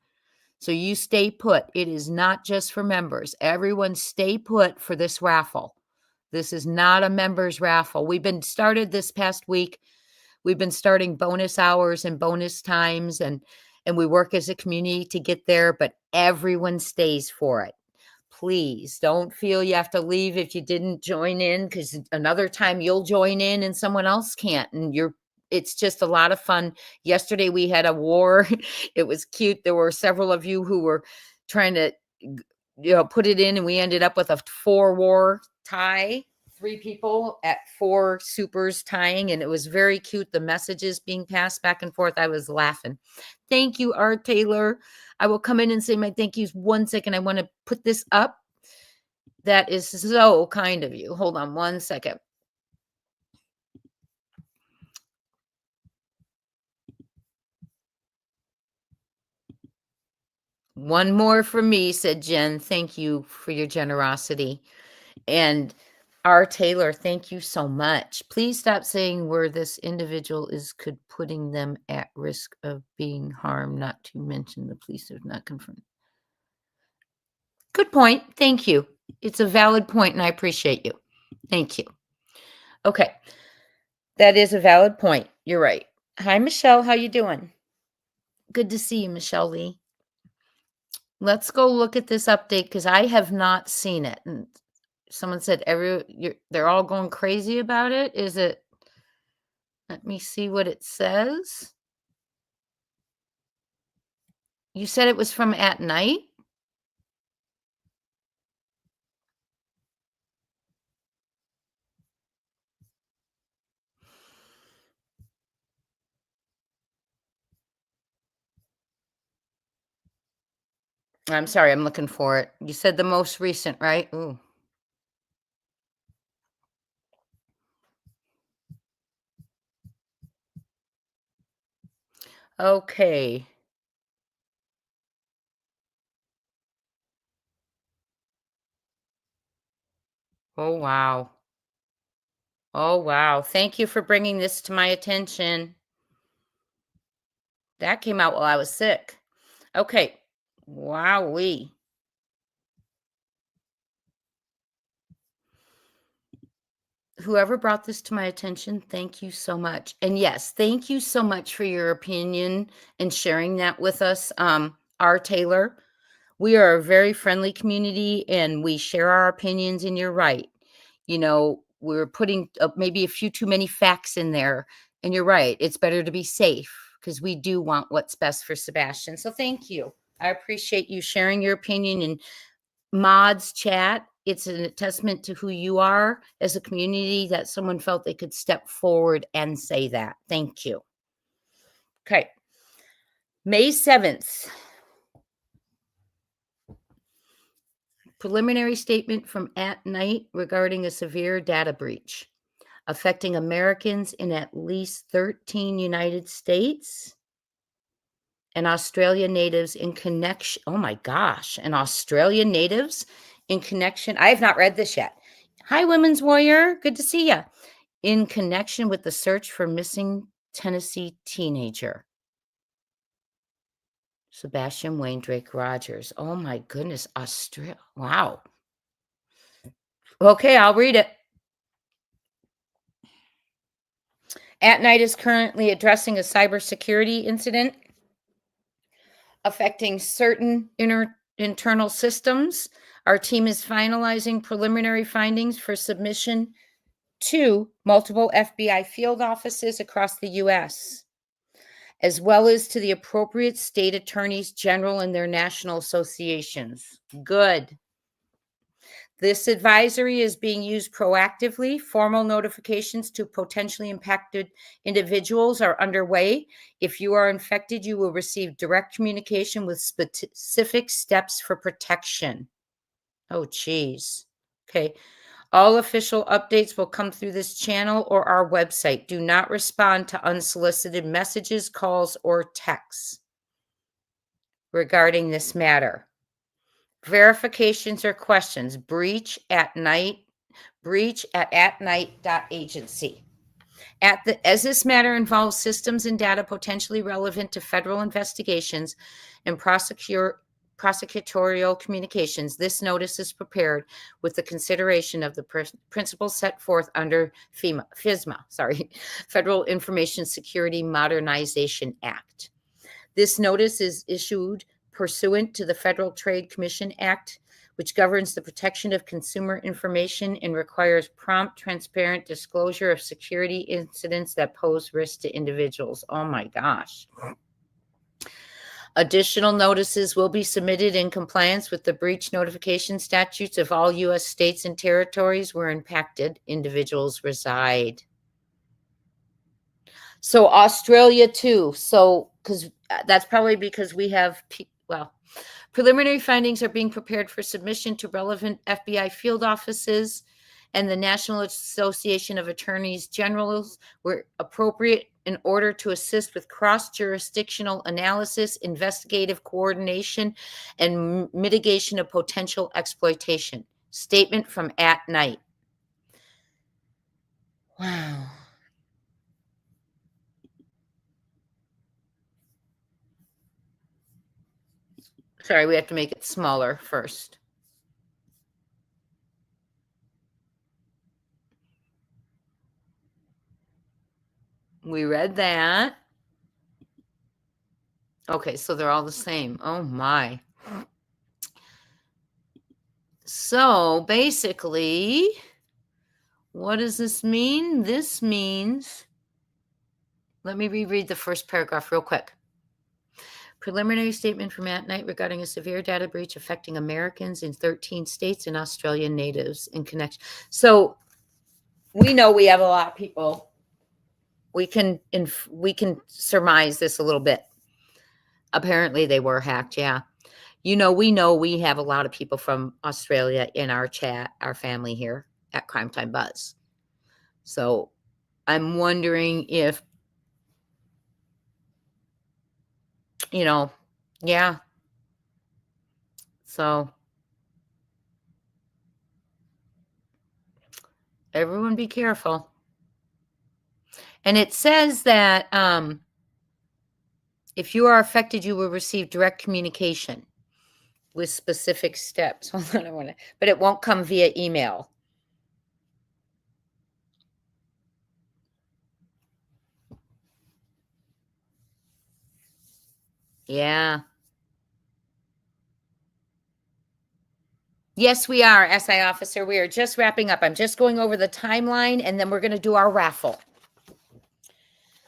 So you stay put. It is not just for members. Everyone stay put for this raffle. This is not a members raffle. We've been started this past week. We've been starting bonus hours and bonus times, and we work as a community to get there, but everyone stays for it. Please don't feel you have to leave if you didn't join in, because another time you'll join in and someone else can't. And it's just a lot of fun. Yesterday we had a war. It was cute. There were several of you who were trying to, put it in, and we ended up with a 4-war tie. 3 people at 4 supers tying, and it was very cute. The messages being passed back and forth. I was laughing. Thank you, Art Taylor. I will come in and say my thank yous 1 second. I want to put this up. That is so kind of you. Hold on 1 second. One more for me, said Jen. Thank you for your generosity. And R. Taylor, thank you so much. Please stop saying where this individual is putting them at risk of being harmed, not to mention the police have not confirmed. Good point. Thank you. It's a valid point, and I appreciate you. Thank you. Okay. That is a valid point. You're right. Hi, Michelle. How you doing? Good to see you, Michelle Lee. Let's go look at this update because I have not seen it. And someone said they're all going crazy about it. Is it? Let me see what it says. You said it was from at night? I'm sorry, I'm looking for it. You said the most recent, right? Ooh. Okay. Oh, wow. Oh, wow. Thank you for bringing this to my attention. That came out while I was sick. Okay. Wowee. Whoever brought this to my attention, thank you so much. And yes, thank you so much for your opinion and sharing that with us, R. Taylor. We are a very friendly community, and we share our opinions, and you're right. We're putting maybe a few too many facts in there, and you're right. It's better to be safe because we do want what's best for Sebastian. So thank you. I appreciate you sharing your opinion in mods chat. It's a testament to who you are as a community that someone felt they could step forward and say that. Thank you. Okay. May 7th. Preliminary statement from at night regarding a severe data breach affecting Americans in at least 13 United States and Australian natives in connection. Oh my gosh. And Australian natives in connection. I have not read this yet. Hi, Women's Warrior. Good to see you. In connection with the search for missing Tennessee teenager. Sebastian Wayne Drake Rogers. Oh my goodness. Australia. Wow. Okay, I'll read it. At Night is currently addressing a cybersecurity incident affecting certain internal systems. Our team is finalizing preliminary findings for submission to multiple FBI field offices across the U.S., as well as to the appropriate state attorneys general and their national associations. Good. This advisory is being used proactively. Formal notifications to potentially impacted individuals are underway. If you are infected, you will receive direct communication with specific steps for protection. Oh, geez. Okay. All official updates will come through this channel or our website. Do not respond to unsolicited messages, calls, or texts regarding this matter. Verifications or questions, breach at atnight.agency. As this matter involves systems and data potentially relevant to federal investigations and prosecutorial communications, this notice is prepared with the consideration of the principles set forth under FISMA, Federal Information Security Modernization Act. This notice is issued pursuant to the Federal Trade Commission Act, which governs the protection of consumer information and requires prompt, transparent disclosure of security incidents that pose risk to individuals. Oh my gosh. Additional notices will be submitted in compliance with the breach notification statutes of all U.S. states and territories where impacted individuals reside. So Australia too. So, because that's probably because we have, preliminary findings are being prepared for submission to relevant FBI field offices and the National Association of Attorneys Generals where appropriate in order to assist with cross-jurisdictional analysis, investigative coordination, and mitigation of potential exploitation. Statement from At Night. Wow. Sorry, we have to make it smaller first. We read that. Okay, so they're all the same. Oh my. So basically, what does this mean? This means, let me reread the first paragraph real quick. Preliminary statement from At Night regarding a severe data breach affecting Americans in 13 states and Australian natives in connection. So we know we have a lot of people. We can surmise this a little bit. Apparently they were hacked, yeah. We know we have a lot of people from Australia in our chat, our family here at Crime Time Buzz. So I'm wondering if, yeah. So everyone be careful. And it says that if you are affected, you will receive direct communication with specific steps. Hold on, but it won't come via email. Yeah. Yes, we are, SI officer. We are just wrapping up. I'm just going over the timeline, and then we're going to do our raffle.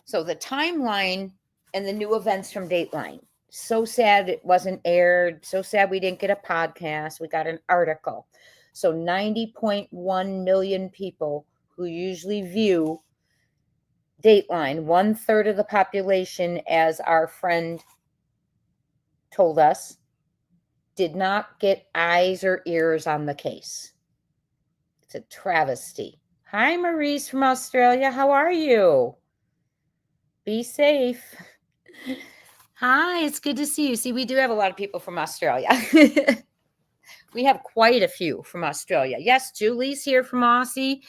So the timeline and the new events from Dateline. So sad it wasn't aired. So sad we didn't get a podcast. We got an article. So 90.1 million people who usually view Dateline, 1/3 of the population, as our friend told us, did not get eyes or ears on the case. It's a travesty. Hi, Maurice from Australia. How are you? Be safe. Hi, it's good to see you. See, we do have a lot of people from Australia. We have quite a few from Australia. Yes, Julie's here from Aussie.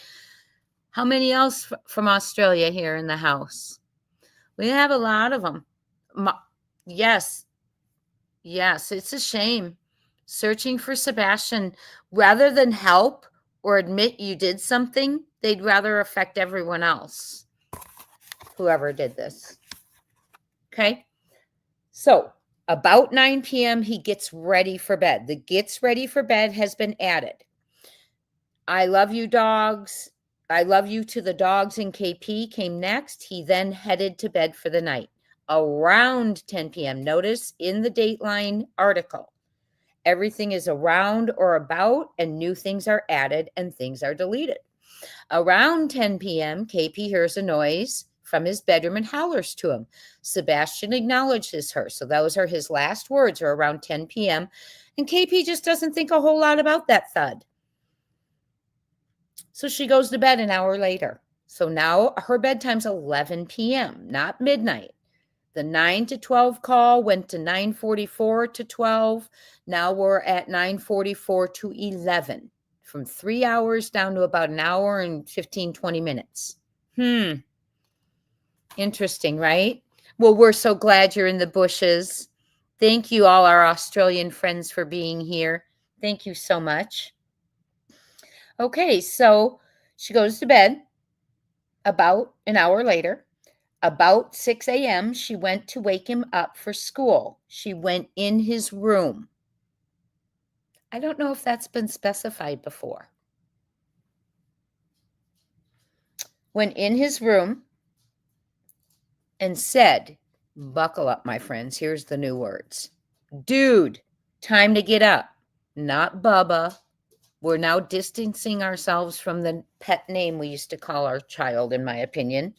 How many else from Australia here in the house? We have a lot of them. Yes, it's a shame. Searching for Sebastian, rather than help or admit you did something, they'd rather affect everyone else. Whoever did this. Okay. So About 9 p.m., he gets ready for bed. The gets ready for bed has been added. I love you, dogs. I love you to the dogs and KP came next. He then headed to bed for the night. Around 10 p.m., notice in the Dateline article, everything is around or about, and new things are added and things are deleted. Around 10 p.m., KP hears a noise from his bedroom and hollers to him. Sebastian acknowledges her. So those are his last words, are around 10 p.m. And KP just doesn't think a whole lot about that thud. So she goes to bed an hour later. So now her bedtime's 11 p.m., not midnight. The 9 to 12 call went to 9:44 to 12. Now we're at 9:44 to 11. From 3 hours down to about an hour and 15, 20 minutes. Interesting, right? Well, we're so glad you're in the bushes. Thank you, all our Australian friends, for being here. Thank you so much. Okay, so she goes to bed about an hour later. About 6 a.m., she went to wake him up for school. She went in his room. I don't know if that's been specified before. Went in his room and said, buckle up, my friends. Here's the new words. Dude, time to get up. Not Bubba. We're now distancing ourselves from the pet name we used to call our child, in my opinion.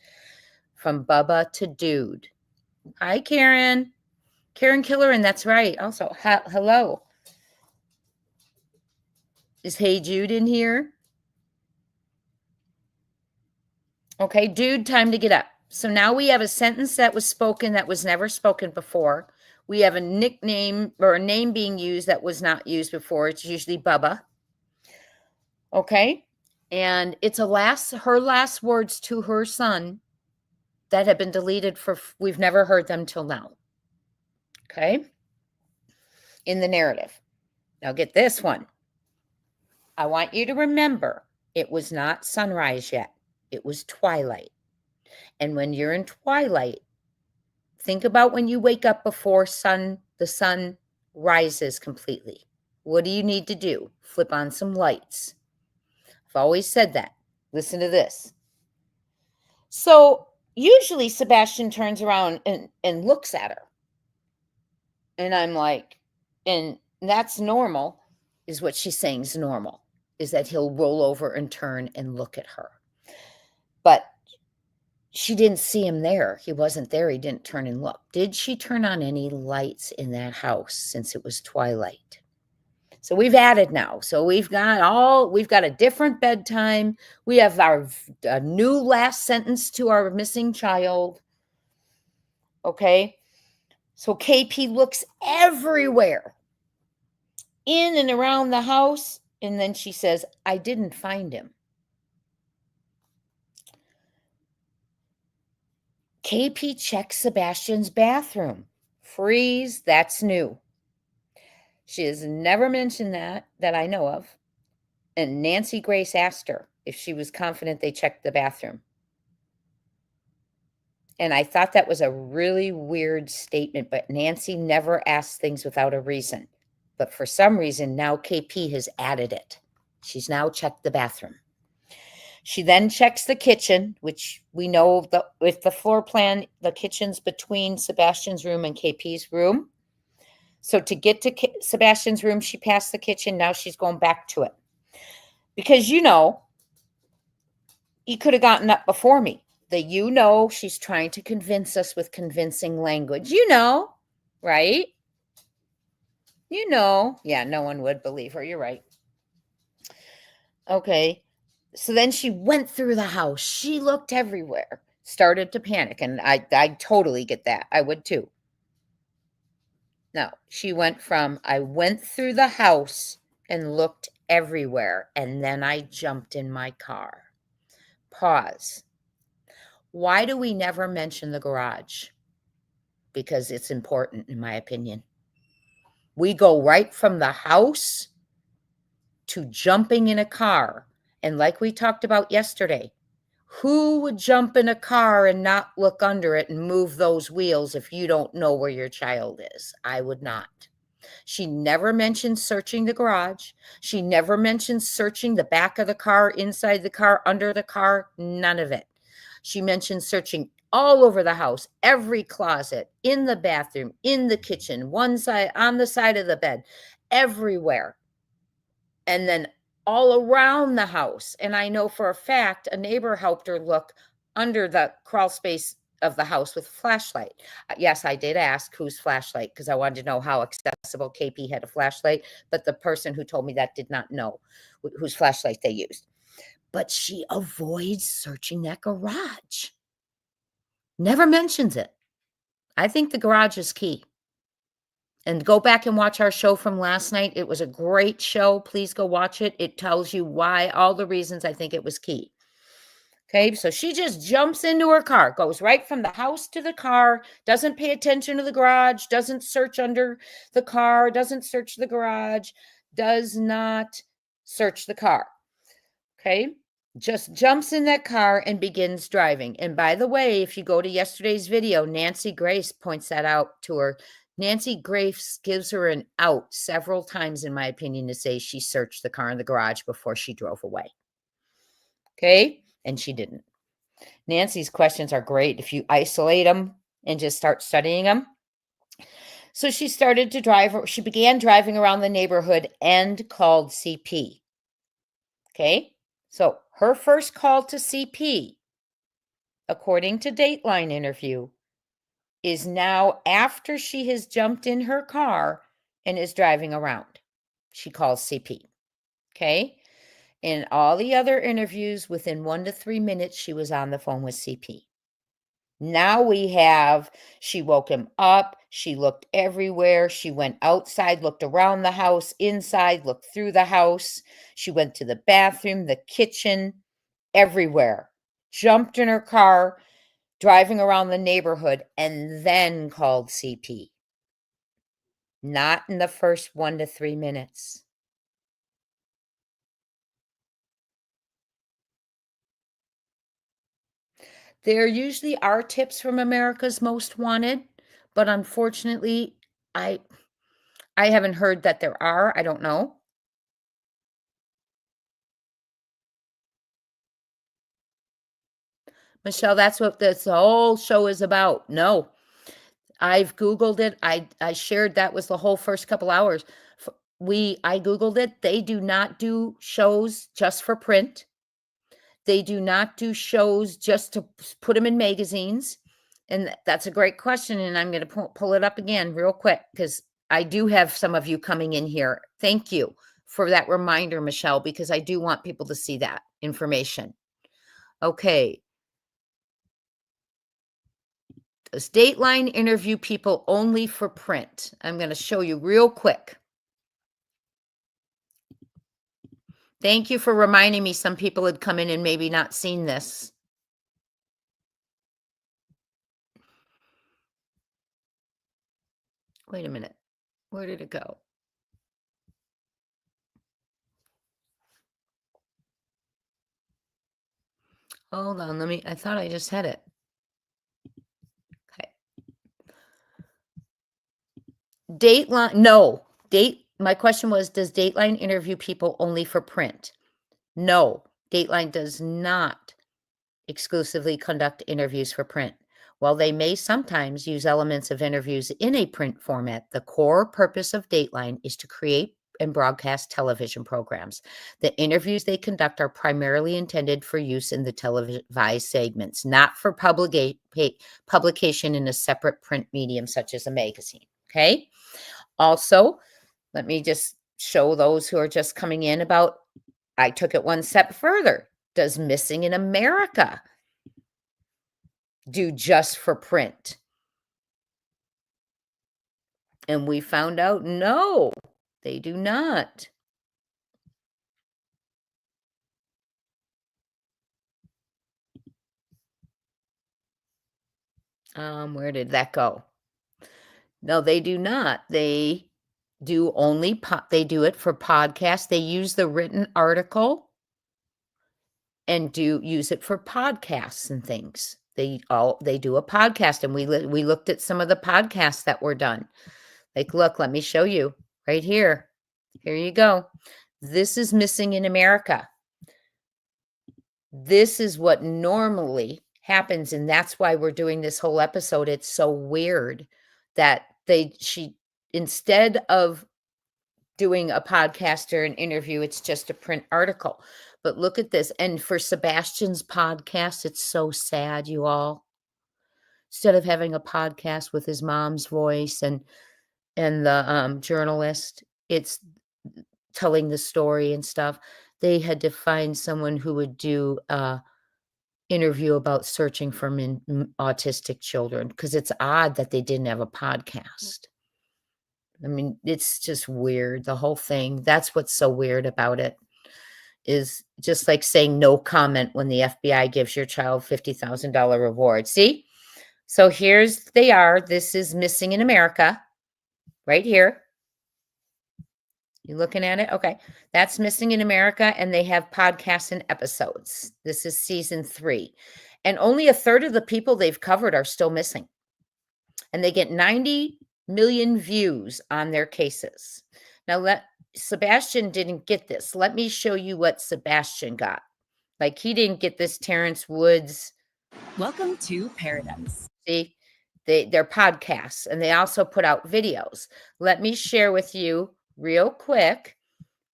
From Bubba to Dude. Hi, Karen. Karen Killeran, that's right. Also, hello. Is Hey Jude in here? Okay, dude, time to get up. So now we have a sentence that was spoken that was never spoken before. We have a nickname or a name being used that was not used before. It's usually Bubba. Okay, and it's her last words to her son that have been deleted we've never heard them till now. Okay, in the narrative. Now get this one. I want you to remember it was not sunrise yet. It was twilight. And when you're in twilight, think about when you wake up before the sun rises completely. What do you need to do? Flip on some lights. I've always said that. Listen to this. So usually Sebastian turns around and looks at her. And I'm like, and that's normal, is what she's saying is normal, is that he'll roll over and turn and look at her. But she didn't see him there. He wasn't there. He didn't turn and look. Did she turn on any lights in that house since it was twilight? So we've added now. So we've got a different bedtime. We have a new last sentence to our missing child. Okay. So KP looks everywhere in and around the house. And then she says, I didn't find him. KP checks Sebastian's bathroom. Freeze, that's new. She has never mentioned that I know of. And Nancy Grace asked her if she was confident they checked the bathroom. And I thought that was a really weird statement, but Nancy never asks things without a reason. But for some reason, now KP has added it. She's now checked the bathroom. She then checks the kitchen, which we know with the floor plan, the kitchen's between Sebastian's room and KP's room. So to get to Sebastian's room, she passed the kitchen. Now she's going back to it. Because, he could have gotten up before me. She's trying to convince us with convincing language. Right? Yeah, no one would believe her. You're right. Okay. So then she went through the house. She looked everywhere, started to panic. And I totally get that. I would too. No, she went from, I went through the house and looked everywhere. And then I jumped in my car. Pause. Why do we never mention the garage? Because it's important, in my opinion. We go right from the house to jumping in a car. And like we talked about yesterday, Who would jump in a car and not look under it and move those wheels if you don't know where your child is? I would not. She never mentioned searching the garage. She never mentioned searching the back of the car, inside the car, under the car, none of it. She mentioned searching all over the house, every closet, in the bathroom, in the kitchen, one side, on the side of the bed, everywhere. And then all around the house. And I know for a fact a neighbor helped her look under the crawl space of the house with a flashlight. Yes, I did ask whose flashlight because I wanted to know how accessible KP had a flashlight, but the person who told me that did not know whose flashlight they used. But she avoids searching that garage. Never mentions it. I think the garage is key. And go back and watch our show from last night. It was a great show. Please go watch it. It tells you why, all the reasons I think it was key. Okay, so she just jumps into her car, goes right from the house to the car, doesn't pay attention to the garage, doesn't search under the car, doesn't search the garage, does not search the car. Okay, just jumps in that car and begins driving. And by the way, if you go to yesterday's video, Nancy Grace points that out to her. Nancy Grace gives her an out several times, in my opinion, to say she searched the car in the garage before she drove away. Okay, and she didn't. Nancy's questions are great if you isolate them and just start studying them. So she started to drive. She began driving around the neighborhood and called CP. Okay, so her first call to CP, according to Dateline interview, is now after she has jumped in her car and is driving around. She calls CP. Okay. In all the other interviews, within 1 to 3 minutes, she was on the phone with CP. Now we have, she woke him up. She looked everywhere. She went outside, looked around the house, inside, looked through the house. She went to the bathroom, the kitchen, everywhere. Jumped in her car, driving around the neighborhood, and then called CP. Not in the first 1 to 3 minutes. There usually are tips from America's Most Wanted, but unfortunately, I haven't heard that there are. I don't know. Michelle, that's what this whole show is about. No, I've Googled it. I shared that was the whole first couple hours. I Googled it. They do not do shows just for print. They do not do shows just to put them in magazines. And that's a great question. And I'm going to pull it up again real quick because I do have some of you coming in here. Thank you for that reminder, Michelle, because I do want people to see that information. Okay. Does Dateline interview people only for print? I'm going to show you real quick. Thank you for reminding me. Some people had come in and maybe not seen this. Wait a minute. Where did it go? Hold on. I thought I just had it. Okay. Dateline. No. My question was, does Dateline interview people only for print? No. Dateline does not exclusively conduct interviews for print. While they may sometimes use elements of interviews in a print format, the core purpose of Dateline is to create and broadcast television programs. The interviews they conduct are primarily intended for use in the televised segments, not for publication in a separate print medium such as a magazine. Okay. Also, let me just show those who are just coming in about, I took it one step further. Does Missing in America do just for print? And we found out, no, they do not. Where did that go? No, they do not. They do only, they do it for podcasts. They use the written article and use it for podcasts and things. They do a podcast, and we looked at some of the podcasts that were done. Like, look, let me show you right here. Here you go. This is Missing in America. This is what normally happens, and that's why we're doing this whole episode. It's so weird that she instead of doing a podcast or an interview, it's just a print article. But look at this. And for Sebastian's podcast, it's so sad, you all. Instead of having a podcast with his mom's voice and the journalist, it's telling the story and stuff. They had to find someone who would do a interview about searching for autistic children, because it's odd that they didn't have a podcast. I mean, it's just weird, the whole thing. That's what's so weird about it, is just like saying no comment when the FBI gives your child $50,000 reward. See? So they are. This is Missing in America right here. You looking at it? Okay. That's Missing in America, and they have podcasts and episodes. This is season 3. And only a third of the people they've covered are still missing. And they get 90 million views on their cases. Now, Sebastian didn't get this. Let me show you what Sebastian got. Like, he didn't get this Terrence Woods. Welcome to Paradise. See, they're podcasts, and they also put out videos. Let me share with you real quick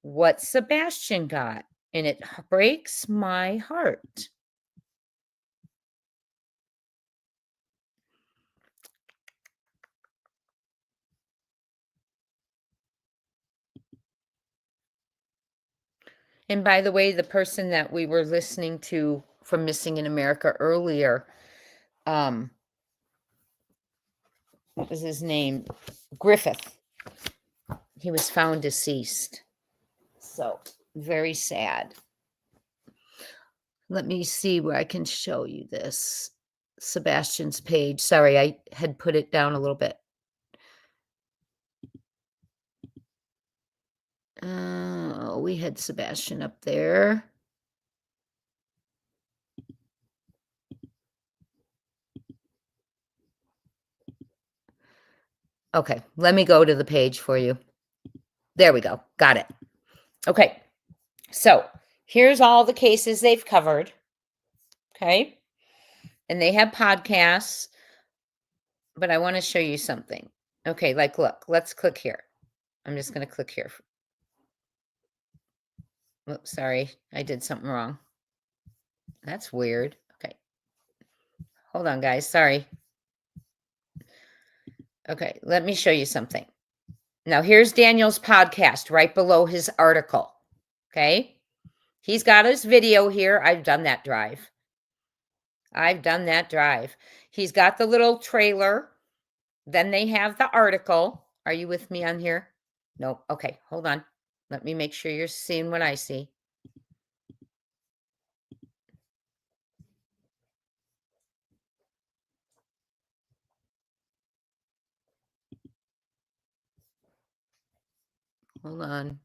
what Sebastian got, and it breaks my heart. And by the way, the person that we were listening to from Missing in America earlier, what was his name? Griffith. He was found deceased. So, very sad. Let me see where I can show you this. Sebastian's page. Sorry, I had put it down a little bit. We had Sebastian up there. Okay, let me go to the page for you. There we go. Got it. Okay, so here's all the cases they've covered. Okay, and they have podcasts, but I want to show you something. Okay, like, look, let's click here. I'm just going to click here. Oops, sorry, I did something wrong. That's weird. Okay. Hold on, guys. Sorry. Okay, let me show you something. Now, here's Daniel's podcast right below his article. Okay. He's got his video here. I've done that drive. He's got the little trailer. Then they have the article. Are you with me on here? No. Okay, hold on. Let me make sure you're seeing what I see. Hold on.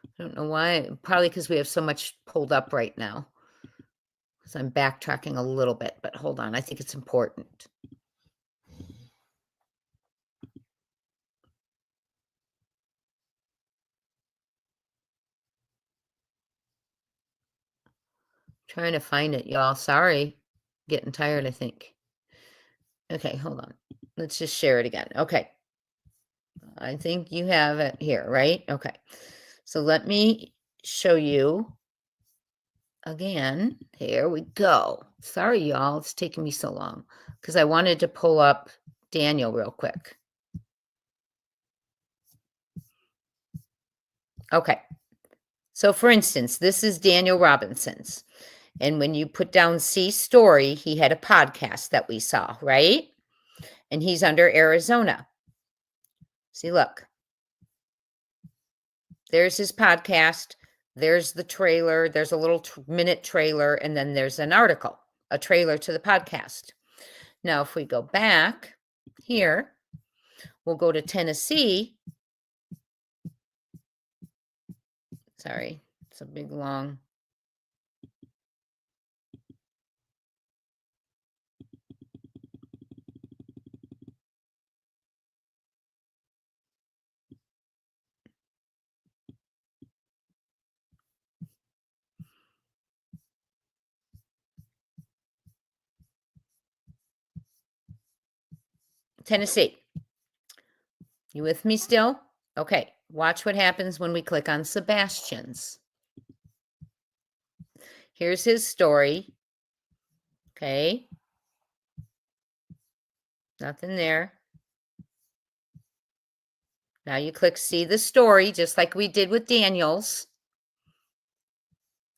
I don't know why. Probably because we have so much pulled up right now. Because I'm backtracking a little bit, but hold on. I think it's important. Trying to find it, y'all. Sorry. Getting tired, I think. Okay, hold on. Let's just share it again. Okay. I think you have it here, right? Okay. So let me show you again. Here we go. Sorry, y'all. It's taking me so long because I wanted to pull up Daniel real quick. Okay. So for instance, this is Daniel Robinson's. And when you put down C story, he had a podcast that we saw, right? And he's under Arizona. See, look. There's his podcast. There's the trailer. There's a little minute trailer. And then there's an article, a trailer to the podcast. Now, if we go back here, we'll go to Tennessee. Sorry, it's a big, long. Tennessee. You with me still? Okay. Watch what happens when we click on Sebastian's. Here's his story. Okay. Nothing there. Now you click see the story, just like we did with Daniel's.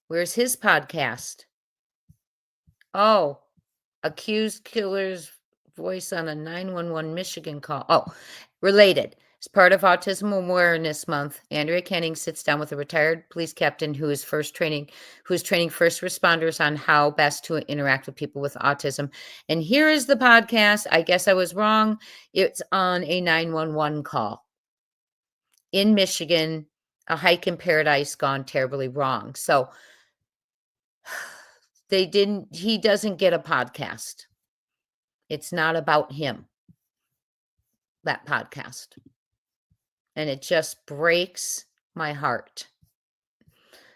Where's his podcast? Oh, accused killer's voice on a 911 Michigan call. Oh, related. As part of Autism Awareness Month, Andrea Kenning sits down with a retired police captain who is training first responders on how best to interact with people with autism. And here is the podcast. I guess I was wrong. It's on a 911 call in Michigan, a hike in paradise gone terribly wrong. So he doesn't get a podcast. It's not about him, that podcast. And it just breaks my heart.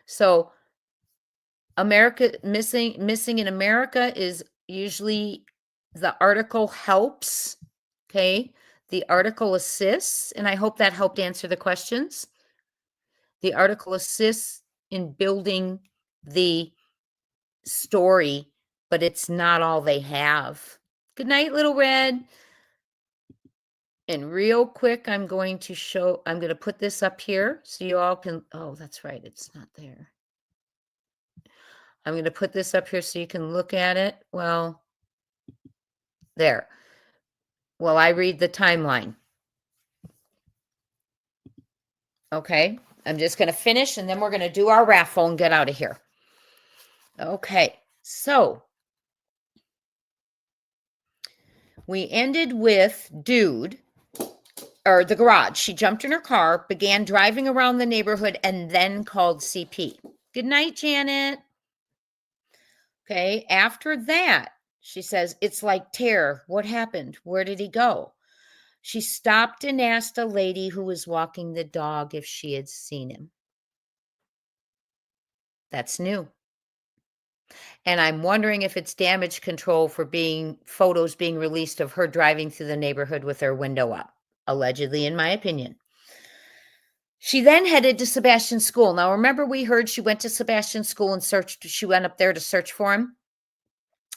So America missing in America is usually the article helps. Okay. The article assists. And I hope that helped answer the questions. The article assists in building the story, but it's not all they have. Good night, Little Red. And real quick, I'm going to put this up here so you all can, oh, that's right, it's not there. I'm going to put this up here so you can look at it. Well, there. Well, I read the timeline. Okay, I'm just going to finish and then we're going to do our raffle and get out of here. Okay, so we ended with dude. Or the garage. She jumped in her car, began driving around the neighborhood, and then called CP. Good night, Janet. Okay. After that, she says, it's like terror. What happened? Where did he go? She stopped and asked a lady who was walking the dog if she had seen him. That's new. And I'm wondering if it's damage control for photos being released of her driving through the neighborhood with her window up. Allegedly, in my opinion. She then headed to Sebastian's school. Now, remember we heard she went to Sebastian's school and she went up there to search for him?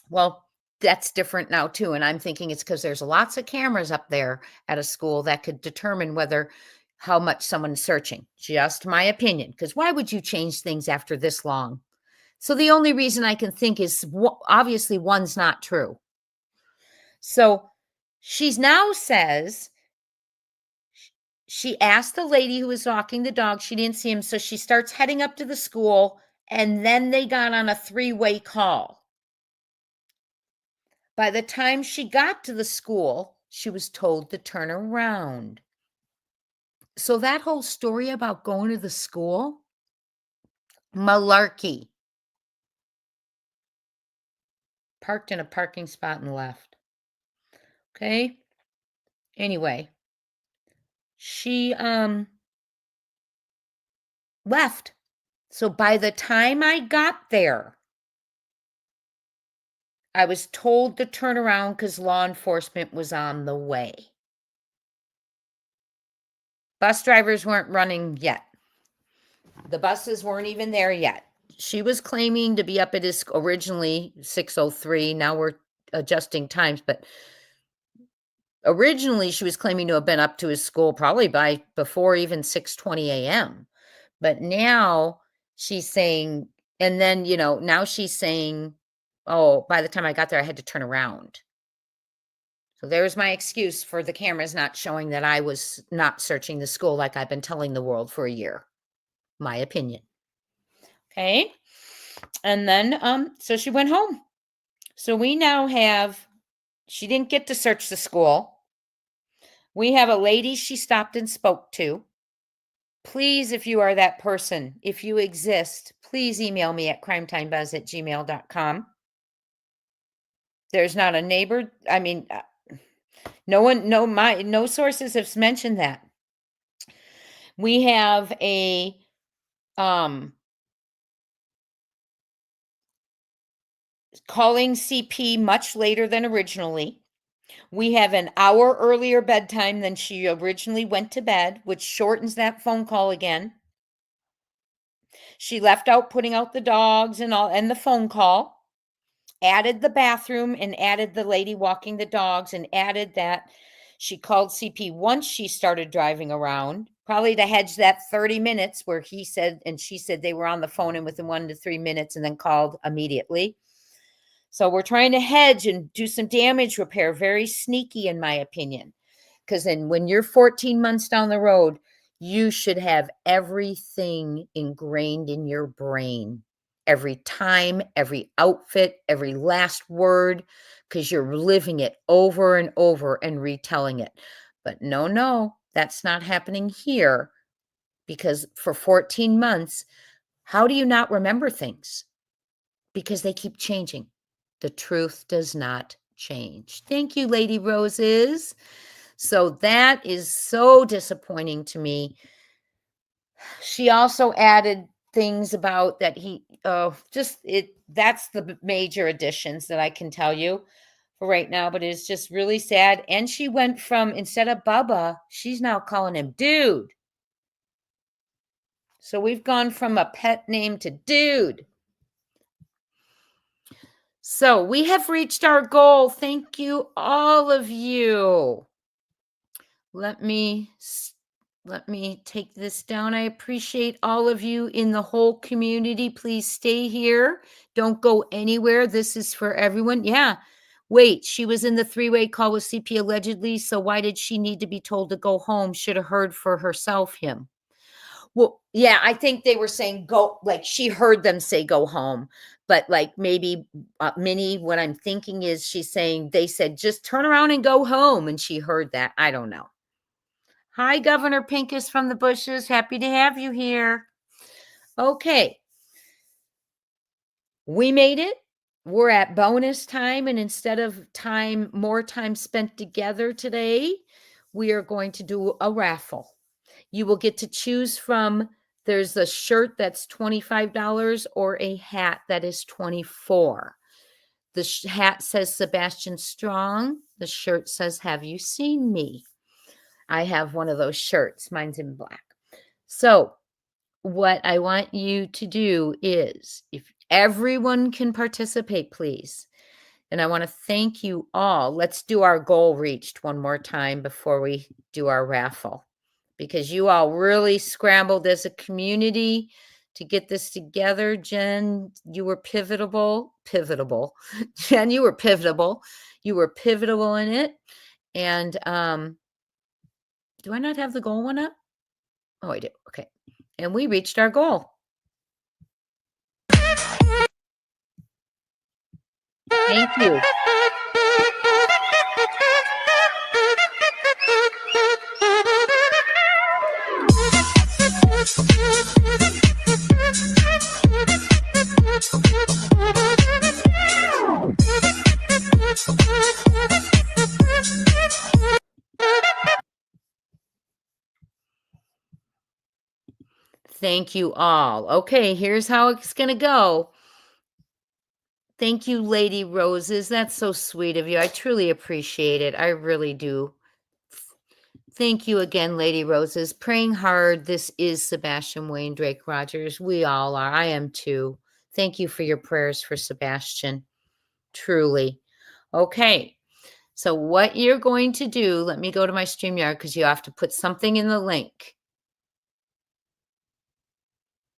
Well, that's different now too. And I'm thinking it's because there's lots of cameras up there at a school that could determine how much someone's searching. Just my opinion. Because why would you change things after this long? So the only reason I can think is obviously one's not true. So she's now says, she asked the lady who was walking the dog. She didn't see him. So she starts heading up to the school. And then they got on a 3-way call. By the time she got to the school, she was told to turn around. So that whole story about going to the school, malarkey. Parked in a parking spot and left. Okay. Anyway. She left. So by the time I got there, I was told to turn around because law enforcement was on the way. Bus drivers weren't running yet. The buses weren't even there yet. She was claiming to be up at his originally 6:03. Now we're adjusting times, but originally she was claiming to have been up to his school probably before even 6:20 a.m. But now she's saying, and then, now she's saying, oh, by the time I got there, I had to turn around. So there's my excuse for the cameras not showing that I was not searching the school like I've been telling the world for a year. My opinion. Okay. And then, so she went home. So we now she didn't get to search the school. We have a lady she stopped and spoke to. Please, if you are that person, if you exist, please email me at crimetimebuzz@gmail.com. There's not a neighbor. I mean, no sources have mentioned that. We have a calling CP much later than originally. We have an hour earlier bedtime than she originally went to bed, which shortens that phone call again. She left out putting out the dogs and all, and the phone call, added the bathroom and added the lady walking the dogs, and added that she called CP once she started driving around, probably to hedge that 30 minutes where he said and she said they were on the phone and within 1 to 3 minutes, and then called immediately. So we're trying to hedge and do some damage repair, very sneaky in my opinion, because then when you're 14 months down the road, you should have everything ingrained in your brain, every time, every outfit, every last word, because you're living it over and over and retelling it. But no, that's not happening here, because for 14 months, how do you not remember things? Because they keep changing. The truth does not change. Thank you, Lady Roses. So that is so disappointing to me. She also added things about that that's the major additions that I can tell you for right now, but it's just really sad. And she went from, instead of Bubba, she's now calling him Dude. So we've gone from a pet name to Dude. So we have reached our goal. Thank you, all of you. Let me take this down. I appreciate all of you in the whole community. Please stay here. Don't go anywhere. This is for everyone. Yeah. Wait, she was in the three-way call with CP allegedly, so why did she need to be told to go home? Should have heard for herself him. Well, yeah, I think they were saying go, like she heard them say go home. But like maybe Minnie, what I'm thinking is she's saying they said just turn around and go home, and she heard that. I don't know. Hi, Governor Pincus from the bushes. Happy to have you here. Okay. We made it. We're at bonus time, and instead of more time spent together today, we are going to do a raffle. You will get to choose from, there's a shirt that's $25 or a hat that is $24. The hat says Sebastian Strong. The shirt says, have you seen me? I have one of those shirts. Mine's in black. So what I want you to do is, if everyone can participate, please. And I want to thank you all. Let's do our goal reached one more time before we do our raffle, because you all really scrambled as a community to get this together. Jen, you were pivotal. Jen, you were pivotal. You were pivotal in it. And do I not have the goal one up? Oh, I do. Okay. And we reached our goal. Thank you. Thank you all. Okay, here's how it's going to go. Thank you, Lady Roses. That's so sweet of you. I truly appreciate it. I really do. Thank you again, Lady Roses. Praying hard. This is Sebastian Wayne Drake Rogers. We all are. I am too. Thank you for your prayers for Sebastian. Truly. Okay. So what you're going to do, let me go to my StreamYard because you have to put something in the link.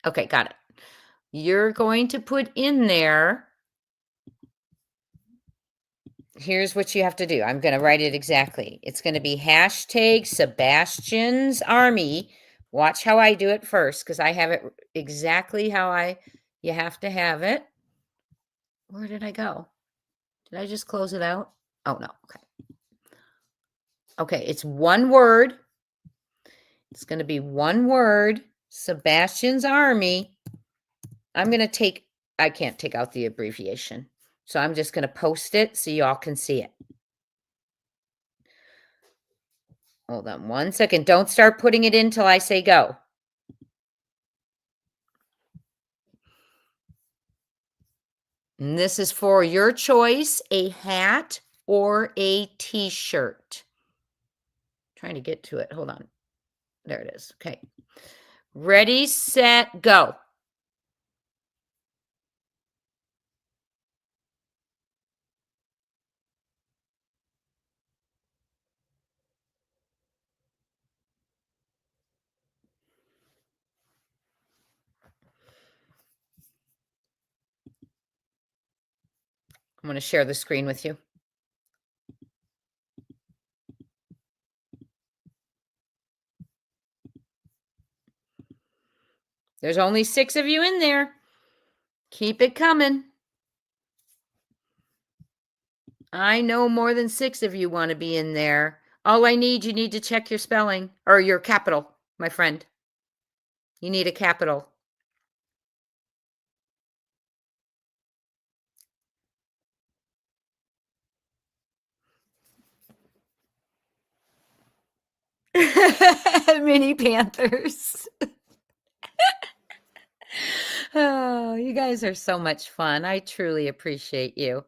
Okay, got it. You're going to put in there. Here's what you have to do. I'm going to write it exactly. It's going to be hashtag Sebastian's Army. Watch how I do it first, because I have it exactly how you have to have it. Where did I go? Did I just close it out? Oh, no. Okay. Okay, it's one word. It's going to be one word. Sebastian's Army. I'm going to I can't take out the abbreviation. So I'm just going to post it so y'all can see it. Hold on 1 second. Don't start putting it in till I say go. And this is for your choice, a hat or a t-shirt. Trying to get to it. Hold on. There it is. Okay. Ready, set, go. I'm going to share the screen with you. There's only 6 of you in there. Keep it coming. I know more than 6 of you want to be in there. All I need, you need to check your spelling or your capital, my friend. You need a capital. Mini Panthers. Oh, you guys are so much fun. I truly appreciate you.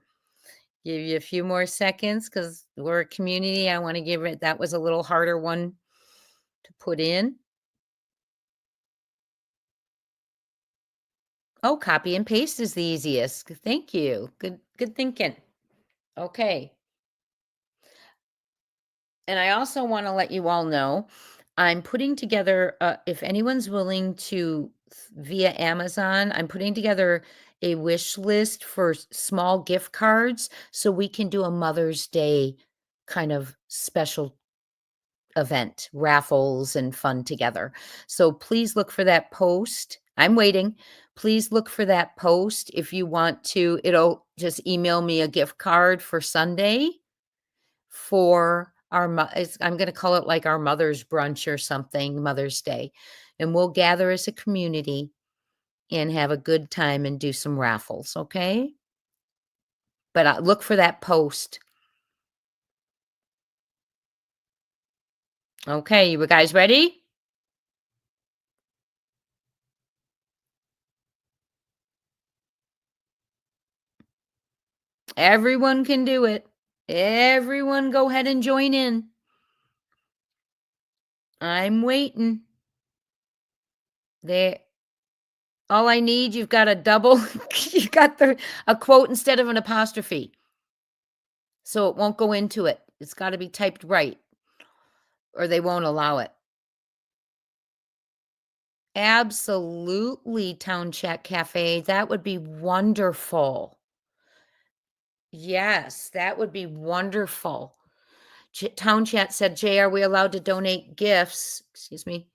Give you a few more seconds because we're a community. I want to give it, that was a little harder one to put in. Oh, copy and paste is the easiest. Thank you. Good thinking. Okay. And I also want to let you all know, I'm putting together, if anyone's willing to, via Amazon, I'm putting together a wish list for small gift cards so we can do a Mother's Day kind of special event, raffles and fun together. So please look for that post. I'm waiting. Please look for that post. If you want to, it'll just email me a gift card for Sunday for our, I'm going to call it like our mother's brunch or something, Mother's Day. And we'll gather as a community and have a good time and do some raffles. Okay. But look for that post. Okay. You guys ready? Everyone can do it. Everyone go ahead and join in. I'm waiting. There. All I need, you've got a double, you got a quote instead of an apostrophe. So it won't go into it. It's got to be typed right or they won't allow it. Absolutely, Town Chat Cafe. That would be wonderful. Yes, that would be wonderful. Town Chat said, Jay, are we allowed to donate gifts? Excuse me.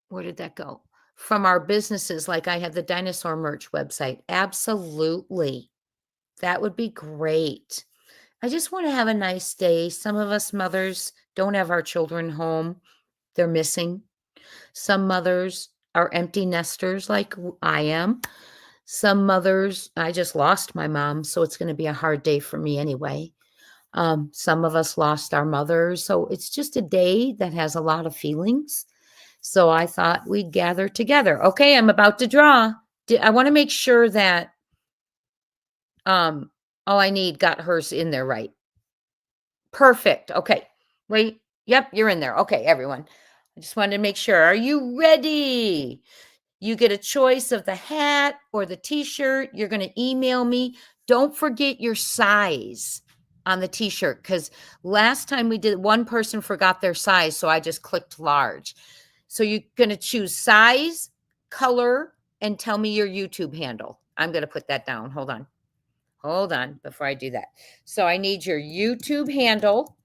Where did that go? From our businesses, like I have the dinosaur merch website. Absolutely. That would be great. I just want to have a nice day. Some of us mothers don't have our children home. They're missing. Some mothers are empty nesters like I am. Some mothers, I just lost my mom, so it's going to be a hard day for me anyway. Some of us lost our mothers, so it's just a day that has a lot of feelings. So I thought we'd gather together. Okay, I'm about to draw. I want to make sure that all I need got hers in there right. Perfect. Okay. Wait. Yep, you're in there. Okay, everyone. I just wanted to make sure. Are you ready? You get a choice of the hat or the t-shirt. You're going to email me. Don't forget your size on the t-shirt because last time we did, one person forgot their size, so I just clicked large. So you're going to choose size, color, and tell me your YouTube handle. I'm going to put that down. Hold on before I do that. So I need your YouTube handle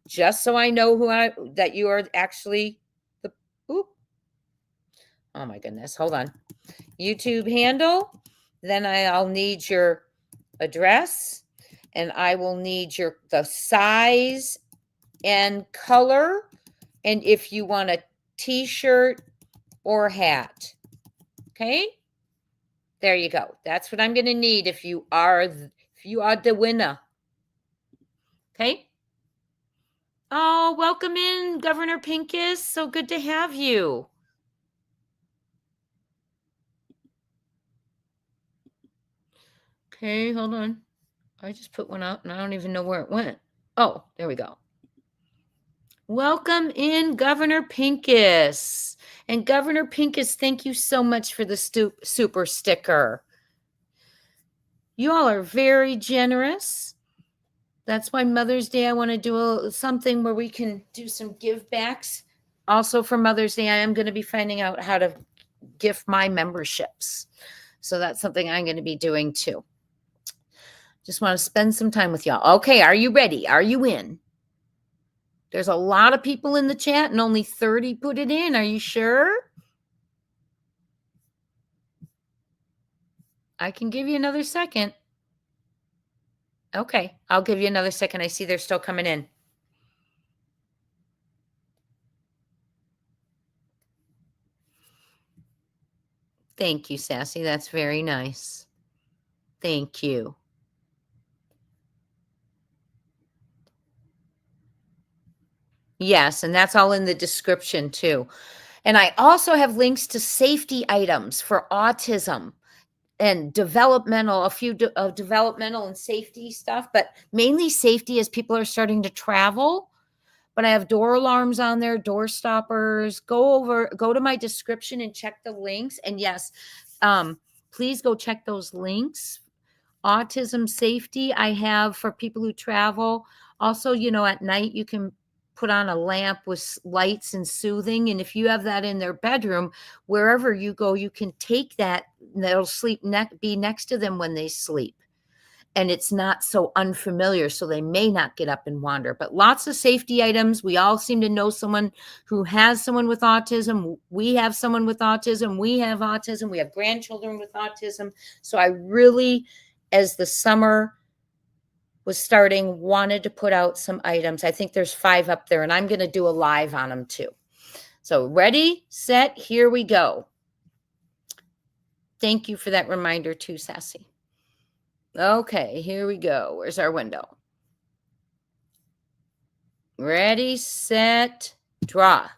just so I know that you are actually the, oop. Oh my goodness. Hold on. YouTube handle. Then I'll need your address and I will need the size and color. And if you want a t-shirt or hat. Okay. There you go. That's what I'm going to need if you are the winner. Okay. Oh, welcome in, Governor Pincus. So good to have you. Okay, hold on. I just put one out and I don't even know where it went. Oh, there we go. Welcome in Governor Pincus. And Governor Pincus, thank you so much for the super sticker. You all are very generous. That's why Mother's Day, I want to do something where we can do some give backs. Also for Mother's Day, I am going to be finding out how to gift my memberships. So that's something I'm going to be doing too. Just want to spend some time with y'all. Okay, are you ready? Are you in? There's a lot of people in the chat and only 30 put it in. Are you sure? I can give you another second. Okay, I'll give you another second. I see they're still coming in. Thank you, Sassy. That's very nice. Thank you. Yes, and that's all in the description too. And I also have links to safety items for autism and developmental, a few developmental and safety stuff, but mainly safety as people are starting to travel. But I have door alarms on there, door stoppers. Go to my description and check the links. And yes, please go check those links. Autism safety I have for people who travel. Also, at night you can put on a lamp with lights and soothing. And if you have that in their bedroom, wherever you go, you can take that and they'll be next to them when they sleep. And it's not so unfamiliar, so they may not get up and wander. But lots of safety items. We all seem to know someone who has someone with autism. We have someone with autism. We have autism. We have grandchildren with autism. So I really, as the summer was starting, wanted to put out some items. I think there's 5 up there, and I'm going to do a live on them too. So ready, set, here we go. Thank you for that reminder too, Sassy. Okay, here we go. Where's our window? Ready, set, draw.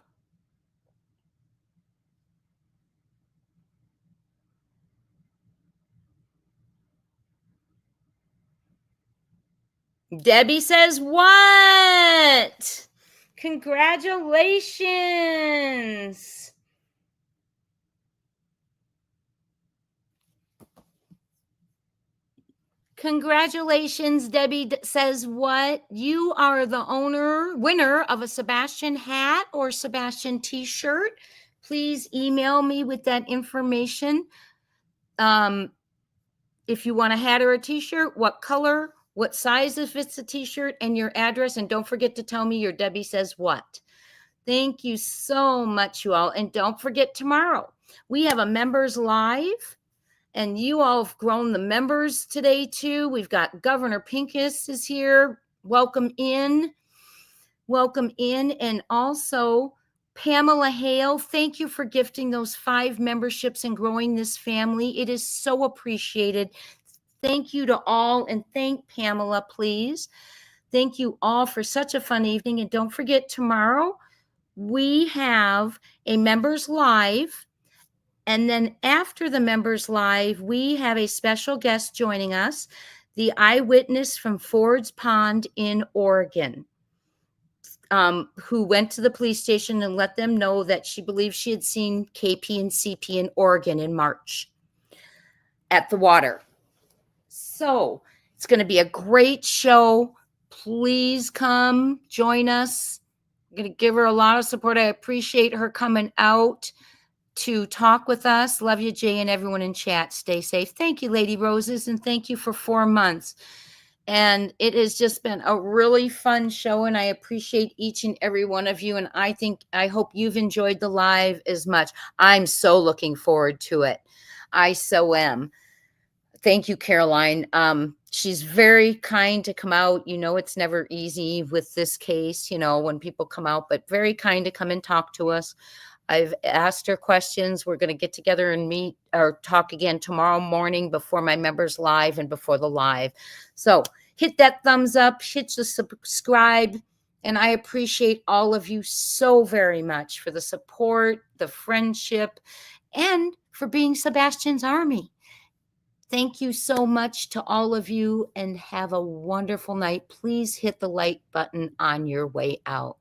Debbie says, what? Congratulations. Congratulations, Debbie says, what? You are the winner of a Sebastian hat or Sebastian t-shirt. Please email me with that information. If you want a hat or a t-shirt, what color, what size if it's a t-shirt, and your address. And don't forget to tell me your Debbie says what. Thank you so much, you all. And don't forget tomorrow, we have a members live. And you all have grown the members today too. We've got Governor Pincus is here. Welcome in. Welcome in. And also Pamela Hale, thank you for gifting those 5 memberships and growing this family. It is so appreciated. Thank you to all. And thank Pamela, please. Thank you all for such a fun evening. And don't forget, tomorrow we have a members live. And then after the members live, we have a special guest joining us, the eyewitness from Ford's Pond in Oregon, who went to the police station and let them know that she believes she had seen KP and CP in Oregon in March at the water. So it's going to be a great show. Please come join us. I'm going to give her a lot of support. I appreciate her coming out to talk with us. Love you, Jay, and everyone in chat. Stay safe. Thank you, Lady Roses, and thank you for 4 months. And it has just been a really fun show, and I appreciate each and every one of you. And I hope you've enjoyed the live as much. I'm so looking forward to it. I so am. Thank you, Caroline. She's very kind to come out. It's never easy with this case, when people come out, but very kind to come and talk to us. I've asked her questions. We're going to get together and meet or talk again tomorrow morning before my members live and before the live. So hit that thumbs up, hit the subscribe. And I appreciate all of you so very much for the support, the friendship, and for being Sebastian's Army. Thank you so much to all of you and have a wonderful night. Please hit the like button on your way out.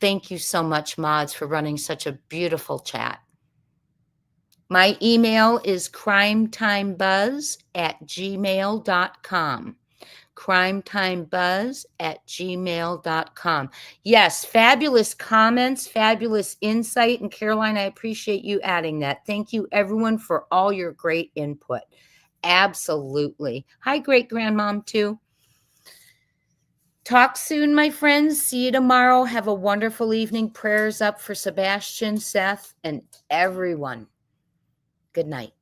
Thank you so much, mods, for running such a beautiful chat. My email is crimetimebuzz@gmail.com. crimetimebuzz@gmail.com. Yes, fabulous comments, fabulous insight. And Caroline, I appreciate you adding that. Thank you, everyone, for all your great input. Absolutely. Hi, great grandmom, too. Talk soon, my friends. See you tomorrow. Have a wonderful evening. Prayers up for Sebastian, Seth, and everyone. Good night.